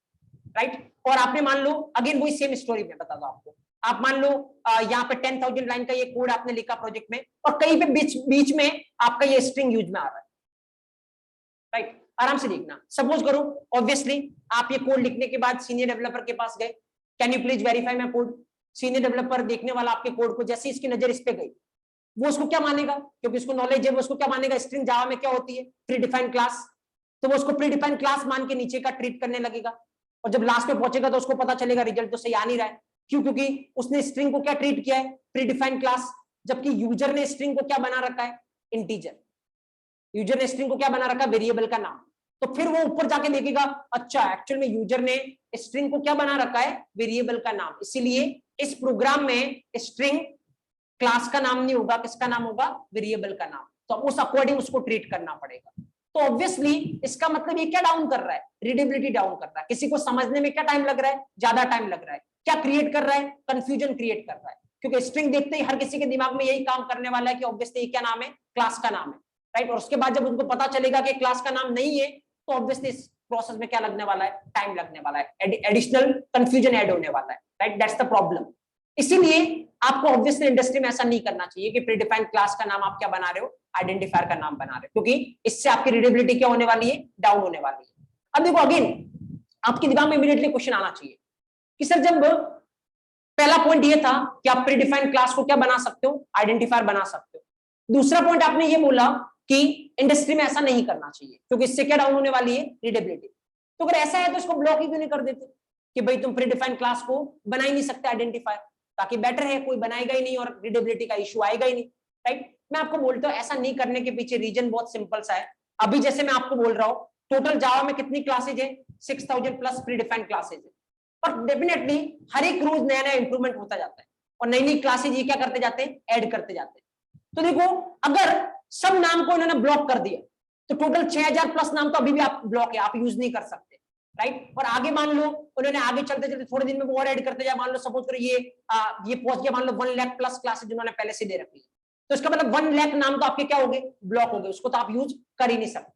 राइट, और आपने मान लो अगेन वही सेम स्टोरी में बता दो आपको, आप मान लो यहाँ पे 10,000 लाइन का ये कोड आपने लिखा प्रोजेक्ट में और कहीं पे बीच में आपका ये स्ट्रिंग यूज में आ रहा है, राइट। आराम से देखना। सपोज करो ऑब्वियसली आप ये कोड लिखने के बाद सीनियर डेवलपर के पास गए, can you please verify my code. Senior developer देखने वाला आपके कोड को जैसे इसकी नजर इस पे गई, वो उसको क्या मानेगा, क्योंकि उसको नॉलेज है, वो उसको क्या मानेगा, स्ट्रिंग जावा में क्या होती है, प्री डिफाइंड क्लास। तो वो उसको प्री डिफाइंड क्लास मान के नीचे का ट्रीट करने लगेगा और जब लास्ट में पहुंचेगा तो उसको पता चलेगा रिजल्ट तो सही आ नहीं रहा है। क्यों? क्योंकि उसने स्ट्रिंग को क्या ट्रीट किया है, प्री डिफाइंड क्लास, जबकि यूजर ने स्ट्रिंग को क्या बना रखा है, इंटीजर। यूजर ने स्ट्रिंग को क्या बना रखा है, वेरिएबल का नाम। तो फिर वो ऊपर जाके देखेगा अच्छा एक्चुअल में यूजर ने स्ट्रिंग को क्या बना रखा है, वेरिएबल का नाम, इसीलिए इस प्रोग्राम में स्ट्रिंग क्लास का नाम नहीं होगा, किसका नाम होगा, वेरिएबल का नाम। तो उस अकॉर्डिंग उसको ट्रीट करना पड़ेगा। तो ऑब्वियसली इसका मतलब ये क्या डाउन कर रहा है, रीडेबिलिटी डाउन कर रहा है। किसी को समझने में क्या टाइम लग रहा है, ज्यादा टाइम लग रहा है। क्या क्रिएट कर रहा है, कंफ्यूजन क्रिएट कर रहा है, क्योंकि स्ट्रिंग देखते ही हर किसी के दिमाग में यही काम करने वाला है कि ऑब्वियसली क्या नाम है, क्लास का नाम है, राइट। और उसके बाद जब उनको पता चलेगा कि क्लास का नाम नहीं है, तो ऑब्वियसली इस प्रोसेस में क्या लगने वाला है, टाइम लगने वाला है, एडिशनल कंफ्यूजन ऐड होने वाला है, राइट। That's the problem. इसीलिए आपको ऑब्वियसली इंडस्ट्री में ऐसा नहीं करना चाहिए कि प्रीडिफाइंड क्लास का नाम आप क्या बना रहे हो, आइडेंटिफायर का नाम बना रहे हो, क्योंकि इससे आपकी रीडेबिलिटी क्या होने वाली है, डाउन होने वाली है। अब देखो अगेन आपके दिमाग में इमीडिएटली क्वेश्चन आना चाहिए कि सर जब पहला पॉइंट ये था कि आप प्रीडिफाइंड क्लास को क्या बना सकते हो, आइडेंटिफायर बना सकते हो। दूसरा पॉइंट आपने ये बोला कि इंडस्ट्री में ऐसा नहीं करना चाहिए क्योंकि इससे क्या डाउन होने वाली है, रीडेबिलिटी। तो अगर ऐसा है तो इसको ब्लॉक ही क्यों नहीं कर देते कि भाई तुम प्रीडिफाइंड क्लास को बना ही नहीं सकते आइडेंटिफायर, ताकि बेटर है, कोई बनाएगा ही नहीं और रीडेबिलिटी का इश्यू आएगा ही नहीं, राइट। मैं आपको बोलता हूं ऐसा नहीं करने के पीछे रीजन बहुत सिंपल सा है। अभी जैसे मैं आपको बोल रहा हूं टोटल जावा में कितनी क्लासेज है, 6000 प्लस प्रीडिफाइंड क्लासेज है, और डेफिनेटली हर एक रोज नया नया इंप्रूवमेंट होता जाता है और नई नई क्लासेज ये क्या करते जाते हैं, ऐड करते जाते हैं। तो देखो अगर सब नाम को इन्होंने ब्लॉक कर दिया तो टोटल 6000 प्लस नाम तो अभी भी आप ब्लॉक है, आप यूज नहीं कर सकते, राइट। और आगे मान लो उन्होंने आगे चलते चलते थोड़े दिन में वो और ऐड करते जाए, मान लो सपोज करो ये पहुंच गया मान लो 1 लाख प्लस क्लासेज जिन्होंने पहले से दे रखी है, तो इसका मतलब 1 लाख नाम तो आपके क्या हो गए, ब्लॉक हो गए, उसको तो आप यूज कर ही नहीं सकते,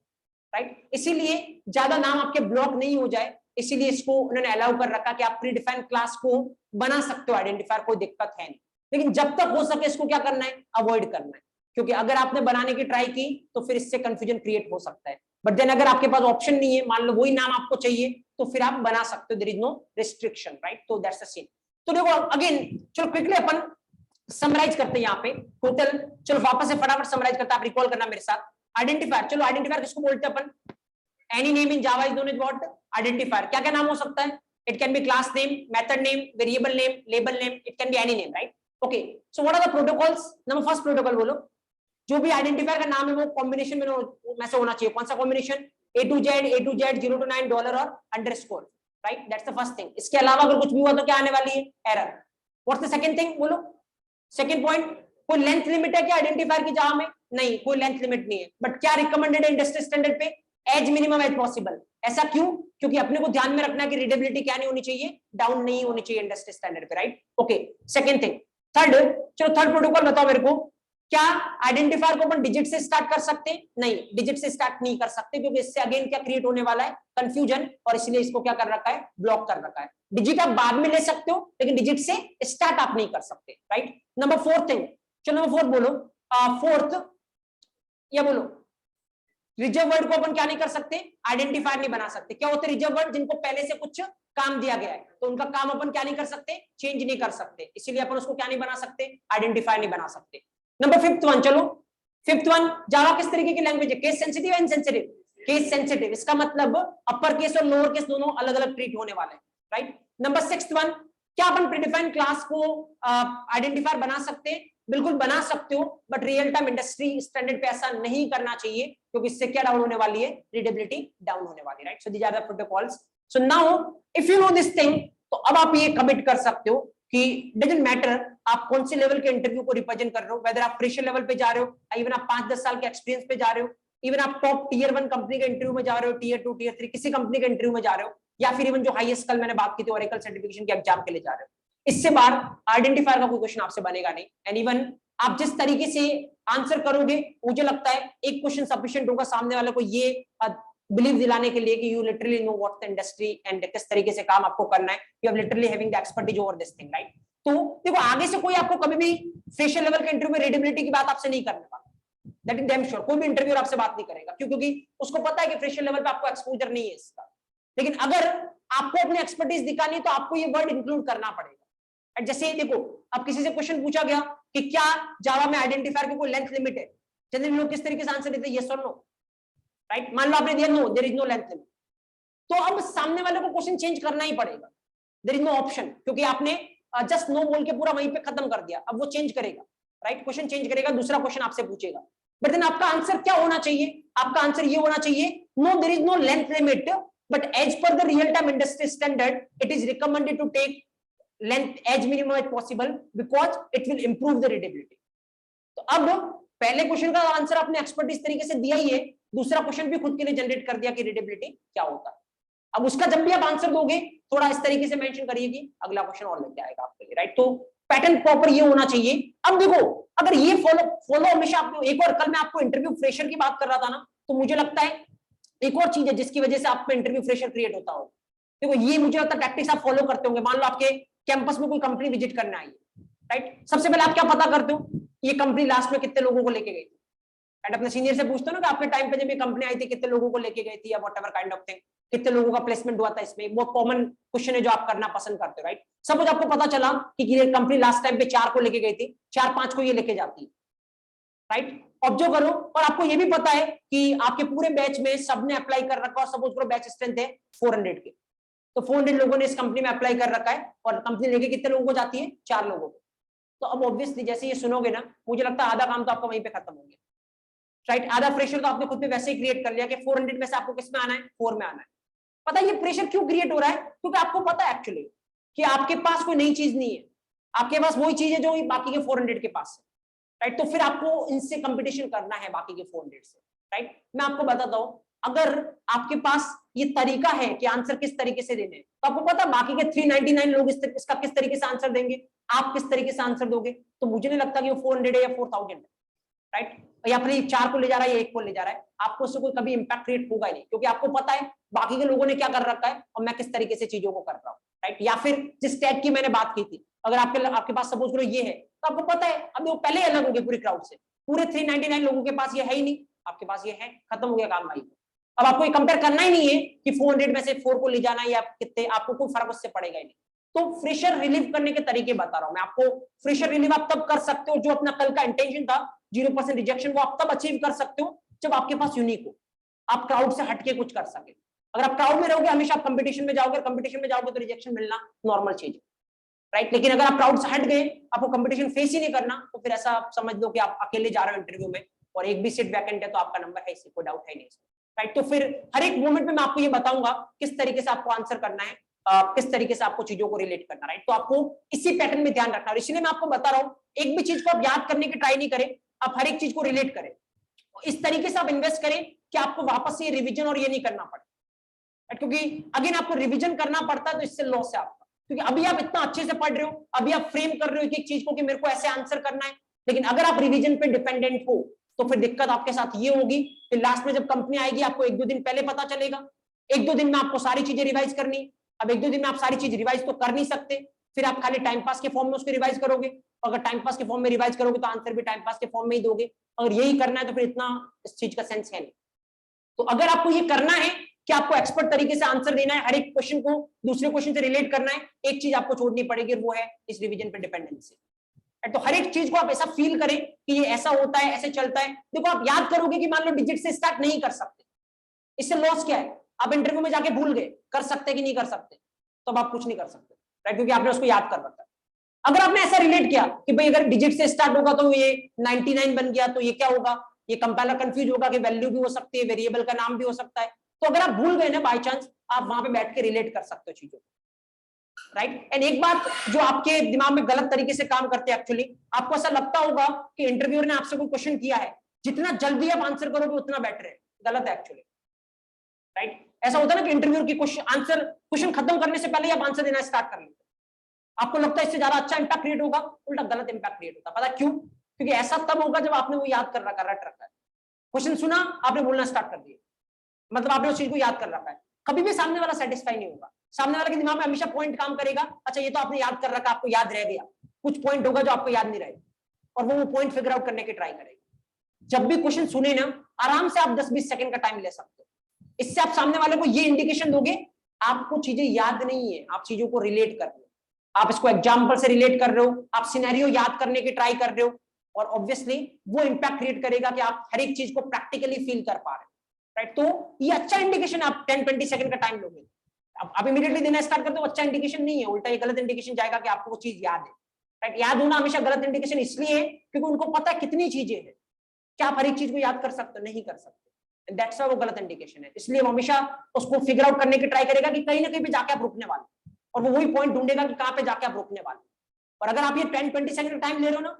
राइट। इसीलिए ज्यादा नाम आपके ब्लॉक नहीं हो जाए, इसीलिए इसको उन्होंने अलाउ कर रखा कि आप प्रीडिफाइंड क्लास को बना सकते हो आइडेंटिफायर, कोई दिक्कत है नहीं। लेकिन जब तक हो सके इसको क्या करना है, अवॉइड करना है, क्योंकि अगर आपने बनाने की ट्राई की तो फिर इससे कंफ्यूजन क्रिएट हो सकता है। बट देन अगर आपके पास ऑप्शन नहीं है, मान लो वही नाम आपको चाहिए, तो फिर आप बना सकते हो, there is no restriction, right. तो दैट्स द सीन। तो देखो अगेन चलो क्विकली अपन समराइज करते हैं यहाँ पे टोटल, चलो वापस से फटाफट समराइज करते हैं, आप रिकॉल करना मेरे साथ। आइडेंटिफायर, चलो आइडेंटिफायर किसको बोलते हैं अपन, any name in Java is known as what, identifier. क्या क्या नाम हो सकता है, it can be class name, method name, variable name, label name, it can be any name, right. Okay, so what are the protocols. Number first protocol बोलो, जो भी identifier का नाम है वो कॉम्बिनेशन में से होना चाहिए। कौन सा combination, A to Z 0 to 9 dollar और underscore, right. That's the first thing. इसके अलावा अगर कुछ भी हुआ तो क्या आने वाली है, error. What's the second thing बोलो, सेकंड पॉइंट, कोई लेंथ लिमिट है क्या आइडेंटिफायर की जहां में, नहीं कोई लेंथ लिमिट नहीं है, बट क्या रिकमेंडेड है इंडस्ट्री स्टैंडर्ड पे, एज मिनिमम एज पॉसिबल। ऐसा क्यों, क्योंकि अपने को ध्यान में रखना है कि रीडेबिलिटी क्या नहीं होनी चाहिए, डाउन नहीं होनी चाहिए इंडस्ट्री स्टैंडर्ड पे, right. Okay, second thing. Third, चलो थर्ड प्रोटोकॉल बताओ मेरे को, क्या आइडेंटिफायर को अपन डिजिट से स्टार्ट कर सकते हैं, नहीं डिजिट से स्टार्ट नहीं कर सकते, क्योंकि इससे अगेन क्या क्रिएट होने वाला है, कंफ्यूजन, और इसलिए इसको क्या कर रखा है, ब्लॉक कर रखा है। डिजिट आप बाद में ले सकते हो लेकिन डिजिट से स्टार्ट आप नहीं कर सकते, राइट। नंबर फोर्थ थिंग, चलो नंबर फोर्थ बोलो, फोर्थ या बोलो, रिजर्व वर्ड को अपन क्या नहीं कर सकते, आइडेंटिफायर नहीं बना सकते। क्या होते हैं रिजर्व वर्ड, जिनको पहले से कुछ काम दिया गया है तो उनका काम अपन क्या नहीं कर सकते, चेंज नहीं कर सकते, इसीलिए अपन उसको क्या नहीं बना सकते, आइडेंटिफायर नहीं बना सकते। नंबर फिफ्थ वन, चलो फिफ्थ वन, जावा किस तरीके की लैंग्वेज है, case sensitive, insensitive, case sensitive. इसका मतलब अपर केस और लोअर केस दोनों अलग अलग ट्रीट होने वाले हैं, राइट। नंबर सिक्स्थ वन, क्या अपन प्रीडिफाइंड क्लास को आइडेंटिफायर बना सकते हैं, बिल्कुल बना सकते हो, but real time industry standard पे ऐसा नहीं करना चाहिए, क्योंकि इससे क्या डाउन होने वाली है, रीडेबिलिटी डाउन होने वाली है, right. So these are the protocols. So now if you know this thing, तो अब आप ये कमिट कर सकते हो कि डजंट मैटर आप कौन से लेवल के इंटरव्यू को रिप्रेजेंट कर रहे हो, वेदर आप फ्रेशर लेवल पे जा रहे हो, इवन आप 5-10 साल के एक्सपीरियंस पे जा रहे हो, इवन आप टॉप टियर 1 कंपनी के इंटरव्यू में जा रहे हो, टियर 2 टियर 3 किसी कंपनी के इंटरव्यू में जा रहे हो, या फिर इवन जो हाईएस्ट कल मैंने बात की थी ओरेकल सर्टिफिकेशन के एग्जाम के लिए जा रहे हो, इससे बाहर आइडेंटिफायर का कोई क्वेश्चन आपसे बनेगा नहीं। एंड इवन आप जिस तरीके से आंसर करोगे, मुझे लगता है एक क्वेश्चन सफिशिएंट होगा सामने वाले को ये बिलीव दिलाने के लिए कि you literally know what the industry and किस तरीके से काम आपको करना है, you are literally having the expertise over this thing, right. तो देखो आगे से कोई आपको कभी भी फेशियल लेवल के इंटरव्यू में रीडेबिलिटी की बात आपसे नहीं करने वाला, दैट इज डैम श्योर। कोई भी इंटरव्यूअर आपसे बात नहीं करेगा, क्यों, क्योंकि उसको पता है कि फेशियल लेवल पे आपको एक्सपोजर नहीं है इसका। लेकिन अगर आपको अपनी एक्सपर्टीज दिखानी तो आपको ये वर्ड इंक्लूड करना पड़ेगा। जैसे देखो अब किसी से क्वेश्चन पूछा गया कि क्या जावा में आइडेंटिफायर की कोई लेंथ लिमिट है, जनरली लोग किस तरीके से आंसर देते हैं, यस और नो, राइट। मान लो आपने दिया no, there is no length limit, तो अब सामने वाले को क्वेश्चन चेंज करना ही पड़ेगा, देयर इज नो ऑप्शन, क्योंकि आपने जस्ट नो बोल के पूरा वहीं पे खत्म कर दिया। अब वो चेंज करेगा, राइट, क्वेश्चन चेंज करेगा, दूसरा क्वेश्चन आपसे पूछेगा, बट देन आपका आंसर क्या होना चाहिए, आपका आंसर ये होना चाहिए no, there is no length limit, but as per the real time industry standard, it is recommended to take length as minimum as possible because it will improve the readability. तो अब पहले question का answer आपने expert इस तरीके से दिया ही है, दूसरा क्वेश्चन भी खुद के लिए जनरेट कर दिया कि रीडेबिलिटी क्या होता है। अब उसका जब भी आप आंसर दोगे थोड़ा इस तरीके से मेंशन करिए कि अगला क्वेश्चन और लेके आएगा आपके लिए, राइट। तो पैटर्न प्रॉपर ये होना चाहिए। अब देखो अगर ये फॉलो हमेशा आपको, एक और कल मैं आपको इंटरव्यू फ्रेशर की बात कर रहा था ना, तो मुझे लगता है एक और चीज है जिसकी वजह से आप पे इंटरव्यू फ्रेशर क्रिएट होता हो। देखो ये मुझे लगता है टैक्टिक्स आप फॉलो करते होंगे। मान लो आपके कैंपस में कोई कंपनी विजिट करने आई है, राइट। सबसे पहले आप क्या पता करते हो, ये कंपनी लास्ट में कितने लोगों को लेके गई थी, राइट। अपने सीनियर से पूछते हो ना कि आपके टाइम पे जब ये कंपनी आई थी कितने लोगों को लेके गई थी, या व्हाटएवर काइंड ऑफ थिंग, कितने लोगों का प्लेसमेंट हुआ था। इसमें बहुत कॉमन क्वेश्चन है जो आप करना पसंद करते हो, राइट। सपोज आपको पता चला कि ये कंपनी लास्ट टाइम पे 4 को लेके गई थी, 4-5 को ये लेके जाती है, राइट। ऑब्जर्व करो, और आपको ये भी पता है कि आपके पूरे बैच में सबने अप्लाई कर रखा है, सपोज करो बैच स्ट्रेंथ है 400 के, तो 400 लोगों ने इस कंपनी में अप्लाई कर रखा है, और कंपनी लेके कितने लोगों को जाती है, 4 लोगों को। तो अब ऑब्वियसली जैसे ये सुनोगे ना, मुझे लगता है आधा काम तो आपका वहीं पे खत्म हो गया, राइट। आधा प्रेशर तो आपने खुद पे वैसे ही क्रिएट कर लिया कि 400 में से आपको किस में आना है, 4 में आना है। पता है ये प्रेशर क्यों क्रिएट हो रहा है, क्योंकि आपको पता है एक्चुअली कि आपके पास कोई नई चीज नहीं है, आपके पास वही चीज है जो बाकी के 400 के पास है, राइट। तो फिर आपको इनसे कंपटीशन करना है बाकी के 400 से, राइट। मैं आपको बताता हूं, अगर आपके पास ये तरीका है कि आंसर किस तरीके से देने, तो आपको पता बाकी के 399 लोग इसका किस तरीके से आंसर देंगे, आप किस तरीके से आंसर दोगे। तो मुझे नहीं लगता कि वो 400 है या 4000 है, राइट। या फिर 4 को ले जा रहा है या 1 को ले जा रहा है, आपको उससे कोई कभी इंपैक्ट क्रिएट होगा ही नहीं, क्योंकि आपको पता है बाकी के लोगों ने क्या कर रखा है और मैं किस तरीके से चीजों को कर रहा हूँ, राइट। या फिर जिस टैग की मैंने बात की थी, अगर आपके पास सपोज करो ये है, तो आपको पता है अब वो पहले अलग हो गए पूरी क्राउड से, पूरे 399 लोगों के पास ये है ही नहीं, आपके पास ये है, खत्म हो गया काम भाई। अब आपको ये कंपेयर करना ही नहीं है कि 400 में से 4 को ले जाना है या कितने, आपको कोई फर्क उससे पड़ेगा ही नहीं। तो फ्रेशर रिलीव करने के तरीके बता रहा हूं मैं आपको। फ्रेशर रिलीव आप तब कर सकते हो, जो अपना कल का इंटेंशन था 0% रिजेक्शन, वो आप तब अचीव कर सकते हो जब आपके पास यूनिक हो, आप क्राउड से हटके कुछ कर सके। अगर आप क्राउड में रहोगे हमेशा आप कंपटीशन में जाओगे, कंपटीशन में जाओगे तो रिजेक्शन मिलना नॉर्मल चीज है, राइट। लेकिन अगर आप क्राउड से हट गए, आपको कंपटीशन फेस ही नहीं करना, तो फिर ऐसा आप समझ लो कि आप अकेले जा रहे हो इंटरव्यू में और एक भी सीट वैकेंट है तो आपका नंबर है, इससे कोई डाउट है नहीं, राइट। तो फिर हर एक मोमेंट में मैं आपको ये बताऊंगा किस तरीके से आपको आंसर करना है, किस तरीके से आपको चीजों को रिलेट करना, राइट। तो आपको इसी पैटर्न में ध्यान रखना है, इसलिए मैं आपको बता रहा हूं एक भी चीज को आप याद करने की ट्राई नहीं करें, आप हर एक चीज को रिलेट करें, इस तरीके से आप इन्वेस्ट करें कि आपको वापस से रिवीजन और ये नहीं करना पड़े, क्योंकि अगेन आपको रिवीजन करना पड़ता है तो इससे लॉस है आपका, क्योंकि अभी आप इतना अच्छे से पढ़ रहे हो, अभी आप फ्रेम कर रहे हो एक चीज को कि मेरे को ऐसे आंसर करना है, लेकिन अगर आप रिवीजन पे डिपेंडेंट हो तो फिर दिक्कत आपके साथ ये होगी कि लास्ट में जब कंपनी आएगी आपको 1-2 दिन पहले पता चलेगा, 1-2 दिन में आपको सारी चीजें रिवाइज करनी। अब 1-2 दिन में आप सारी चीज रिवाइज तो कर नहीं सकते, फिर आप खाली टाइम पास के फॉर्म में उसको रिवाइज करोगे, अगर टाइम पास के फॉर्म में रिवाइज करोगे तो आंसर भी टाइम पास के फॉर्म में ही दोगे, अगर यही करना है तो फिर इतना इस चीज का सेंस है नहीं। तो अगर आपको ये करना है कि आपको एक्सपर्ट तरीके से आंसर देना है, हर एक क्वेश्चन को दूसरे क्वेश्चन से रिलेट करना है, एक चीज आपको छोड़नी पड़ेगी, वो है इस रिवीजन पे डिपेंडेंसी। तो हर एक चीज को आप ऐसा फील करें कि ये ऐसा होता है, ऐसे चलता है। देखो आप याद करोगे कि मान लो डिजिट से स्टार्ट नहीं कर सकते, इससे लॉस क्या है, आप इंटरव्यू में जाके भूल गए कर सकते कि नहीं कर सकते, तो अब आप कुछ नहीं कर सकते, राइट, क्योंकि आपने उसको याद कर रखा है। अगर आपने ऐसा रिलेट किया कि भाई अगर डिजिट से स्टार्ट होगा तो ये 99 बन गया, तो ये क्या होगा, ये कंपाइलर कंफ्यूज होगा कि वैल्यू भी हो सकती है, वेरिएबल का नाम भी हो सकता है, तो अगर आप भूल गए ना बाय चांस, आप वहां पे बैठ के रिलेट कर सकते हो चीजों, राइट। एंड एक बात जो आपके दिमाग में गलत तरीके से काम करते हैं, एक्चुअली आपको ऐसा लगता होगा कि इंटरव्यूअर ने आपसे कोई क्वेश्चन किया है, जितना जल्दी आप आंसर करोगे उतना बेटर है, गलत है एक्चुअली, राइट। ऐसा होता है ना कि इंटरव्यूअर की क्वेश्चन खत्म करने से पहले आप आंसर देना स्टार्ट कर लेते, आपको लगता है इससे ज्यादा अच्छा इंपैक्ट क्रिएट होगा, उल्टा गलत इंपैक्ट क्रिएट होता है। पता क्यों? क्योंकि ऐसा तब होगा जब आपने वो याद कर रखा, रट रखा है, क्वेश्चन सुना आपने बोलना स्टार्ट कर दिया, मतलब आपने उस चीज को याद कर रखा है, कभी भी सामने वाला सेटिस्फाई नहीं होगा, सामने वाले के दिमाग में हमेशा पॉइंट काम करेगा, अच्छा ये तो आपने याद कर रखा, आपको याद रह गया, कुछ पॉइंट होगा जो आपको याद नहीं रहेगा, और वो पॉइंट फिगर आउट करने की ट्राई करेगा। जब भी क्वेश्चन सुने ना, आराम से आप 10-20 सेकंड का टाइम ले सकते हो, इससे आप सामने वाले को ये इंडिकेशन दोगे आपको चीजें याद नहीं है, आप चीजों को रिलेट कर रहे हो, आप इसको एग्जाम्पल से रिलेट कर रहे हो, आप सिनेरियो याद करने की ट्राई कर रहे हो, और ऑब्वियसली वो इंपैक्ट क्रिएट करेगा कि आप हर एक चीज को प्रैक्टिकली फील कर पा रहे हो, राइट। तो ये अच्छा इंडिकेशन, आप 10-20 सेकंड का टाइम लोगे, आप इमीडिएटली देना स्टार्ट करते हो, अच्छा इंडिकेशन नहीं है, उल्टा ये गलत इंडिकेशन जाएगा कि आपको वो चीज याद है, राइट। याद होना हमेशा गलत इंडिकेशन इसलिए है क्योंकि उनको पता है कितनी चीजें हैं, क्या आप हर एक चीज को याद कर सकते हो, नहीं कर सकते, दैट्स वो गलत इंडिकेशन है। इसलिए वो हमेशा उसको फिगर आउट करने की ट्राई करेगा कि कहीं ना कहीं पे जाके आप रुकने वाले, और वो वही पॉइंट ढूंढेगा कि कहां पे जाके आप रुकने वाले। और अगर आप ये 10-20 सेकंड का टाइम ले रहे हो ना,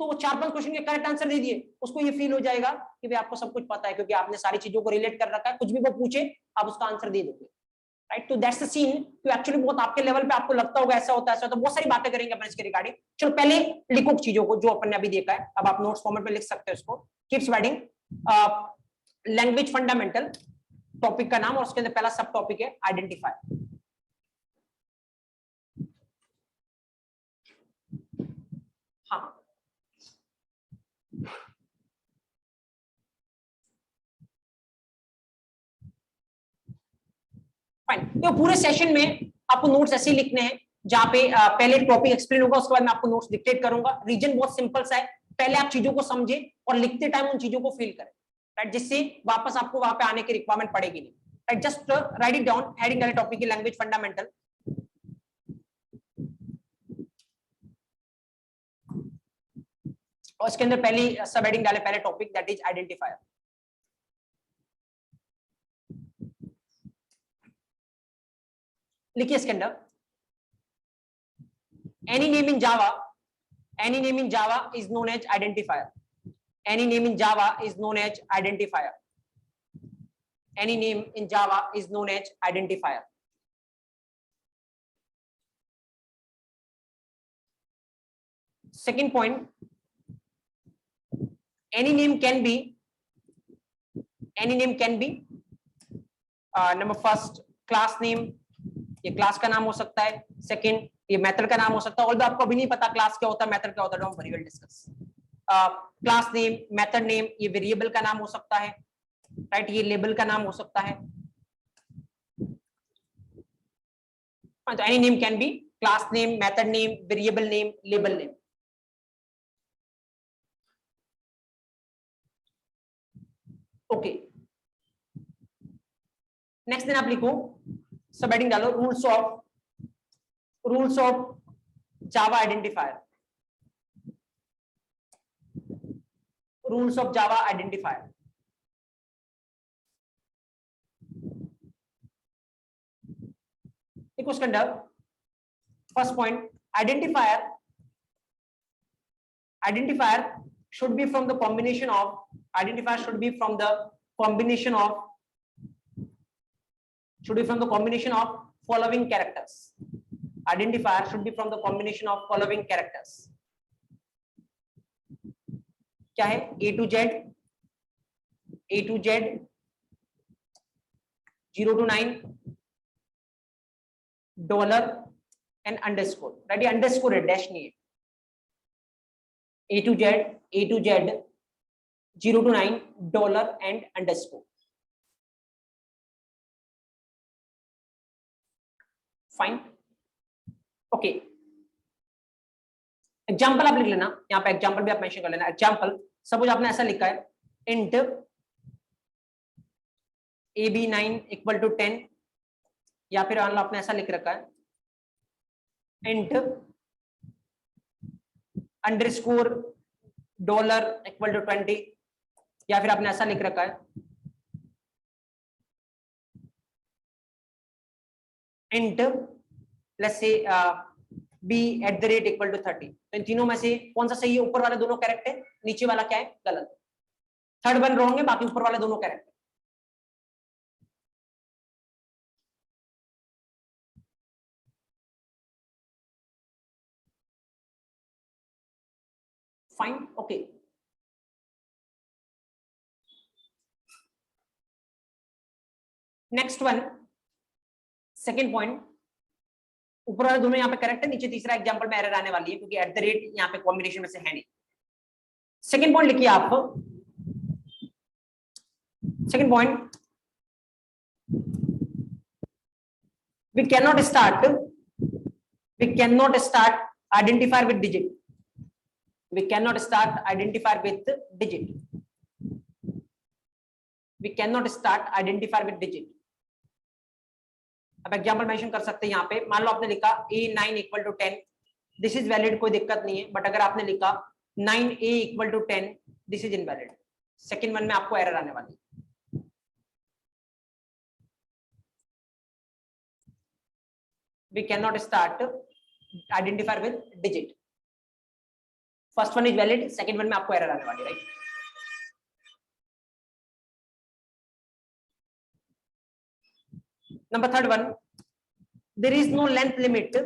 तो वो 4-5 क्वेश्चन के करेक्ट आंसर दे दिए, उसको ये फील हो जाएगा कि भाई आपको सब कुछ पता है, क्योंकि आपने सारी चीजों को रिलेट कर रखा है, कुछ भी वो पूछे आप उसका आंसर दे दोगे, राइट। तो दैट्स द सीन। तो एक्चुअली बहुत आपके लेवल पे आपको लगता होगा ऐसा होता है, ऐसा होता है, बहुत सारी बातें करेंगे अपन इसके रिगार्डिंग। चलो पहले लिखो चीजों को जो अपन ने अभी देखा है, अब आप नोट्स फॉर्मेट में लिख सकते हो इसको। Keeps writing language fundamental, topic का नाम, और उसके अंदर पहला सब टॉपिक है आइडेंटिफाई। हाँ, फाइन। तो पूरे सेशन में आपको नोट्स ऐसे ही लिखने हैं, जहां पे पहले टॉपिक एक्सप्लेन होगा, उसके बाद मैं आपको नोट्स डिक्टेट करूंगा। रीजन बहुत सिंपल सा है, पहले आप चीजों को समझे और लिखते टाइम उन चीजों को फील करें, राइट, जिससे वापस आपको वहां पे आने की रिक्वायरमेंट पड़ेगी नहीं, right. Just right it down. Heading वाले टॉपिक की लैंग्वेज फंडामेंटल, और इसके अंदर पहली सब हेडिंग डाले, पहले टॉपिक दैट इज आइडेंटिफायर। लिखिए इसके अंदर, any name in Java, any name in Java is known as identifier. Any name in Java is known as identifier. Any name in Java is known as identifier. Second point, any name can be number first class name, ये class का नाम हो सकता है। Second, ये method का नाम हो सकता है, ऑल्दो आपको अभी नहीं पता क्लास क्या होता है, मेथड क्या होता है, don't worry, will discuss. Class name, method name, ये वेरिएबल का नाम हो सकता है, राइट, ये लेबल का नाम हो सकता है। तो any name can be class name, method name, variable name, label name. Okay, next दिन आप लिखो, सब हेडिंग डालो, rules of Java identifier. Rules of Java identifier. देखो उसके अंदर first point, identifier should be from the combination of following characters. Identifier should be from the combination of following characters. क्या है? A to Z, 0 to 9, dollar and underscore, right, ये underscore है, dash नहीं है। A to Z, 0 to 9, dollar and underscore. Fine, okay. Example आप लिख लेना, यहाँ पे एग्जाम्पल भी आप मेंशन कर लेना। एग्जाम्पल, सपोज आपने ऐसा लिखा है, इंट AB9 इक्वल टू 10, या फिर आपने ऐसा लिख रखा है, int underscore dollar equal to 20, या फिर आपने ऐसा लिख रखा है, int let's say B at the rate equal to 30। तो इन तीनों में से कौन सा सही है? ऊपर वाले दोनों करेक्ट है, नीचे वाला क्या है? गलत। थर्ड वन रॉन्ग है, बाकी ऊपर वाले दोनों करेक्ट है। Fine, okay. Next one, second point, ऊपर वाले दोनों यहाँ पे करेक्ट है, नीचे तीसरा एग्जांपल में एरर आने वाली है, क्योंकि एट द रेट यहाँ पे कॉम्बिनेशन में से है नहीं। सेकेंड पॉइंट लिखिए आप, second point, we cannot start identifier with digit. We cannot start identifier with digit. We cannot start identifier with digit. अब एग्जांपल मेंशन कर सकते हैं यहाँ पे। मान लो आपने लिखा A9 equal to 10, this is valid, कोई दिक्कत नहीं है। बट अगर आपने लिखा 9A equal to 10, this is invalid. Second one में आपको एरर आने वाली है। we cannot start identifier with digit. First one is valid, second one में आपको error आने वाली, right? Number third one, there is no length limit.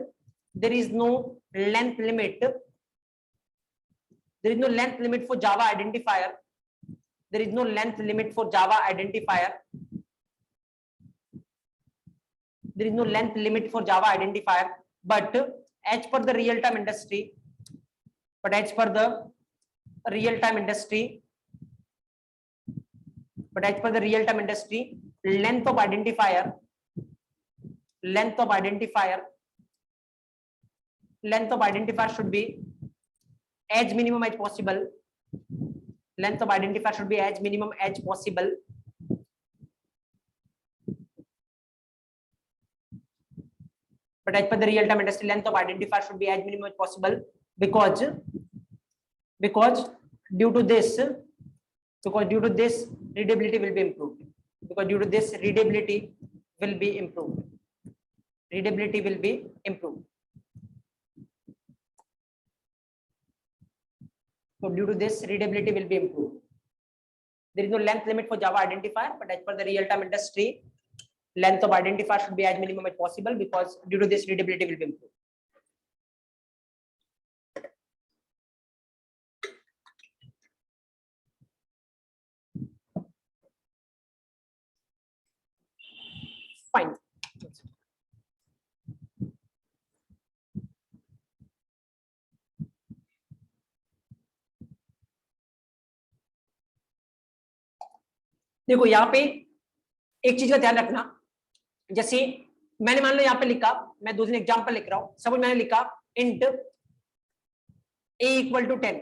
There is no length limit. There is no length limit for Java identifier. There is no length limit for Java identifier. There is no length limit for Java identifier. But as per the real-time industry, length of identifier should be as minimum as possible. Length of identifier should be as minimum as possible. But as per the real-time industry, length of identifier should be as minimum as possible because due to this readability will be improved. Readability will be improved. So due to this, readability will be improved. There is no length limit for Java identifier, but as per the real-time industry, length of identifier should be as minimum as possible because due to this, readability will be improved. Fine. देखो यहाँ पे एक चीज का ध्यान रखना, जैसे मैंने मान लो यहाँ पे लिखा, मैं दूसरे एग्जांपल लिख रहा हूं, सपोज मैंने लिखा इंट a इक्वल टू 10,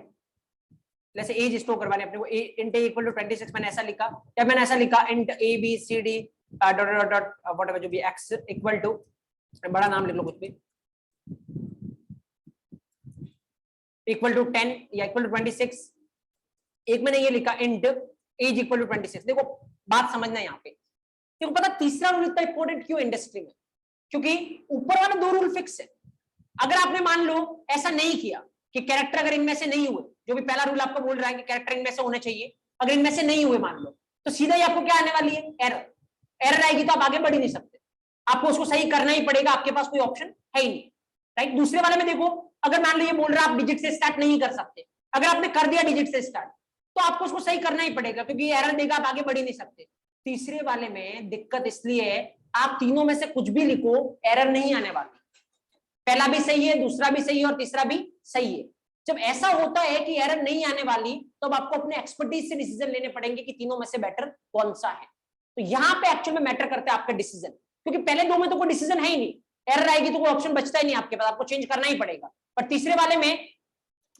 जैसे एज स्टोर करवाने अपने को, इंट a इक्वल टू 26 मैंने ऐसा लिखा, या मैंने ऐसा लिखा int a b c d dot dot dot whatever जो भी x इक्वल टू, बड़ा नाम लिख लो कुछ भी, इक्वल टू 10 या इक्वल टू 26, एक मैंने ये लिखा इंट एज इक्वल टू 26। देखो बात समझना यहाँ पे, क्यों पता तीसरा रूल इतना इंपॉर्टेंट क्यों इंडस्ट्री में, क्योंकि ऊपर वाले दो रूल फिक्स है। अगर आपने मान लो ऐसा नहीं किया कि कैरेक्टर अगर इनमें से नहीं हुए, जो भी पहला रूल आपको बोल रहा है कि कैरेक्टर इनमें से होने चाहिए, अगर इनमें से नहीं हुए मान लो, तो सीधा ही आपको क्या आने वाली है, एरर आएगी, तो आप आगे बढ़ ही नहीं सकते, आपको उसको सही करना ही पड़ेगा, आपके पास कोई ऑप्शन है ही नहीं, राइट। दूसरे वाले में देखो, अगर मान लो ये बोल रहा है आप डिजिट से स्टार्ट नहीं कर सकते, अगर आपने कर दिया डिजिट से स्टार्ट, तो आपको उसको सही करना ही पड़ेगा, क्योंकि एरर देगा, आप आगे बढ़ ही नहीं सकते। तीसरे वाले में दिक्कत इसलिए है, आप तीनों में से कुछ भी लिखो, एरर नहीं आने वाली, पहला भी सही है, दूसरा भी सही है और तीसरा भी सही है। जब ऐसा होता है कि एरर नहीं आने वाली, तो अब आपको अपने एक्सपर्टीज से डिसीजन लेने पड़ेंगे कि तीनों में से बेटर कौन सा है। तो यहाँ पे एक्चुअल में मैटर करता है आपका डिसीजन, क्योंकि पहले दो में तो कोई डिसीजन है ही नहीं, एरर आएगी तो कोई ऑप्शन बचता ही नहीं आपके पास, आपको चेंज करना ही पड़ेगा। पर तीसरे वाले में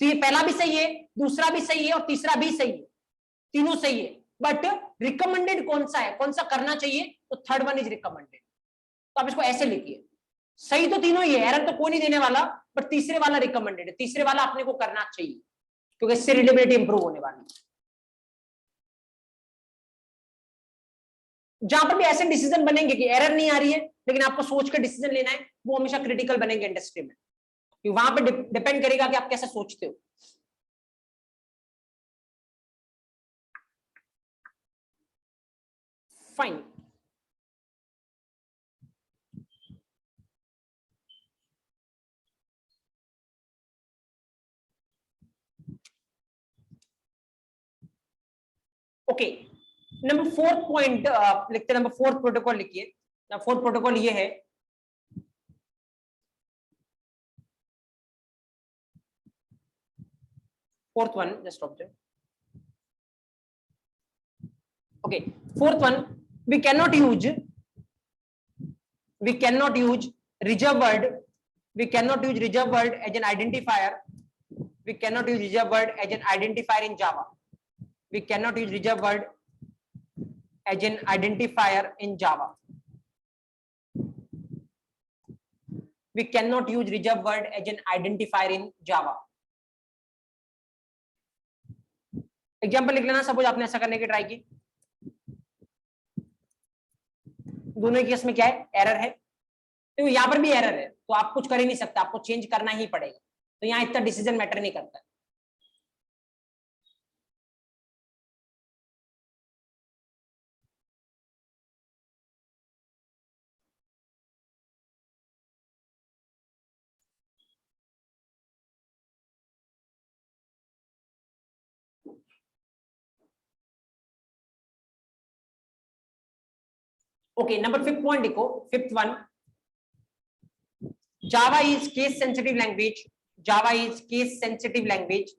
पहला भी सही है, दूसरा भी सही है और तीसरा भी सही है, तीनों सही है, बट रिकमेंडेड कौन सा है, कौन सा करना चाहिए, तो थर्ड वन इज रिकमेंडेड। तो आप इसको ऐसे लिखिए, सही तो तीनों ही है, एरर तो कोई नहीं देने वाला, पर तीसरे वाला रिकमेंडेड है, तीसरे वाला अपने को करना चाहिए, क्योंकि इससे रीडेबिलिटी इंप्रूव होने वाली है। जहां पर भी ऐसे डिसीजन बनेंगे कि एरर नहीं आ रही है, लेकिन आपको सोच कर डिसीजन लेना है, वो हमेशा क्रिटिकल बनेंगे इंडस्ट्री में, क्योंकि वहां पे डिपेंड करेगा कि आप कैसे सोचते हो। Fine, okay. नंबर 4 पॉइंट लिखते, नंबर 4 प्रोटोकॉल लिखिए। 4 प्रोटोकॉल ये है, fourth one, just observe, okay. Fourth one, we cannot use reserved word, we cannot use reserved word as an identifier, we cannot use reserved word as an identifier in Java, we cannot use reserved word as an identifier in Java, we cannot use reserved word as an identifier in Java। Example लिख लेना, suppose आपने ऐसा करने की try की, दोनों case में क्या है, एरर है, तो यहाँ पर भी एरर है, तो आप कुछ कर ही नहीं सकते, आपको चेंज करना ही पड़ेगा। तो यहाँ इतना डिसीजन मैटर नहीं करता है। ओके, नंबर 5 पॉइंट देखो, 5th one, Java is case sensitive language. Java is case sensitive language.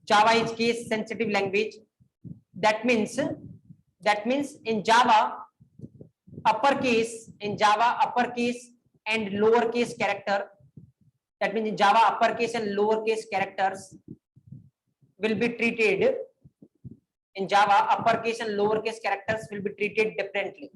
Java is case sensitive language. That means in Java uppercase and lowercase character. That means in Java uppercase and lowercase characters will be treated. In Java uppercase and lowercase characters will be treated differently.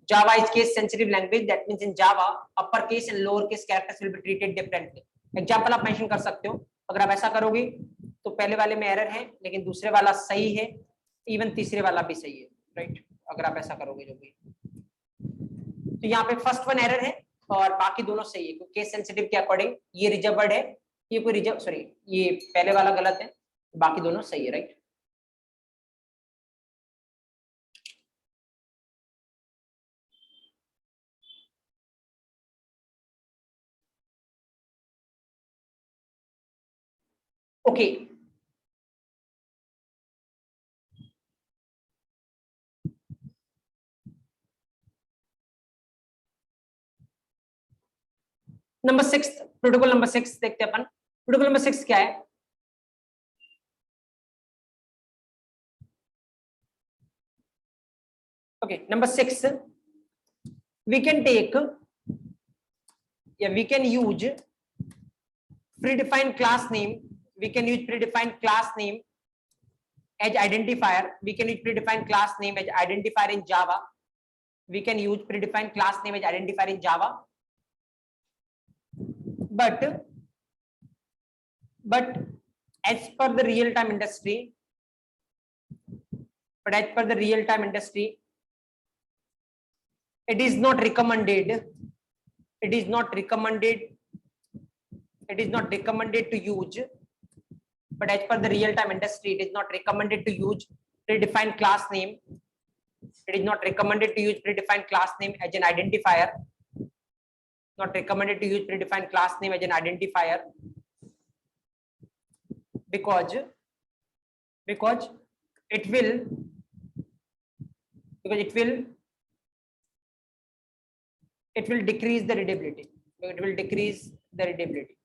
Java is case sensitive language. That means in Java uppercase and lowercase characters will be treated differently. Example आप mention कर सकते हो. अगर आप ऐसा करोगे तो पहले वाले में एरर है, लेकिन दूसरे वाला सही है, इवन तीसरे वाला भी सही है, राइट? अगर आप ऐसा करोगे जो भी, तो यहाँ पे फर्स्ट वन एरर है और बाकी दोनों सही है, क्योंकि केस सेंसिटिव के अकॉर्डिंग ये रिजर्व वर्ड है, ये कोई रिजर्व, सॉरी, ये पहले वाला गलत है, बाकी दोनों सही है, right? Okay, number 6, protocol number 6 देखते हैं अपन। प्रोटोकॉल नंबर 6 क्या है? Okay, number 6, we can take, we can use predefined class name. We can use predefined class name as identifier. We can use predefined class name as identifier in Java. We can use predefined class name as identifier in Java. But as per the real-time industry, it is not recommended. It is not recommended to use. But as per the real-time industry, it is not recommended to use predefined class name. It is not recommended to use predefined class name as an identifier. Not recommended to use predefined class name as an identifier because it will decrease the readability. It will decrease the readability.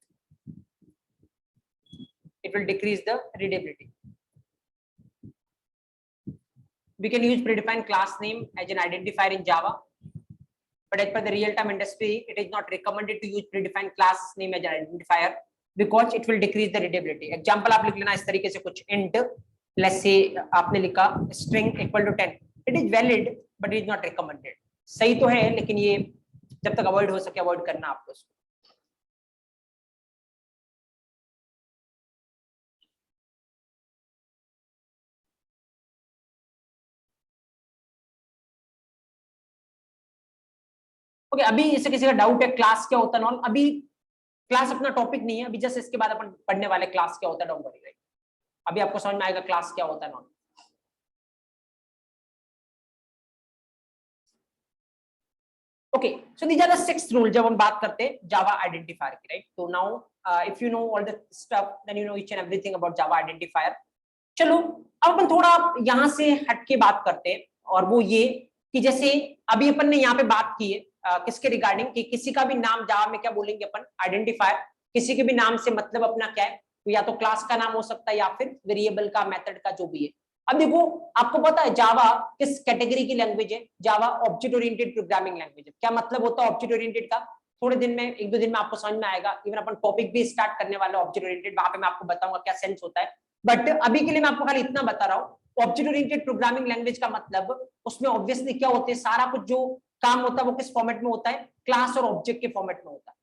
It will decrease the readability. We can use predefined class name as an identifier in Java, but as per the real-time industry, it is not recommended to use predefined class name as an identifier because it will decrease the readability. Example आप लिख लेना इस तरीके से कुछ, int, let's say आपने लिखा string equal to 10. It is valid, but it is not recommended. सही तो है, लेकिन ये जब तक अवॉइड हो सके अवॉइड करना आपको। ओके, अभी इससे किसी का डाउट है क्लास क्या होता है नॉन? अभी क्लास अपना टॉपिक नहीं है, अभी जस्ट इसके बाद अपन पढ़ने वाले क्लास क्या होता है, डोंट वरी, राइट? अभी आपको समझ में आएगा क्लास क्या होता है नॉन। Okay, so these are the 6 rule जब हम बात करते हैं जावा आइडेंटिफायर की, राइट? तो now if you know all the stuff then you know each and everything about Java identifier. चलो अब अपन थोड़ा यहाँ से हट के बात करते हैं, और वो ये कि जैसे अभी अपन ने यहाँ पे बात की है किसके रिगार्डिंग, कि किसी का भी नाम जावा में क्या बोलेंगे अपन, आइडेंटिफायर। किसी के भी नाम से मतलब अपना क्या है, तो या तो क्लास का नाम हो सकता है या फिर वेरिएबल का, मेथड का, जो भी है। अब देखो, आपको पता है जावा किस कैटेगरी की लैंग्वेज है? जावा ऑब्जेक्ट ओरिएंटेड प्रोग्रामिंग लैंग्वेज है। क्या मतलब होता है ऑब्जेक्ट ओरिएंटेड का? थोड़े दिन में, 1-2 दिन में आपको समझ में आएगा। इवन अपन टॉपिक भी स्टार्ट करने वाला ऑब्जेक्ट ओरिएंटेड, वहां पे मैं आपको बताऊंगा क्या सेंस होता है। बट अभी के लिए मैं आपको खाली इतना बता रहा हूँ, ऑब्जेक्ट ओरिएंटेड प्रोग्रामिंग लैंग्वेज का मतलब उसमें ऑब्वियसली क्या होते हैं, सारा कुछ जो काम होता है वो किस फॉर्मेट में होता है? क्लास और ऑब्जेक्ट के फॉर्मेट में होता है।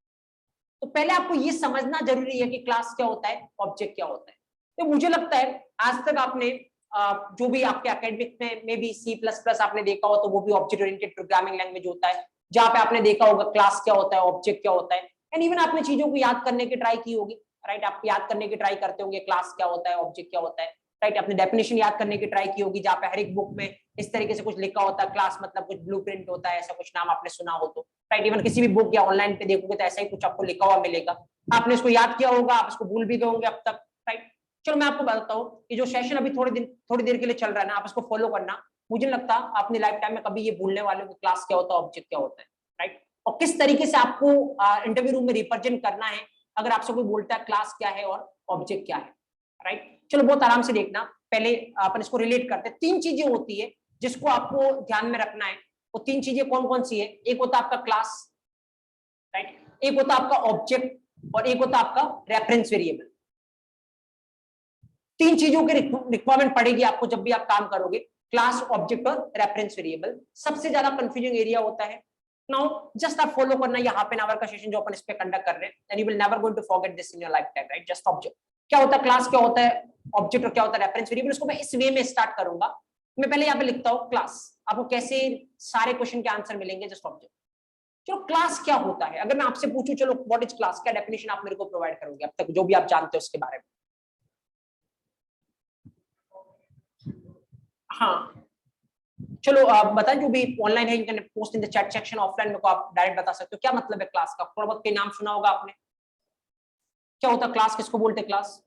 तो पहले आपको ये समझना जरूरी है कि क्लास क्या होता है, ऑब्जेक्ट क्या होता है। तो मुझे लगता है आज तक आपने जो भी आपके एकेडमिक में भी C++ आपने देखा हो तो वो भी ऑब्जेक्ट ओरिएंटेड प्रोग्रामिंग लैंग्वेज होता है, जहाँ पे आपने देखा होगा क्लास क्या होता है, ऑब्जेक्ट क्या होता है, एंड इवन आपने चीजों को याद करने की ट्राई की होगी, राइट। आप याद करने की ट्राई करते होंगे क्लास क्या होता है, ऑब्जेक्ट क्या होता है, राइट। आपने डेफिनेशन याद करने की ट्राई की होगी, जहाँ पे हर एक बुक में इस तरीके से कुछ लिखा होता है, क्लास मतलब कुछ ब्लूप्रिंट होता है, ऐसा कुछ नाम आपने सुना हो तो, राइट। इवन किसी भी बुक या ऑनलाइन पे देखोगे तो ऐसा ही कुछ आपको लिखा हुआ मिलेगा, आपने इसको याद किया होगा, आप इसको भूल भी गए होंगे अब तक, राइट। चलो मैं आपको बताता हूँ कि जो सेशन अभी थोड़ी देर के लिए चल रहा है ना, आप इसको फॉलो करना, मुझे नहीं लगता अपनी लाइफ टाइम में कभी ये भूलने वाले को क्लास क्या होता है, ऑब्जेक्ट क्या होता है, राइट। और किस तरीके से आपको इंटरव्यू रूम में रिप्रेजेंट करना है अगर आपसे कोई बोलता है क्लास क्या है और ऑब्जेक्ट क्या है, राइट। चलो बहुत आराम से देखना, पहले अपन इसको रिलेट करते हैं। तीन चीजें होती है जिसको आपको ध्यान में रखना है, वो तीन चीजें कौन कौन सी है? एक होता है आपका क्लास, राइट, एक होता है आपका ऑब्जेक्ट और एक होता है आपका रेफरेंस वेरिएबल। तीन चीजों की रिक्वायरमेंट पड़ेगी आपको जब भी आप काम करोगे, क्लास, ऑब्जेक्ट और रेफरेंस वेरिएबल। सबसे ज्यादा कंफ्यूजिंग एरिया होता है। नाउ जस्ट आप फॉलो करना ये हाफ एन आवर का सेशन जो अपन इस पे कंडक्ट कर रहे हैं, and you will never going to forget this in your life time, right. Just object क्या होता है, क्लास क्या होता है, ऑब्जेक्ट और क्या होता है रेफरेंस वेरिएबल। इसको मैं इस वे में स्टार्ट करूंगा। मैं पहले यहाँ पे लिखता हूँ क्लास, आपको कैसे सारे क्वेश्चन के आंसर मिलेंगे। जस्ट ऑब्जेक्ट, चलो क्लास क्या होता है, अगर मैं आपसे पूछूं चलो व्हाट इज क्लास, क्या डेफिनेशन आप मेरे को प्रोवाइड करोगे अब तक जो भी आप जानते हो उसके बारे में? हाँ चलो आप बताएं, जो भी ऑनलाइन है you can post in the chat section, offline में को आप डायरेक्ट बता सकते हो क्या मतलब है क्लास का। थोड़ा बहुत के नाम सुना होगा आपने, क्या होता है क्लास, किसको बोलते हैं क्लास,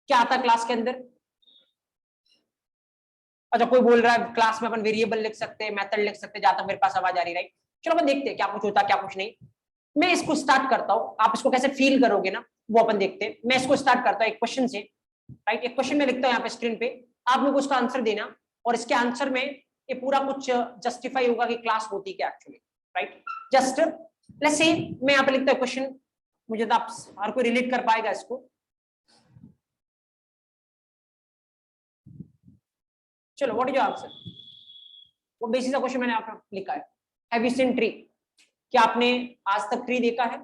क्या आता है क्लास के अंदर? अच्छा कोई बोल रहा है क्लास में अपन वेरिएबल लिख सकते हैं, मेथड लिख सकते हैं, जहां तक मेरे पास आवाज आ रही, राइट। चलो अपन देखते हैं क्या कुछ होता है क्या कुछ नहीं। मैं इसको स्टार्ट करता हूँ, आप इसको कैसे फील करोगे ना वो अपन देखते हैं। मैं इसको स्टार्ट करता हूँ एक क्वेश्चन से, राइट। एक क्वेश्चन में लिखता हूँ यहाँ पे स्क्रीन पे, आप मेरे को उसका आंसर देना, और इसके आंसर में ये पूरा कुछ जस्टिफाई होगा कि क्लास होती क्या actually, right. Just let's say मैं यहाँ पे लिखता हूँ क्वेश्चन, मुझे तो आप हर कोई रिलेट कर पाएगा इसको। चलो व्हाट इज योर आंसर, वो बेसिक सा क्वेश्चन मैंने आपको लिखा है, हैव यू सीन ट्री, क्या आपने आज तक ट्री देखा है?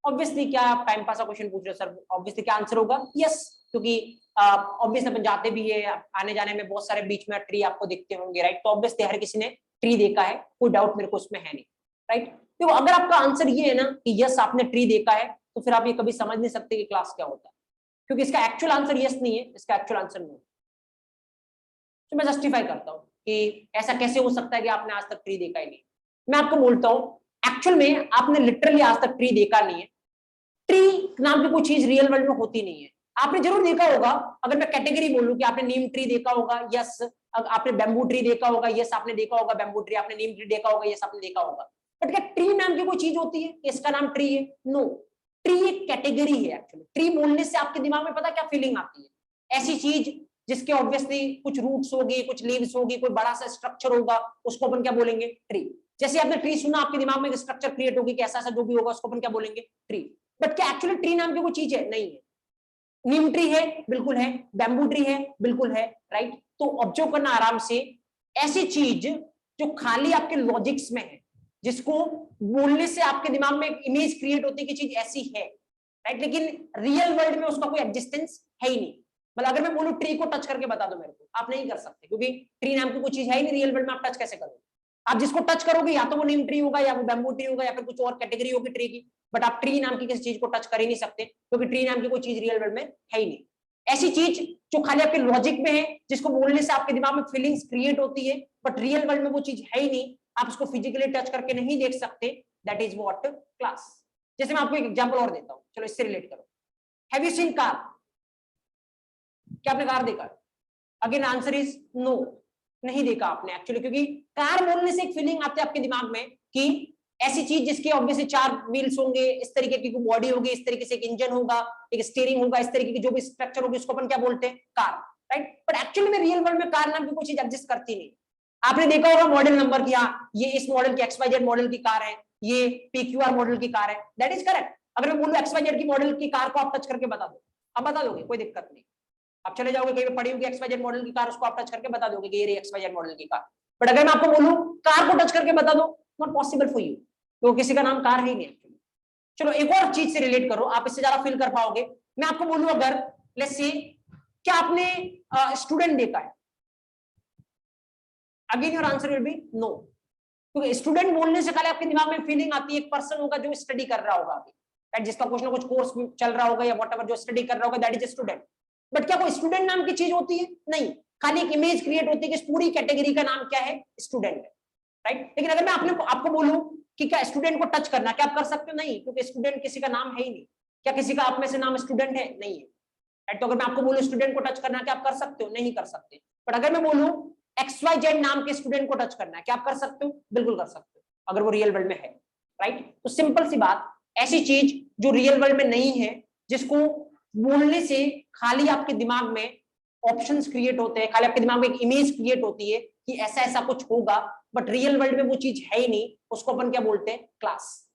ऑब्वियसली क्या आप टाइम पास का क्वेश्चन पूछ रहे हो सर, ऑब्वियसली क्या आंसर होगा यस, क्योंकि ऑब्वियसली अपन जाते भी है, आने जाने में बहुत सारे बीच में ट्री आपको दिखते होंगे, राइट। तो ऑब्वियसली हर किसी ने ट्री देखा है, कोई डाउट मेरे को उसमें है नहीं, राइट। तो अगर आपका आंसर ये है ना कि यस आपने ट्री देखा है, तो फिर आप ये कभी समझ नहीं सकते कि क्लास क्या होता है, क्योंकि इसका एक्चुअल आंसर यस नहीं है, इसका एक्चुअल आंसर नो। तो मैं जस्टिफाई करता हूँ कि ऐसा कैसे हो सकता है कि आपने आज तक ट्री देखा ही नहीं। मैं आपको बोलता हूँ एक्चुअल में आपने लिटरली आज तक ट्री देखा नहीं है। ट्री नाम की कोई चीज रियल वर्ल्ड में होती नहीं है। आपने जरूर देखा होगा, अगर मैं कैटेगरी बोलूं कि आपने नीम ट्री देखा होगा, यस। आपने बैम्बू ट्री देखा होगा, यस आपने देखा होगा बैम्बू ट्री। आपने नीम ट्री देखा होगा, यस आपने देखा होगा। बट क्या ट्री नाम की कोई चीज होती है इसका नाम ट्री है? नो। ट्री एक कैटेगरी है एक्चुअली। ट्री बोलने से आपके दिमाग में पता क्या फीलिंग आती है? ऐसी चीज जिसके ऑब्वियसली कुछ रूट्स होगी, कुछ लीव्स होगी, कोई बड़ा सा स्ट्रक्चर होगा, उसको अपन क्या बोलेंगे? ट्री। जैसे आपने ट्री सुना, आपके दिमाग में एक स्ट्रक्चर क्रिएट होगी कि ऐसा ऐसा जो भी होगा उसको अपन क्या बोलेंगे? ट्री। बट क्या एक्चुअली ट्री नाम की कोई चीज है? नहीं है। नीम ट्री है, बिल्कुल है। बैम्बू ट्री है, बिल्कुल है, राइट। तो ऑब्जर्व करना आराम से, ऐसी चीज जो खाली आपके लॉजिक्स में है, जिसको बोलने से आपके दिमाग में एक इमेज क्रिएट होती है कि चीज ऐसी है, राइट, लेकिन रियल वर्ल्ड में उसका कोई एग्जिस्टेंस है ही नहीं। मतलब अगर मैं बोलूं ट्री को टच करके बता दो मेरे को, आप नहीं कर सकते, क्योंकि ट्री नाम की कोई चीज है ही नहीं रियल वर्ल्ड में, आप टच कैसे करोगे? आप जिसको टच करोगे या तो वो नीम ट्री होगा, या वो बैम्बू ट्री होगा, या फिर कुछ और कैटेगरी होगी ट्री की। बट आप ट्री नाम की किसी चीज को टच कर ही नहीं सकते, क्योंकि ट्री नाम की कोई चीज रियल वर्ल्ड में है ही नहीं। ऐसी चीज जो खाली आपके लॉजिक में है, जिसको बोलने से आपके दिमाग में फीलिंग्स क्रिएट होती है, बट रियल वर्ल्ड में वो चीज है ही नहीं, आप उसको फिजिकली टच करके नहीं देख सकते, दैट इज व्हाट क्लास। जैसे मैं आपको एक एग्जांपल और देता हूं, चलो इससे रिलेट करो। हैव यू सीन कार, क्या आपने कार देखा? अगेन आंसर इज नो, नहीं देखा आपने एक्चुअली, क्योंकि कार बोलने से एक फीलिंग आती है आपके दिमाग में कि ऐसी चीज जिसके ऑब्वियसली 4 व्हील्स होंगे, इस तरीके की बॉडी होगी, इस तरीके से एक इंजन होगा, एक स्टीयरिंग होगा, इस तरीके की जो भी स्ट्रक्चर होगी, उसको अपन क्या बोलते हैं? Car, right. बट एक्चुअली में रियल वर्ल्ड में कार नाम की कोई चीज एग्जिस्ट करती नहीं। आपने देखा होगा मॉडल नंबर की, हाँ ये इस मॉडल की XYZ मॉडल की कार है, ये PQR मॉडल की कार है, दैट इज करेक्ट। अगर मैं बोलूं XYZ की मॉडल की कार को आप टच करके बता दो, आप बता दोगे, कोई दिक्कत नहीं। आप चले जाओगे कहीं पे पड़ी होगी XYZ मॉडल की कार, उसको आप टच करके बता दोगे कि ये रही XYZ मॉडल की कार। बट अगर मैं आपको बोलूं कार को टच करके बता दो, नॉट पॉसिबल फॉर यू, तो किसी का नाम कार है ही नहीं एक्चुअली। चलो एक और चीज से रिलेट करो, आप इससे ज्यादा फील कर पाओगे। मैं आपको बोलूं अगर लेट्स से क्या आपने स्टूडेंट देखा है? Again your answer will be no, क्योंकि स्टूडेंट बोलने से पहले आपके दिमाग में फीलिंग आती है एक पर्सन होगा जो स्टडी कर रहा होगा अभी, राइट, जिसका कुछ ना कुछ कोर्स चल रहा होगा या व्हाटएवर जो स्टडी कर रहा होगा, that is a student. But क्या कोई स्टूडेंट नाम की चीज होती है? नहीं, खाली एक इमेज क्रिएट होती है कि इस पूरी कैटेगरी का नाम क्या है? स्टूडेंट है, राइट। लेकिन अगर मैं आपको बोलूं कि क्या स्टूडेंट को टच करना, क्या आप कर सकते हो? नहीं, क्योंकि स्टूडेंट किसी का नाम है ही नहीं। क्या किसी का आप में से नाम स्टूडेंट है? नहीं है, राइट। तो अगर मैं आपको बोलूं स्टूडेंट को टच करना, क्या आप कर सकते हो? नहीं कर सकते। बट अगर मैं बोलूं XYZ नाम के स्टूडेंट को टच करना है, क्या आप कर सकते हो? बिल्कुल कर सकते हो, अगर वो रियल वर्ल्ड में है, राइट। तो सिंपल सी बात, ऐसी चीज जो रियल वर्ल्ड में नहीं है, जिसको बोलने से खाली आपके दिमाग में ऑप्शंस क्रिएट होते हैं, खाली आपके दिमाग में एक इमेज क्रिएट होती है कि ऐसा ऐसा कुछ होगा, बट रियल वर्ल्ड में वो चीज है ही नहीं, उसको अपन क्या बोलते हैं? क्लास।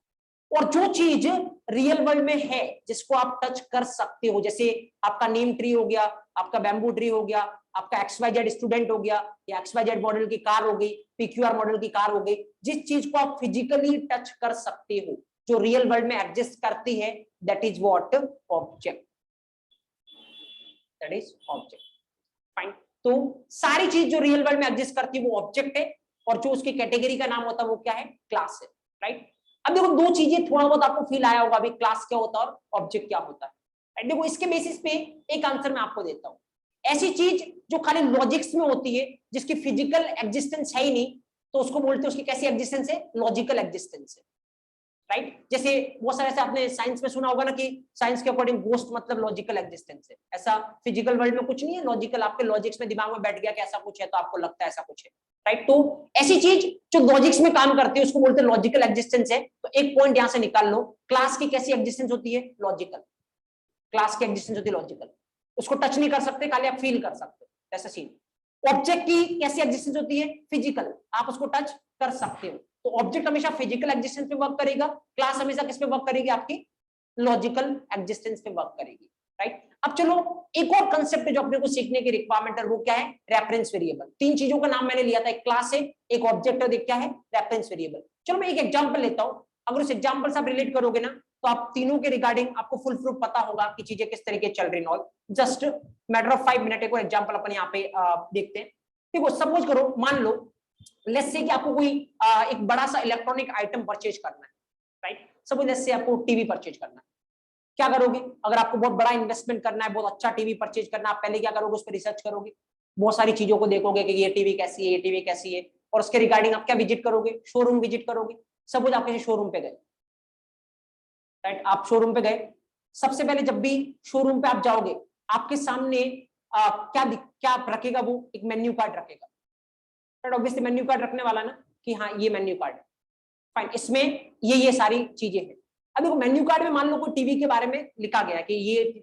और जो चीज रियल वर्ल्ड में है, जिसको आप टच कर सकते हो, जैसे आपका नेम ट्री हो गया, आपका बैम्बू ट्री हो गया, आपका XYZ स्टूडेंट हो गया, या XYZ मॉडल की कार हो गई, PQR मॉडल की कार हो गई, जिस चीज को आप फिजिकली टच कर सकते हो, जो रियल वर्ल्ड में एग्जिस्ट करती है, that is what? Object. That is object, fine. तो सारी चीज जो रियल वर्ल्ड में एग्जिस्ट करती है वो ऑब्जेक्ट है, और जो उसकी कैटेगरी का नाम होता है वो क्या है? क्लास है, राइट। अब देखो दो चीजें थोड़ा बहुत आपको फील आया होगा अभी, क्लास क्या होता है और ऑब्जेक्ट क्या होता है। देखो इसके बेसिस पे एक आंसर मैं आपको देता हूं। ऐसी चीज जो खाली लॉजिक्स में होती है, जिसकी फिजिकल एग्जिस्टेंस है ही नहीं, तो उसको बोलते हैं, उसकी कैसी एग्जिस्टेंस है? लॉजिकल एग्जिस्टेंस है, राइट। जैसे बहुत सारे, ऐसे आपने साइंस में सुना होगा ना कि साइंस के अकॉर्डिंग गोस्ट मतलब लॉजिकल एग्जिस्टेंस है। ऐसा फिजिकल वर्ल्ड में कुछ नहीं है, लॉजिकल आपके लॉजिक्स में दिमाग में बैठ गया कि ऐसा कुछ है, तो आपको लगता है ऐसा कुछ है, राइट। तो ऐसी चीज जो लॉजिक्स में काम करती है उसको बोलते हैं लॉजिकल एग्जिस्टेंस है। तो एक पॉइंट यहां से निकाल लो, क्लास की कैसी एग्जिस्टेंस होती है? लॉजिकल। क्लास की एग्जिस्टेंस होती है लॉजिकल, उसको टच नहीं कर सकते, खाली आप फील कर सकते हो, ऐसा सीन। ऑब्जेक्ट की कैसी एग्जिस्टेंस होती है? फिजिकल, आप उसको टच कर सकते हो। तो ऑब्जेक्ट हमेशा फिजिकल एग्जिस्टेंस पे वर्क करेगा, क्लास हमेशा किस पे वर्क करेगी? आपकी लॉजिकल एग्जिस्टेंस पे वर्क करेगी, राइट। अब चलो एक और कंसेप्ट जो अपने को सीखने की रिक्वायरमेंट है वो क्या है? Reference variable. तीन चीजों का नाम मैंने लिया था, एक क्लास है, एक ऑब्जेक्ट है, क्या है? Reference variable. चलो मैं एक एग्जांपल लेता हूं, अगर उस एग्जांपल से आप रिलेट करोगे ना, तो आप तीनों के रिगार्डिंग आपको फुल प्रूफ पता होगा कि चीजें किस तरीके चल रही हैं। जस्ट मैटर ऑफ 5 मिनट एक और एग्जांपल अपन यहाँ पे देखते हैं। देखो सपोज करो, मान लो लेट्स से कि आपको कोई एक बड़ा सा इलेक्ट्रॉनिक आइटम परचेज करना है, राइट। सपोज लेट्स से आपको टीवी परचेज करना है, क्या करोगे? अगर आपको बहुत बड़ा इन्वेस्टमेंट करना है, बहुत अच्छा टीवी परचेज करना है, आप पहले क्या करोगे? उस पर रिसर्च करोगे, बहुत सारी चीजों को देखोगे कि ये टीवी कैसी है, ये टीवी कैसी है, और उसके रिगार्डिंग आप क्या विजिट करोगे? शोरूम विजिट करोगे। सपोज आप किसी शोरूम पे गए, राइट, आप शोरूम पे गए, सबसे पहले जब भी शोरूम पे आप जाओगे, आपके सामने क्या रखेगा? वो एक मेन्यू कार्ड रखेगा, राइट। ऑब्वियसली मेन्यू कार्ड रखने वाला ना कि हाँ ये मेन्यू कार्ड है, फाइन, इसमें ये सारी चीजें हैं। अब देखो मेन्यू कार्ड में मान लो कोई टीवी के बारे में लिखा गया कि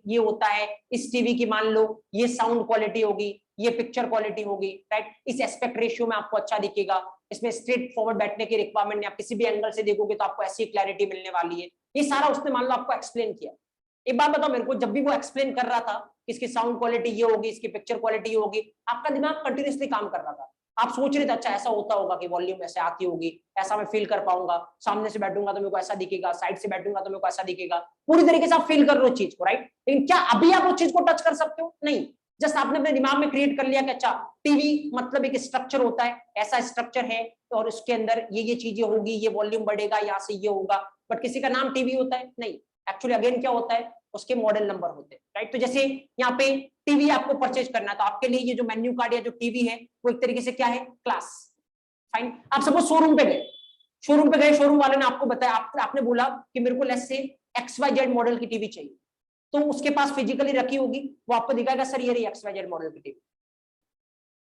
ये होता है, इस टीवी की मान लो ये साउंड क्वालिटी होगी, ये पिक्चर क्वालिटी होगी, राइट, इस एस्पेक्ट रेशियो में आपको अच्छा दिखेगा, इसमें स्ट्रेट फॉरवर्ड बैठने की रिक्वायरमेंट नहीं, आप किसी भी एंगल से देखोगे तो आपको ऐसी क्लैरिटी मिलने वाली है। ये सारा उसने मान लो आपको एक्सप्लेन किया। एक बात बताओ मेरे को, जब भी वो एक्सप्लेन कर रहा था इसकी साउंड क्वालिटी ये होगी, इसकी पिक्चर क्वालिटी ये होगी, आपका दिमाग कंटिन्यूसली काम कर रहा था, आप सोच रहे थे अच्छा ऐसा होता होगा कि वॉल्यूम ऐसे आती होगी, ऐसा मैं फील कर पाऊंगा, सामने से बैठूंगा तो मेरे को ऐसा दिखेगा, साइड से बैठूंगा तो मेरे को ऐसा दिखेगा, पूरी तरीके से आप फील कर रहे हो चीज को, राइट। लेकिन क्या अभी आप उस चीज को टच कर सकते हो? नहीं, जस्ट आपने अपने दिमाग में क्रिएट कर लिया कि अच्छा टीवी मतलब एक स्ट्रक्चर होता है, ऐसा स्ट्रक्चर है और उसके अंदर ये चीजें होगी, ये वॉल्यूम बढ़ेगा, यहाँ से ये होगा, बट किसी का नाम टीवी होता है? नहीं, एक्चुअली अगेन क्या होता है? उसके मॉडल नंबर होते हैं, राइट। तो जैसे यहाँ पे टीवी आपको परचेज करना है, तो आपके लिए ये जो मेन्यू कार्ड या जो टीवी है वो एक तरीके से क्या है? Class, fine. आप सपोज शोरूम पे गए, शोरूम वाले ने आपको बताया, आपने बोला कि मेरे को लेट्स से XYZ मॉडल की टीवी चाहिए, तो उसके पास फिजिकली रखी होगी, वो आपको दिखाएगा सर ये रही XYZ मॉडल की टीवी,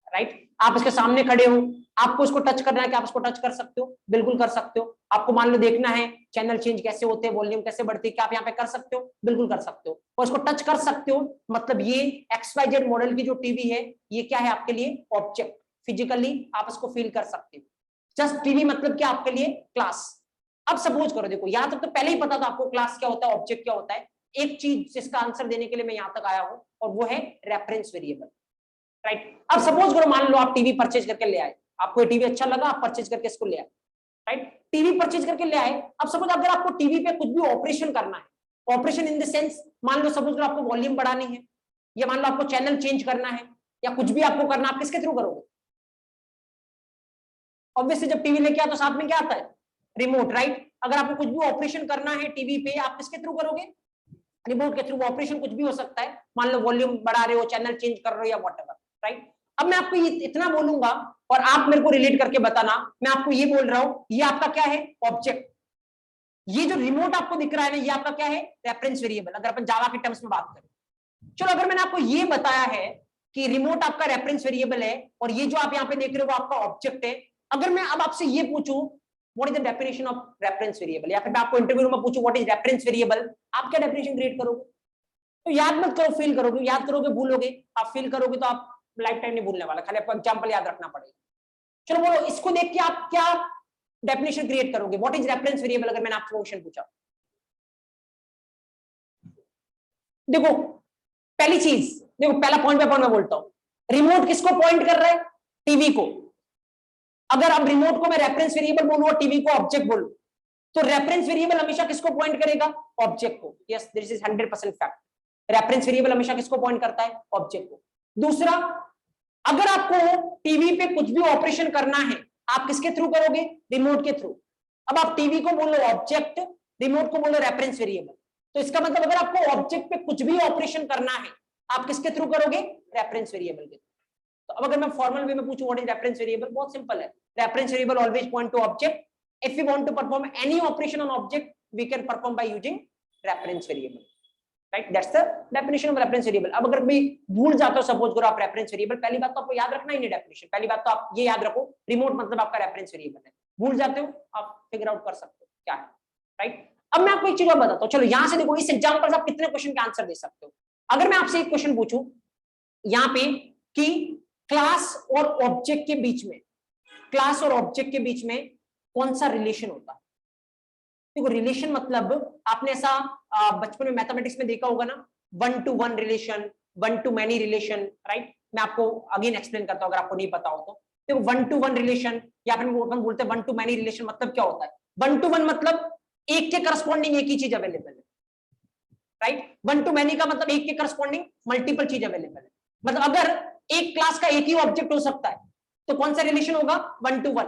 राइट। आप इसके सामने खड़े हो, आपको इसको टच करना है, कि आप इसको टच कर सकते हो? बिल्कुल कर सकते हो। आपको मान लो देखना है चैनल चेंज कैसे होते हैं, वॉल्यूम कैसे बढ़ती है, क्या आप यहाँ पे कर सकते हो? बिल्कुल कर सकते हो, और इसको टच कर सकते हो, मतलब ये XYZ मॉडल की जो टीवी है ये क्या है आपके लिए? ऑब्जेक्ट, फिजिकली आप इसको फील कर सकते हो। जस्ट टीवी मतलब क्या आपके लिए? क्लास। अब सपोज करो, देखो यहां तक तो पहले ही पता था आपको क्लास क्या होता है, ऑब्जेक्ट क्या होता है। एक चीज जिसका आंसर देने के लिए मैं यहां तक आया हूं, और वो है रेफरेंस वेरिएबल, राइट। अब सपोज करो मान लो आप टीवी परचेज करके ले आए, आपको ये टीवी अच्छा लगा, आप परचेज करके इसको ले आए, राइट। टीवी परचेज करके ले आए, अब सपोज अगर आपको टीवी पे कुछ भी ऑपरेशन करना है, ऑपरेशन इन द सेंस, मान लो सपोज आपको वॉल्यूम बढ़ानी है, या मान लो आपको चैनल चेंज करना है या कुछ भी आपको करना, आप किसके थ्रू करोगे? ऑब्वियसली जब टीवी लेके आओ तो साथ में क्या आता है? Remote, right? अगर आपको कुछ भी ऑपरेशन करना है टीवी पे, आप किसके थ्रू करोगे? रिमोट के थ्रू। ऑपरेशन कुछ भी हो सकता है, मान लो वॉल्यूम बढ़ा रहे हो, चैनल चेंज कर रहे हो या व्हाटएवर, राइट? अब मैं आपको इतना बोलूंगा और आप मेरे को रिलेट करके बताना। मैं आपको ये बोल रहा हूं, ये आपका क्या है? ऑब्जेक्ट। ये जो रिमोट आपको दिख रहा है ना, ये आपका क्या है? रेफरेंस वेरिएबल, अगर अपन जावा के टर्म्स में बात करें। चलो, अगर मैंने आपको ये बताया है कि रिमोट आपका रेफरेंस वेरिएबल है और ये जो आप यहाँ पे देख रहे हो वो आपका ऑब्जेक्ट है, अगर मैं अब आपसे ये पूछूं what is the definition of reference variable, या फिर मैं आपको इंटरव्यू में पूछूं व्हाट इज रेफरेंस वेरिएबल, आप क्या डेफिनेशन क्रिएट करोगे? तो याद मत करो, फील करोगे। याद करोगे भूलोगे, आप फील करोगे तो आप लाइफ टाइम नहीं भूलने वाला, खाली आपको एग्जांपल याद रखना पड़ेगा। चलो बोलो, इसको देख के आप क्या डेफिनेशन क्रिएट करोगे? व्हाट इज रेफरेंस वेरिएबल, अगर मैंने आपसे क्वेश्चन पूछा। देखो पहली चीज, देखो पहला पॉइंट पे पॉइंट मैं बोलता हूं, रिमोट किसको पॉइंट कर रहा है? टीवी को। अगर अब रिमोट को मैं रेफरेंस वेरिएबल बोलूं और टीवी को ऑब्जेक्ट बोलूं, तो रेफरेंस वेरिएबल हमेशा किसको पॉइंट करेगा? ऑब्जेक्ट को। Yes, this is 100% fact. Reference variable हमेशा किसको पॉइंट करता है? ऑब्जेक्ट को। दूसरा, अगर आपको टीवी पे कुछ भी ऑपरेशन करना है, आप किसके थ्रू करोगे? रिमोट के थ्रू। अब आप टीवी को बोलो ऑब्जेक्ट, रिमोट को बोलो रेफरेंस वेरिएबल, तो इसका मतलब अगर आपको ऑब्जेक्ट पे कुछ भी ऑपरेशन करना है, आप किसके थ्रू करोगे? रेफरेंस वेरिएबल के। तो अब अगर मैं फॉर्मल वे में पूछूं व्हाट इज रेफरेंस वेरिएबल, बहुत सिंपल है। Reference variable always point to object. If we want to perform any operation on object, we can perform by using reference variable, right? That's the definition of reference variable. अब अगर भी भूल जाते हो, suppose करो आप reference variable, पहली बात तो आपको याद रखना ही नहीं डेफिनेशन। पहली बात तो आप ये याद रखो, रिमोट मतलब आपका रेफरेंस वेरिएबल है। भूल जाते हो, आप फिगर आउट कर सकते हो क्या है, राइट? अब मैं आपको एक चीज और बताता हूं। चलो यहां से देखो, इस एग्जांपल से आप कितने क्वेश्चन के आंसर दे सकते हो। अगर मैं आपसे एक क्वेश्चन पूछूं यहां पे कि क्लास और ऑब्जेक्ट के बीच में, क्लास और ऑब्जेक्ट के बीच में कौन सा रिलेशन होता है? देखो रिलेशन मतलब, आपने ऐसा बचपन में मैथमेटिक्स में देखा होगा ना, 1 to 1 relation, 1 to many relation, right? मैं आपको अगेन एक्सप्लेन करता हूं अगर आपको नहीं पता हो तो। देखो 1 to 1 रिलेशन या फिर अपन बोलते हैं 1 to many रिलेशन, मतलब क्या होता है? 1 to 1 मतलब एक के करस्पॉन्डिंग एक ही चीज अवेलेबल है, राइट? 1 to many का मतलब एक के करस्पॉन्डिंग मल्टीपल चीज अवेलेबल है। मतलब अगर एक क्लास का एक ही ऑब्जेक्ट हो सकता है, तो कौन सा रिलेशन होगा? 1 to 1।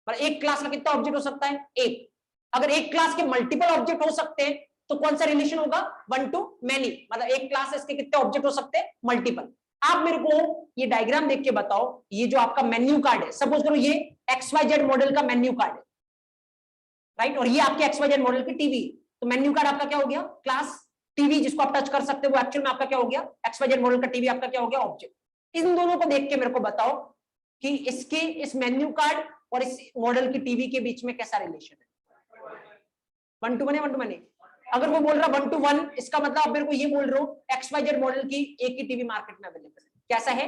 मतलब एक क्लास का कितना ऑब्जेक्ट हो सकता है? एक। अगर एक क्लास के मल्टीपल ऑब्जेक्ट हो सकते हैं, तो कौन सा रिलेशन होगा? 1 to many। मतलब एक क्लास इसके कितने ऑब्जेक्ट हो सकते हैं? मल्टीपल। आप मेरे को ये डायग्राम देख के बताओ, ये जो आपका मेन्यू कार्ड है, सपोज करो ये XYZ मॉडल का मेन्यू कार्ड है, राइट? और ये आपके XYZ मॉडल की टीवी, तो मेन्यू कार्ड आपका क्या हो गया? क्लास। टीवी जिसको आप टच कर सकते हो वो एक्चुअल में आपका क्या हो गया? XYZ मॉडल का टीवी आपका क्या हो गया? ऑब्जेक्ट। इन दोनों को देख के मेरे को बताओ कि इसके, इस मेन्यू कार्ड और इस मॉडल की टीवी के बीच में कैसा रिलेशन है? 1 to 1 है, 1 to many? अगर वो बोल रहा 1 to 1, इसका मतलब आप मेरे को ये बोल रहे हो XYZ मॉडल की एक ही टीवी मार्केट में अवेलेबल है। कैसा है?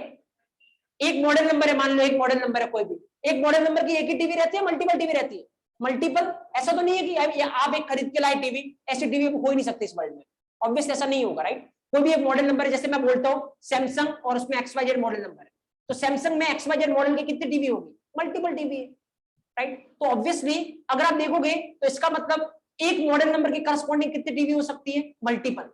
एक मॉडल नंबर है, मान लो एक मॉडल नंबर है कोई भी, एक मॉडल नंबर की एक ही टीवी रहती है, मल्टीपल टीवी रहती है? मल्टीपल। ऐसा तो नहीं है कि आप एक खरीद के लाए टीवी, ऐसी टीवी हो ही नहीं सकती इस वर्ल्ड में, ऑब्वियसली ऐसा नहीं होगा, राइट? कोई भी एक मॉडल नंबर है, जैसे मैं बोलता हूँ सैमसंग और उसमें XYZ मॉडल नंबर है, तो सैमसंग में XYZ मॉडल की कितनी टीवी होगी? मल्टीपल टीवी है, राइट? तो ऑब्वियसली अगर आप देखोगे तो इसका मतलब एक मॉडल नंबर के करस्पॉन्डिंग कितनी टीवी हो सकती है? मल्टीपल।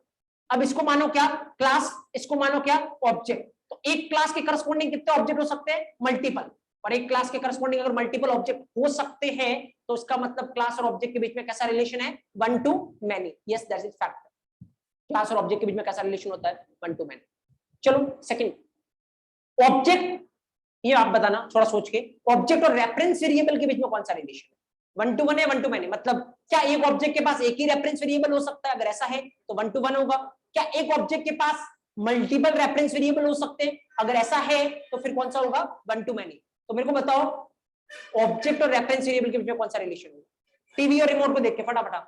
अब इसको मानो क्या? क्लास। इसको मानो क्या? ऑब्जेक्ट। तो एक क्लास के करस्पॉन्डिंग कितने ऑब्जेक्ट हो सकते हैं? मल्टीपल। और एक क्लास के करस्पॉन्डिंग अगर मल्टीपल ऑब्जेक्ट हो सकते हैं, तो इसका मतलब क्लास और ऑब्जेक्ट के बीच में कैसा रिलेशन है? 1 to many। Yes, that is fact. Class और ऑब्जेक्ट के बीच में कैसा रिलेशन होता है? 1 to many। चलो सेकंड, ऑब्जेक्ट, ये आप बताना थोड़ा सोच के, ऑब्जेक्ट और रेफरेंस वेरिएबल के बीच में कौन सा रिलेशन है? 1 to 1 है, 1 to many? मतलब क्या एक ऑब्जेक्ट के पास एक ही रेफरेंस वेरिएबल हो सकता है? अगर ऐसा है तो 1 to 1 होगा। क्या एक ऑब्जेक्ट के पास मल्टीपल रेफरेंस वेरिएबल हो सकते हैं? अगर ऐसा है तो फिर कौन सा होगा? 1 to many। तो मेरे को बताओ ऑब्जेक्ट और रेफरेंस वेरिएबल के बीच में कौन सा रिलेशन होगा? टीवी और रिमोट को देख के फटाफट।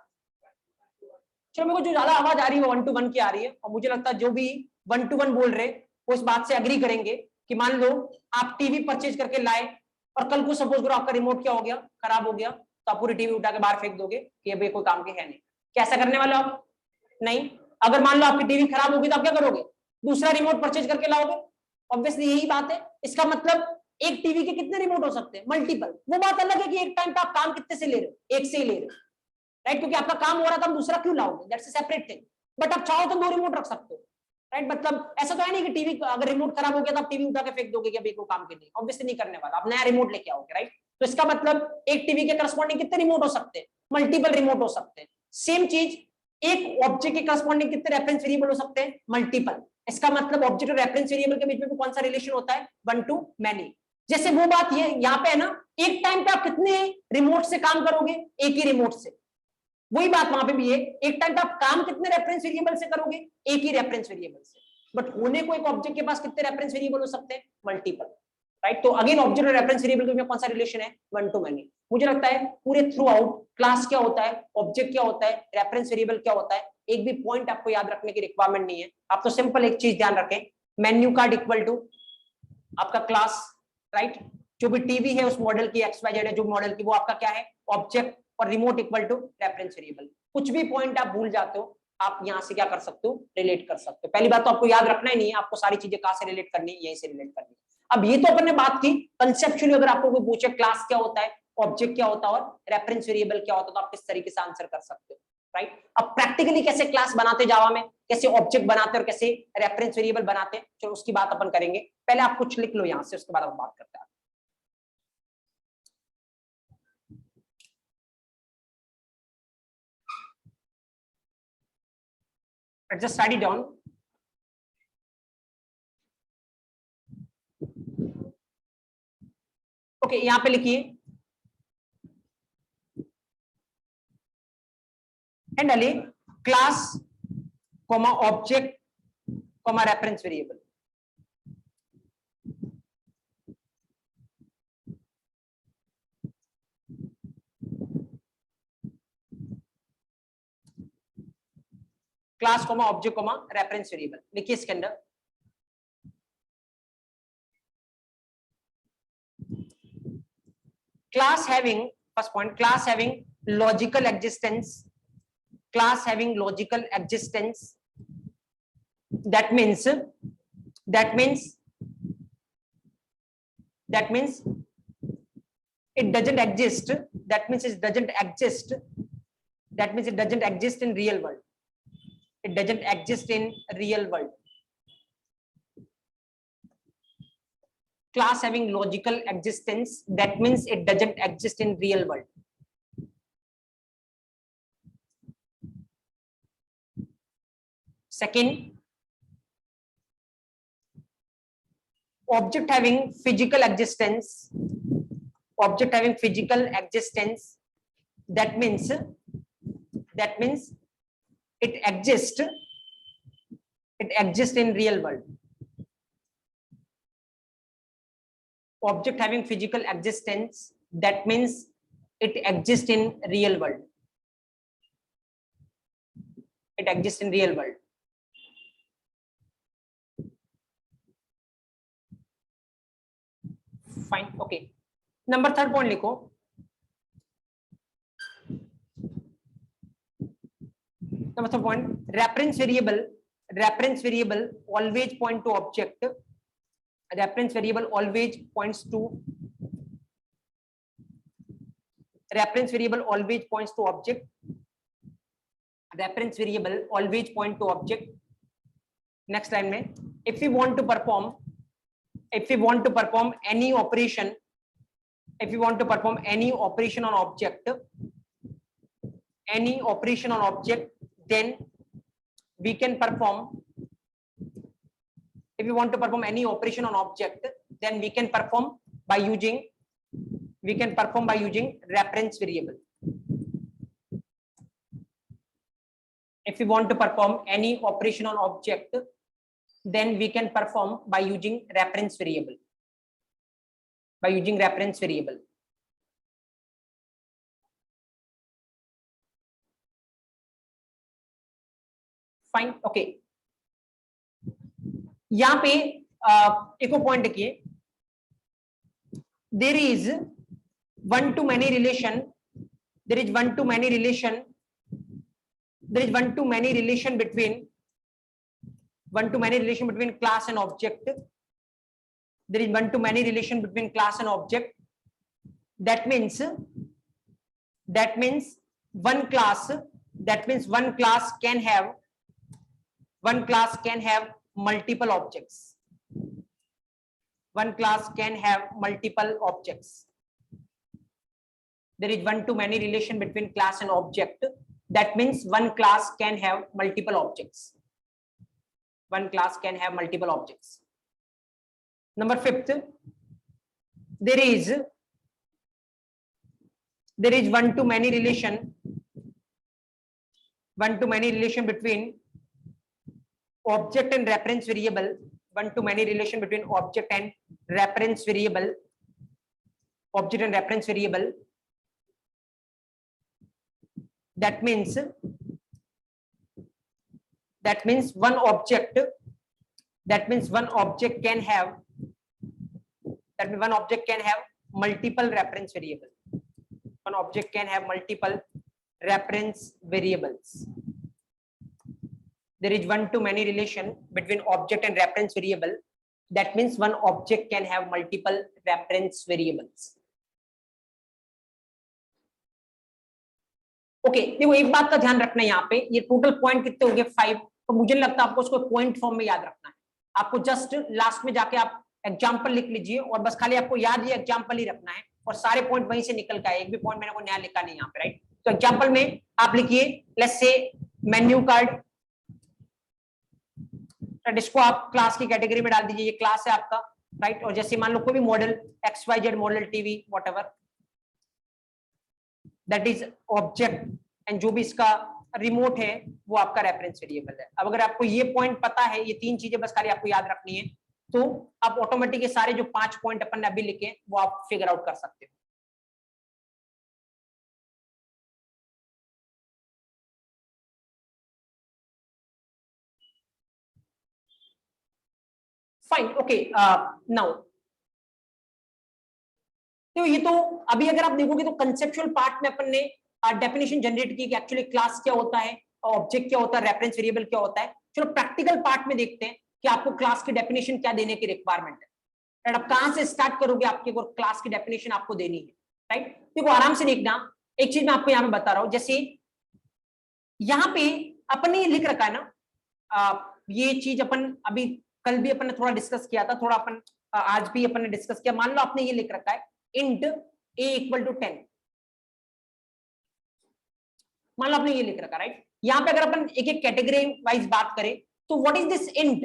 चलो मेरे को जो ज्यादा आवाज आ रही है वो 1 to 1 की आ रही है, और मुझे लगता है जो भी 1 to 1 बोल रहे वो इस बात से एग्री करेंगे कि मान लो आप टीवी परचेज करके लाए और कल को सपोज करो आपका रिमोट क्या हो गया? खराब हो गया, तो आप पूरी टीवी उठा के बाहर फेंक दोगे कि अब ये कोई काम के है नहीं। कैसा करने वाले हो आप? नहीं। अगर मान लो आपकी टीवी खराब होगी तो आप क्या करोगे? दूसरा रिमोट परचेज करके लाओगे। ऑब्वियसली यही बात है। इसका मतलब एक टीवी के कितने रिमोट हो सकते हैं? मल्टीपल। वो बात अलग है कि एक टाइम पे आप काम कितने से ले रहे हो? एक से ही ले रहे हो, राइट? क्योंकि आपका काम हो रहा था, दूसरा क्यों लाओगे? That's a separate thing. But आप चाहो तो 2 रिमोट रख सकते हो, राइट। मतलब ऐसा तो है नहीं कि टीवी अगर रिमोट खराब हो गया तो आप टीवी उठा के फेंक दोगे कि अभी को काम के लिए, ऑब्वियसली नहीं करने वाला, आप नया रिमोट लेके आओगे, राइट। तो इसका मतलब एक टीवी के करस्पॉन्डिंग कितने रिमोट हो सकते हैं, मल्टीपल रिमोट हो सकते हैं। सेम चीज एक ऑब्जेक्ट के करस्पॉन्डिंग कितने रेफरेंस वेरिएबल हो सकते हैं, मल्टीपल। इसका मतलब ऑब्जेक्ट और रेफरेंस वेरिएबल के बीच में कौन सा रिलेशन होता है, वन टू मैनी। जैसे वो बात ये यहाँ पे है ना, एक टाइम पे आप कितने रिमोट से काम करोगे, एक ही रिमोट से। वही बात वहां पे भी है, एक टाइम पे आप काम कितने रेफरेंस वेरिएबल से करोगे, एक ही रेफरेंस वेरिएबल से। बट होने को एक ऑब्जेक्ट के पास कितने रेफरेंस वेरिएबल हो सकते हैं, मल्टीपल, राइट। तो अगेन ऑब्जेक्ट और रेफरेंस वेरिएबल के बीच में कौन सा रिलेशन है, वन टू मैनी। मुझे लगता है पूरे थ्रू आउट क्लास क्या होता है, ऑब्जेक्ट क्या होता है, रेफरेंस वेरिएबल क्या होता है, एक भी पॉइंट आपको याद रखने की रिक्वायरमेंट नहीं है। आप तो सिंपल एक चीज ध्यान रखें, मेन्यू कार्ड इक्वल टू आपका क्लास, राइट। जो भी टीवी है उस मॉडल की XYZ है जो मॉडल की, वो आपका क्या है, ऑब्जेक्ट, और remote equal to reference variable. कुछ भी पॉइंट आप भूल जाते हो, आप यहां से क्या कर सकते हो, रिलेट कर सकते हो। पहली बात तो आपको याद रखना ही नहीं है, आपको सारी चीजें कहां से रिलेट करनी है, यहीं से रिलेट करनी है। अब ये तो अपन ने बात की कंसेप्चुअली, अगर आपको कोई पूछे क्लास क्या होता है, ऑब्जेक्ट क्या होता है और रेफरेंस वेरिएबल क्या होता है, तो आप किस तरीके से आंसर कर सकते हो, राइट। अब प्रैक्टिकली कैसे क्लास बनाते जावा में, कैसे ऑब्जेक्ट बनाते और कैसे रेफरेंस वेरिएबल बनाते हैं, चलो उसकी बात अपन करेंगे। पहले आप कुछ लिख लो यहां से, उसके बाद हम बात करते हैं। Just write it down. Okay, यहां पे लिखिए एंड डालिए class comma object comma reference variable. Class comma object comma reference variable लिखिए इसके अंदर। class having, first point, class having logical existence, class having logical existence, that means it doesn't exist, that means it doesn't exist, that means it doesn't exist in real world, it doesn't exist in real world. Class having logical existence, that means it doesn't exist in real world. Second, object having physical existence, object having physical existence, that means it exists in real world. Object having physical existence, that means it exists in real world. It exists in real world. Fine, okay. Number third point लिखो. Number third point, reference variable always point to object. Reference variable always points to reference variable always points to object. Reference variable always point to object. Next line में, if we want to perform any operation, on object, then we can perform. If we want to perform any operation on object, then we can perform by using reference variable. If we want to perform any operation on object, then we can perform by using reference variable. Fine, okay. यहाँ पे एक और point देखिए, there is one to many relation between class and object. There is one to many relation between class and object. That means one class can have multiple objects. One class can have multiple objects. There is one to many relation between class and object. That means one class can have multiple objects. One class can have multiple objects. Number 5th, there is one to many relation between object and reference variable. One to many relation between object and reference variable. Object and reference variable. That means one object can have multiple reference variable. One object can have multiple reference variables. There is one to many relation between object and reference variable. That means one object can have multiple reference variables. Okay देखो एक बात का ध्यान रखना है यहाँ पे, ये टोटल पॉइंट कितने हो गए 5, तो मुझे लगता है आपको उसको पॉइंट फॉर्म में याद रखना है. आपको जस्ट लास्ट में जाके आप एग्जांपल लिख लीजिए और बस खाली आपको याद ये एग्जांपल ही रखना है और सारे पॉइंट वहीं से निकल के आए. एक भी पॉइंट मैंने को नया लिखा नहीं यहाँ पे, राइट. तो एग्जांपल में आप लिखिए लेट्स से मेन्यू कार्ड, इसको आप क्लास की कैटेगरी में डाल दीजिए, ये क्लास है आपका, राइट. और जैसे मान लो कोई भी model XYZ model TV whatever, that is object, and जो भी इसका रिमोट है वो आपका रेफरेंस वेरिएबल है. अब अगर आपको ये पॉइंट पता है, ये 3 चीजें बस खाली आपको याद रखनी है, तो आप ऑटोमेटिक सारे जो 5 पॉइंट अपन ने अभी लिखे वो आप फिगर आउट कर सकते हो. Fine, okay. नाउ तो ये तो अभी अगर आप देखोगे तो कंसेप्चुअल पार्ट में अपन ने डेफिनेशन जनरेट की कि एक्चुअली क्लास क्या होता है, ऑब्जेक्ट क्या होता है, रेफरेंस वेरिएबल क्या होता है. चलो प्रैक्टिकल पार्ट में देखते हैं कि आपको क्लास की डेफिनेशन क्या देने की रिक्वायरमेंट है, राइट. आप कहां से स्टार्ट करोगे, आपके क्लास की डेफिनेशन आपको देनी है, राइट. देखो आराम से देखना, एक चीज मैं आपको यहाँ पे बता रहा हूँ. जैसे यहाँ पे अपन ने लिख रखा है ना, ये चीज अपन अभी कल भी अपन ने थोड़ा डिस्कस किया था, थोड़ा अपन आज भी अपन ने डिस्कस किया. मान लो आपने ये लिख रखा है int a equal to 10, मान लो आपने ये लिख रखा, राइट. यहाँ पे अगर अपन एक एक कैटेगरी वाइज बात करें तो what is this int?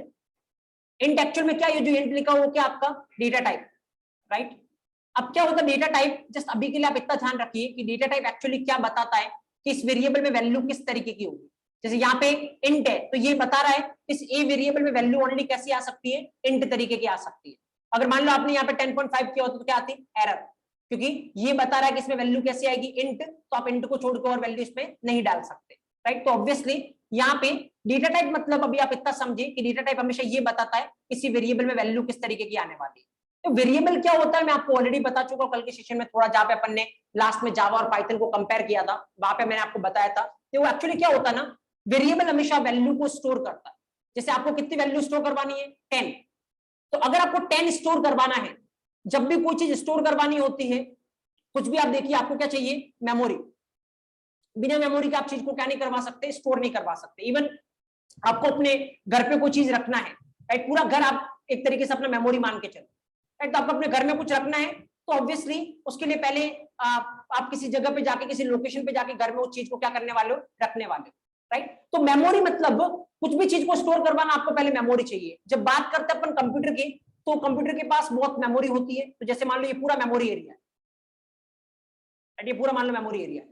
int actual में क्या, ये जो int लिखा हुआ क्या आपका डेटा टाइप, राइट. अब क्या होता है डेटा टाइप, जस्ट अभी के लिए आप इतना ध्यान रखिए कि डेटा टाइप एक्चुअली क्या बताता है कि इस वेरिएबल में वैल्यू किस तरीके की होगी. जैसे यहाँ पे int है तो ये बता रहा है इस a वेरिएबल में वैल्यू ओनली कैसी आ सकती है, int तरीके की आ सकती है. अगर मान लो आपने यहाँ पे 10.5 किया होता तो क्या आती है, एरर, क्योंकि ये बता रहा है कि इसमें वैल्यू कैसी आएगी, int, तो आप int को छोड़कर और वैल्यू इसमें नहीं डाल सकते, राइट. तो ऑब्वियसली यहाँ पे डेटा टाइप मतलब अभी आप इतना समझे कि डेटा टाइप हमेशा ये बताता है किसी वेरिएबल में वैल्यू किस तरीके की आने वाली है. तो वेरिएबल क्या होता है मैं आपको ऑलरेडी बता चुका हूँ कल के सेशन में थोड़ा, जहाँ पे अपन ने लास्ट में जावा और पाइथन को कंपेयर किया था, वहां पे मैंने आपको बताया था कि वो एक्चुअली क्या होता है ना, वेरिएबल हमेशा वैल्यू को स्टोर करता है. जैसे आपको कितनी वैल्यू स्टोर करवानी है, 10, तो अगर आपको 10 स्टोर करवाना है, जब भी कोई चीज स्टोर करवानी होती है, कुछ भी आप देखिए, आपको क्या चाहिए, मेमोरी. बिना मेमोरी के आप चीज को क्या नहीं करवा सकते, स्टोर नहीं करवा सकते. इवन आपको अपने घर पे कोई चीज रखना है, राइट, पूरा घर आप एक तरीके से अपना मेमोरी मान के चलो, राइट. तो आपको अपने घर में कुछ रखना है तो ऑब्वियसली उसके लिए पहले आप किसी जगह पे जाके, किसी लोकेशन पे जाके घर में उस चीज को क्या करने वाले हो, रखने वाले हो, राइट. तो मेमोरी मतलब कुछ भी चीज को स्टोर करवाना आपको पहले मेमोरी चाहिए. जब बात करते हैं अपन कंप्यूटर की, तो कंप्यूटर के पास बहुत मेमोरी होती है. तो जैसे मान लो ये पूरा मेमोरी एरिया है, ये पूरा मान लो मेमोरी एरिया है,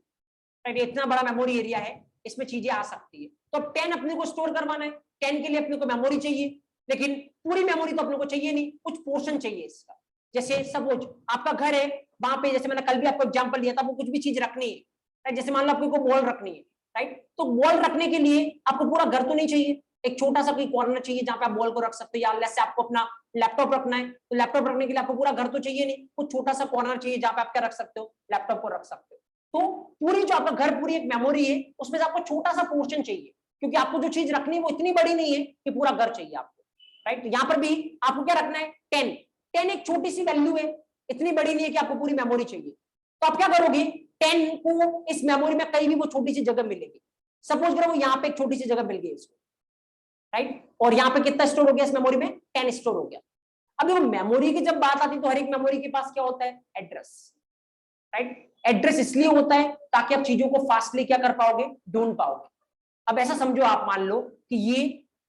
राइट. इतना बड़ा मेमोरी एरिया है, इसमें चीजें आ सकती है. तो 10 अपने को स्टोर करवाना है, 10 के लिए अपने को मेमोरी चाहिए, लेकिन पूरी मेमोरी तो अपने को चाहिए नहीं, कुछ पोर्शन चाहिए इसका. जैसे सपोज आपका घर है, वहां पे जैसे मैंने कल भी आपको एग्जांपल दिया था, वो कुछ भी चीज रखनी है, राइट. जैसे मान लो आपको बॉल रखनी है, राइट. तो बॉल रखने के लिए आपको पूरा घर तो नहीं चाहिए, एक छोटा सा कोई कॉर्नर चाहिए जहां पे आप बॉल को रख सकते हो. या लेट्स से आपको अपना लैपटॉप रखना है, तो लैपटॉप रखने के लिए आपको पूरा घर तो चाहिए नहीं, कुछ छोटा सा कॉर्नर चाहिए जहां पे आप क्या रख सकते हो, लैपटॉप को रख सकते हो. तो पूरी जो आपका घर पूरी एक मेमोरी है, उसमें से आपको छोटा सा पोर्शन चाहिए, क्योंकि आपको जो चीज रखनी है वो इतनी बड़ी नहीं है कि पूरा घर चाहिए आपको, राइट. यहाँ पर भी आपको क्या रखना है, 10 एक छोटी सी वैल्यू है, इतनी बड़ी नहीं है कि आपको पूरी मेमोरी चाहिए. तो आप क्या करोगे, 10 को इस मेमोरी में कहीं भी वो छोटी सी जगह मिलेगी. सपोज करो वो यहाँ पे एक छोटी सी जगह मिल गई इसको, राइट, और यहाँ पे कितना स्टोर हो गया इस मेमोरी में, 10 स्टोर हो गया। अब देखो मेमोरी की जब बात आती है तो हर एक मेमोरी के पास क्या होता है, एड्रेस, राइट। एड्रेस इसलिए होता है ताकि आप चीजों को फास्टली क्या कर पाओगे, ढूंढ पाओगे। अब ऐसा समझो, आप मान लो कि ये,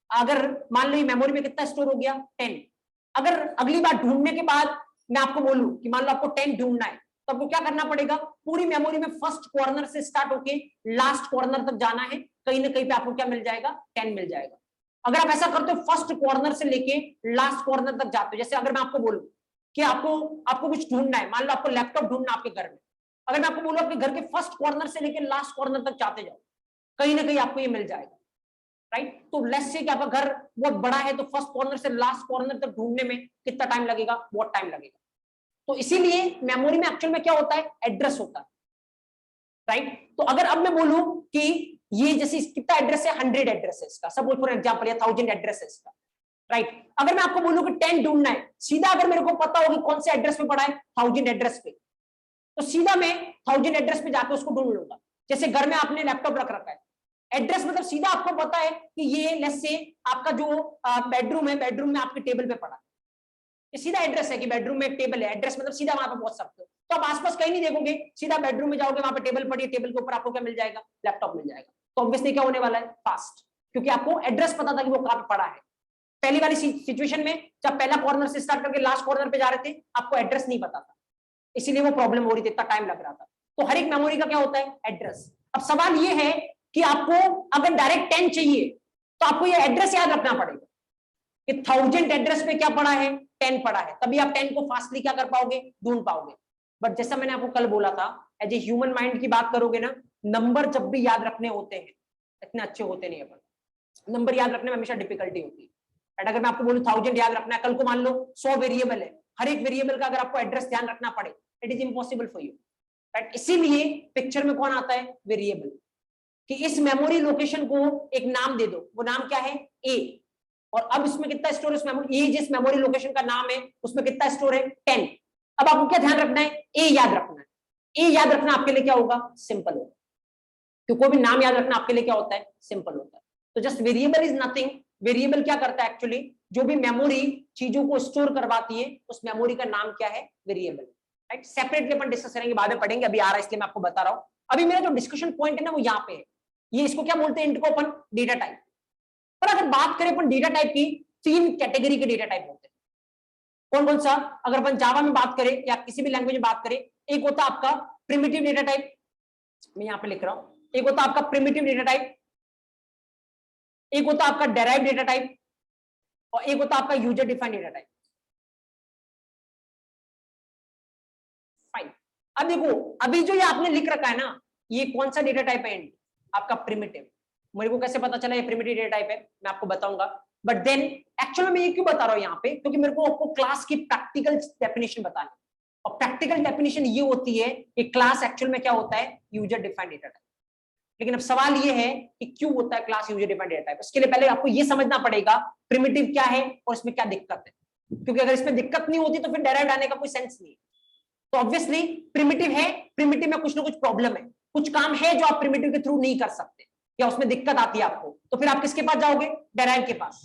अगर मान लो ये मेमोरी में कितना स्टोर हो गया, 10, अगर अगली बार ढूंढने के बाद मैं आपको बोलूं कि मान लो आपको 10 ढूंढना है, तो आपको क्या करना पड़ेगा, पूरी मेमोरी में फर्स्ट कॉर्नर से स्टार्ट होके लास्ट कॉर्नर तक जाना है, कहीं ना कहीं पे आपको क्या मिल जाएगा, 10 मिल जाएगा। अगर आप ऐसा करते हो, फर्स्ट कॉर्नर से लेके लास्ट कॉर्नर तक जाते हो, जैसे अगर मैं आपको बोलूं कि आपको कुछ ढूंढना है, मान लो आपको लैपटॉप ढूंढना आपके घर में, अगर मैं आपको बोलूं आपके घर के फर्स्ट कॉर्नर से लेके लास्ट कॉर्नर तक जाते जाओ, कहीं ना कहीं आपको ये मिल जाएगा, राइट। तो लेट्स से कि आपका घर बहुत बड़ा है, तो फर्स्ट कॉर्नर से लास्ट कॉर्नर तक ढूंढने में कितना टाइम लगेगा, बहुत टाइम लगेगा। तो इसीलिए मेमोरी में एक्चुअल में क्या होता है, एड्रेस होता है, राइट। तो अगर अब मैं बोलूं कि ये जैसे कितना एड्रेस है, 100 एड्रेस है इसका, सपोज फॉर एग्जांपल, या 1000 एड्रेस है इसका, राइट। अगर मैं आपको बोलूं कि 10 ढूंढना है, सीधा अगर मेरे को पता होगी कौन से एड्रेस पे पड़ा है, 1000 एड्रेस पे, तो सीधा मैं 1000 एड्रेस पे जाकर उसको ढूंढ लूंगा। जैसे घर में आपने लैपटॉप रख रखा है, एड्रेस मतलब सीधा आपको पता है कि ये लेट्स से आपका जो बेडरूम है, बेडरूम में आपके टेबल पे पड़ा, ये सीधा एड्रेस है कि बेडरूम में एक टेबल है, एड्रेस मतलब सीधा वहां पे पहुंच सकते हो। तो आप आसपास कहीं नहीं देखोगे, सीधा बेडरूम में जाओगे, वहां पे टेबल पड़ी है, टेबल के ऊपर आपको क्या मिल जाएगा, लैपटॉप मिल जाएगा। तो ऑब्वियसली क्या होने वाला है, फास्ट, क्योंकि आपको एड्रेस पता था कि वो कहां पे पड़ा है। पहली वाली सिचुएशन में जब पहला कॉर्नर से स्टार्ट करके लास्ट कॉर्नर पे जा रहे थे, आपको एड्रेस नहीं पता था, इसीलिए वो प्रॉब्लम हो रही थी, इतना टाइम लग रहा था। तो हर एक मेमोरी का क्या होता है, एड्रेस। अब सवाल ये है कि आपको अगर डायरेक्ट 10 चाहिए, तो आपको ये एड्रेस याद रखना पड़ेगा कि 1000 एड्रेस पे क्या पड़ा है, 10 पड़ा है, तभी आप 10 को फास्टली क्या कर पाओगे, ढूंढ पाओगे। बट जैसा मैंने आपको कल बोला था, एज ए ह्यूमन माइंड की बात करोगे ना, नंबर जब भी याद रखने होते हैं, इतने अच्छे होते नहीं अपन, नंबर याद रखने में हमेशा डिफिकल्टी होती है। बट अगर मैं आपको बोलूं 1000 याद रखना है, कल को मान लो 100 वेरिएबल है, हर एक वेरिएबल का अगर आपको एड्रेस ध्यान रखना पड़े, it is impossible for you, right. इसीलिए पिक्चर में कौन आता है, वेरिएबल, कि इस मेमोरी लोकेशन को एक नाम दे दो, वो नाम क्या है, ए, और अब इसमें कितना स्टोर है, उस मेमोरी, ये जिस मेमोरी लोकेशन का नाम है उसमें कितना स्टोर है, 10। अब आपको क्या ध्यान रखना है, ए याद रखना है। ए याद रखना आपके लिए क्या होगा, सिंपल होगा, क्योंकि कोई भी नाम याद रखना आपके लिए क्या होता है, सिंपल होता है। तो just variable is nothing, variable क्या करता है एक्चुअली, जो भी मेमोरी चीजों को स्टोर करवाती है, उस मेमोरी का नाम क्या है, वेरिएबल, राइट। सेपरेटली अपन डिस्कस करेंगे, बाद में पढ़ेंगे, अभी आ रहा है इसलिए मैं आपको बता रहा हूं। अभी मेरा जो डिस्कशन पॉइंट है ना, वो यहाँ पे है, ये इसको क्या बोलते हैं, इनको अपन डेटा टाइप। पर अगर बात करें अपन डेटा टाइप की, 3 कैटेगरी के डेटा टाइप होते हैं। कौन कौन सा, अगर अपन जावा में बात करें या किसी भी लैंग्वेज में बात करें, एक होता है आपका प्रिमिटिव डेटा टाइप, मैं यहाँ पे लिख रहा हूं, एक होता है आपका प्रिमिटिव डेटा टाइप, एक होता है आपका डेराइव्ड डेटा टाइप, और एक होता है आपका user defined data type. Fine, अब देखो, अभी जो ये आपने लिख रखा है ना, ये कौन सा डेटा टाइप है, आपका प्रिमिटिव। मेरे को कैसे पता चला ये प्रिमिटिव डेटा टाइप है, मैं आपको बताऊंगा। बट देन एक्चुअली मैं ये क्यों बता रहा हूं यहाँ पे, क्योंकि मेरे को आपको क्लास की प्रैक्टिकल डेफिनेशन बतानी, और प्रैक्टिकल डेफिनेशन ये होती है कि क्लास एक्चुअल में क्या होता है, यूजर डिफाइंड डेटा टाइप। लेकिन अब सवाल ये है कि क्यों होता है class user defined data type. इसके लिए पहले आपको ये समझना पड़ेगा प्रिमिटिव क्या है और इसमें क्या दिक्कत है, क्योंकि अगर इसमें दिक्कत नहीं होती तो फिर डेराइव्ड आने का कोई सेंस नहीं है। तो ऑब्वियसली प्रिमिटिव है, प्रिमिटिव में कुछ ना कुछ प्रॉब्लम है, कुछ काम है जो आप प्रिमिटिव के थ्रू नहीं कर सकते, या उसमें दिक्कत आती है आपको, तो फिर आप किसके पास जाओगे, डेराइव के पास।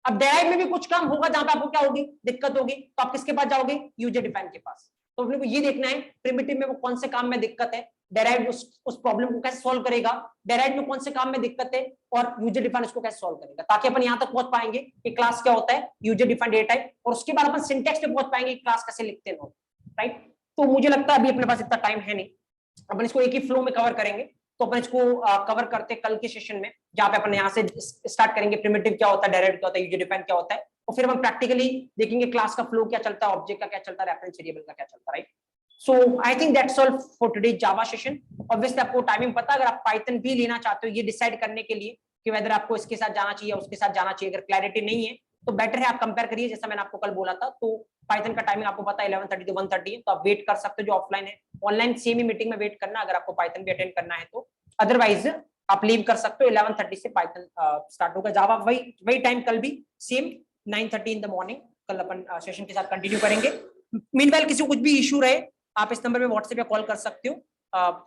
अब डेराइव में भी कुछ काम होगा जहां पे आपको क्या होगी, दिक्कत होगी, तो आप किसके पास जाओगे, यूजर डिफाइन के पास। तो अपने को ये देखना है प्रिमिटिव में वो कौन से काम में दिक्कत है, डेराइव उस प्रॉब्लम को कैसे सॉल्व करेगा, डेराइव में कौन से काम में दिक्कत है, और यूजर डिफाइन उसको कैसे सॉल्व करेगा, ताकि अपन यहां तक पहुंच पाएंगे कि क्लास क्या होता है, यूजर डिफाइंड डेटा टाइप, और उसके बाद अपन सिंटेक्स पे पहुंच पाएंगे क्लास कैसे लिखते हैं लोग, राइट। तो मुझे लगता है अभी अपने पास इतना टाइम है नहीं, अपन इसको एक ही फ्लो में कवर करेंगे। तो अपन इसको कवर करते कल के सेशन में, जहां पे अपन यहाँ से स्टार्ट करेंगे, प्रिमिटिव क्या होता है, डायरेक्ट क्या होता है, यूजर डिफाइंड क्या होता है, और फिर हम प्रैक्टिकली देखेंगे क्लास का फ्लो क्या चलता है, ऑब्जेक्ट का क्या चलता है, रेफरेंस वेरिएबल का क्या चलता है, right. So I think that's all for today Java session. Obviously आपको टाइमिंग पता, अगर आप पाइथन भी लेना चाहते हो ये डिसाइड करने के लिए कि वेदर आपको इसके साथ जाना चाहिए उसके साथ जाना चाहिए, अगर क्लैरिटी नहीं है तो बेटर है आप कंपेयर करिए, जैसा मैंने आपको कल बोला था। तो पाइथन का टाइमिंग आपको पता है 11:30 to 1:30 है, तो आप वेट कर सकते हो, जो ऑफलाइन है। ऑनलाइन सेम ही मीटिंग में वेट करना अगर आपको पाइथन भी अटेंड करना है तो, अदरवाइज आप लीव कर सकते हो। 11:30 से पाइथन स्टार्ट होगा, जावा वही टाइम कल भी सेम 9:30 इन द मॉर्निंग, कल अपन सेशन के साथ कंटिन्यू करेंगे। मीनवाइल किसी को कुछ भी इशू रहे आप इस नंबर पे व्हाट्सएप या कॉल कर सकते हो,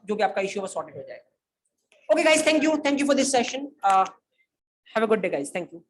जो भी आपका इशू है सॉर्टेड हो जाएगा। Okay guys, thank you for this session, have a good day guys, thank you.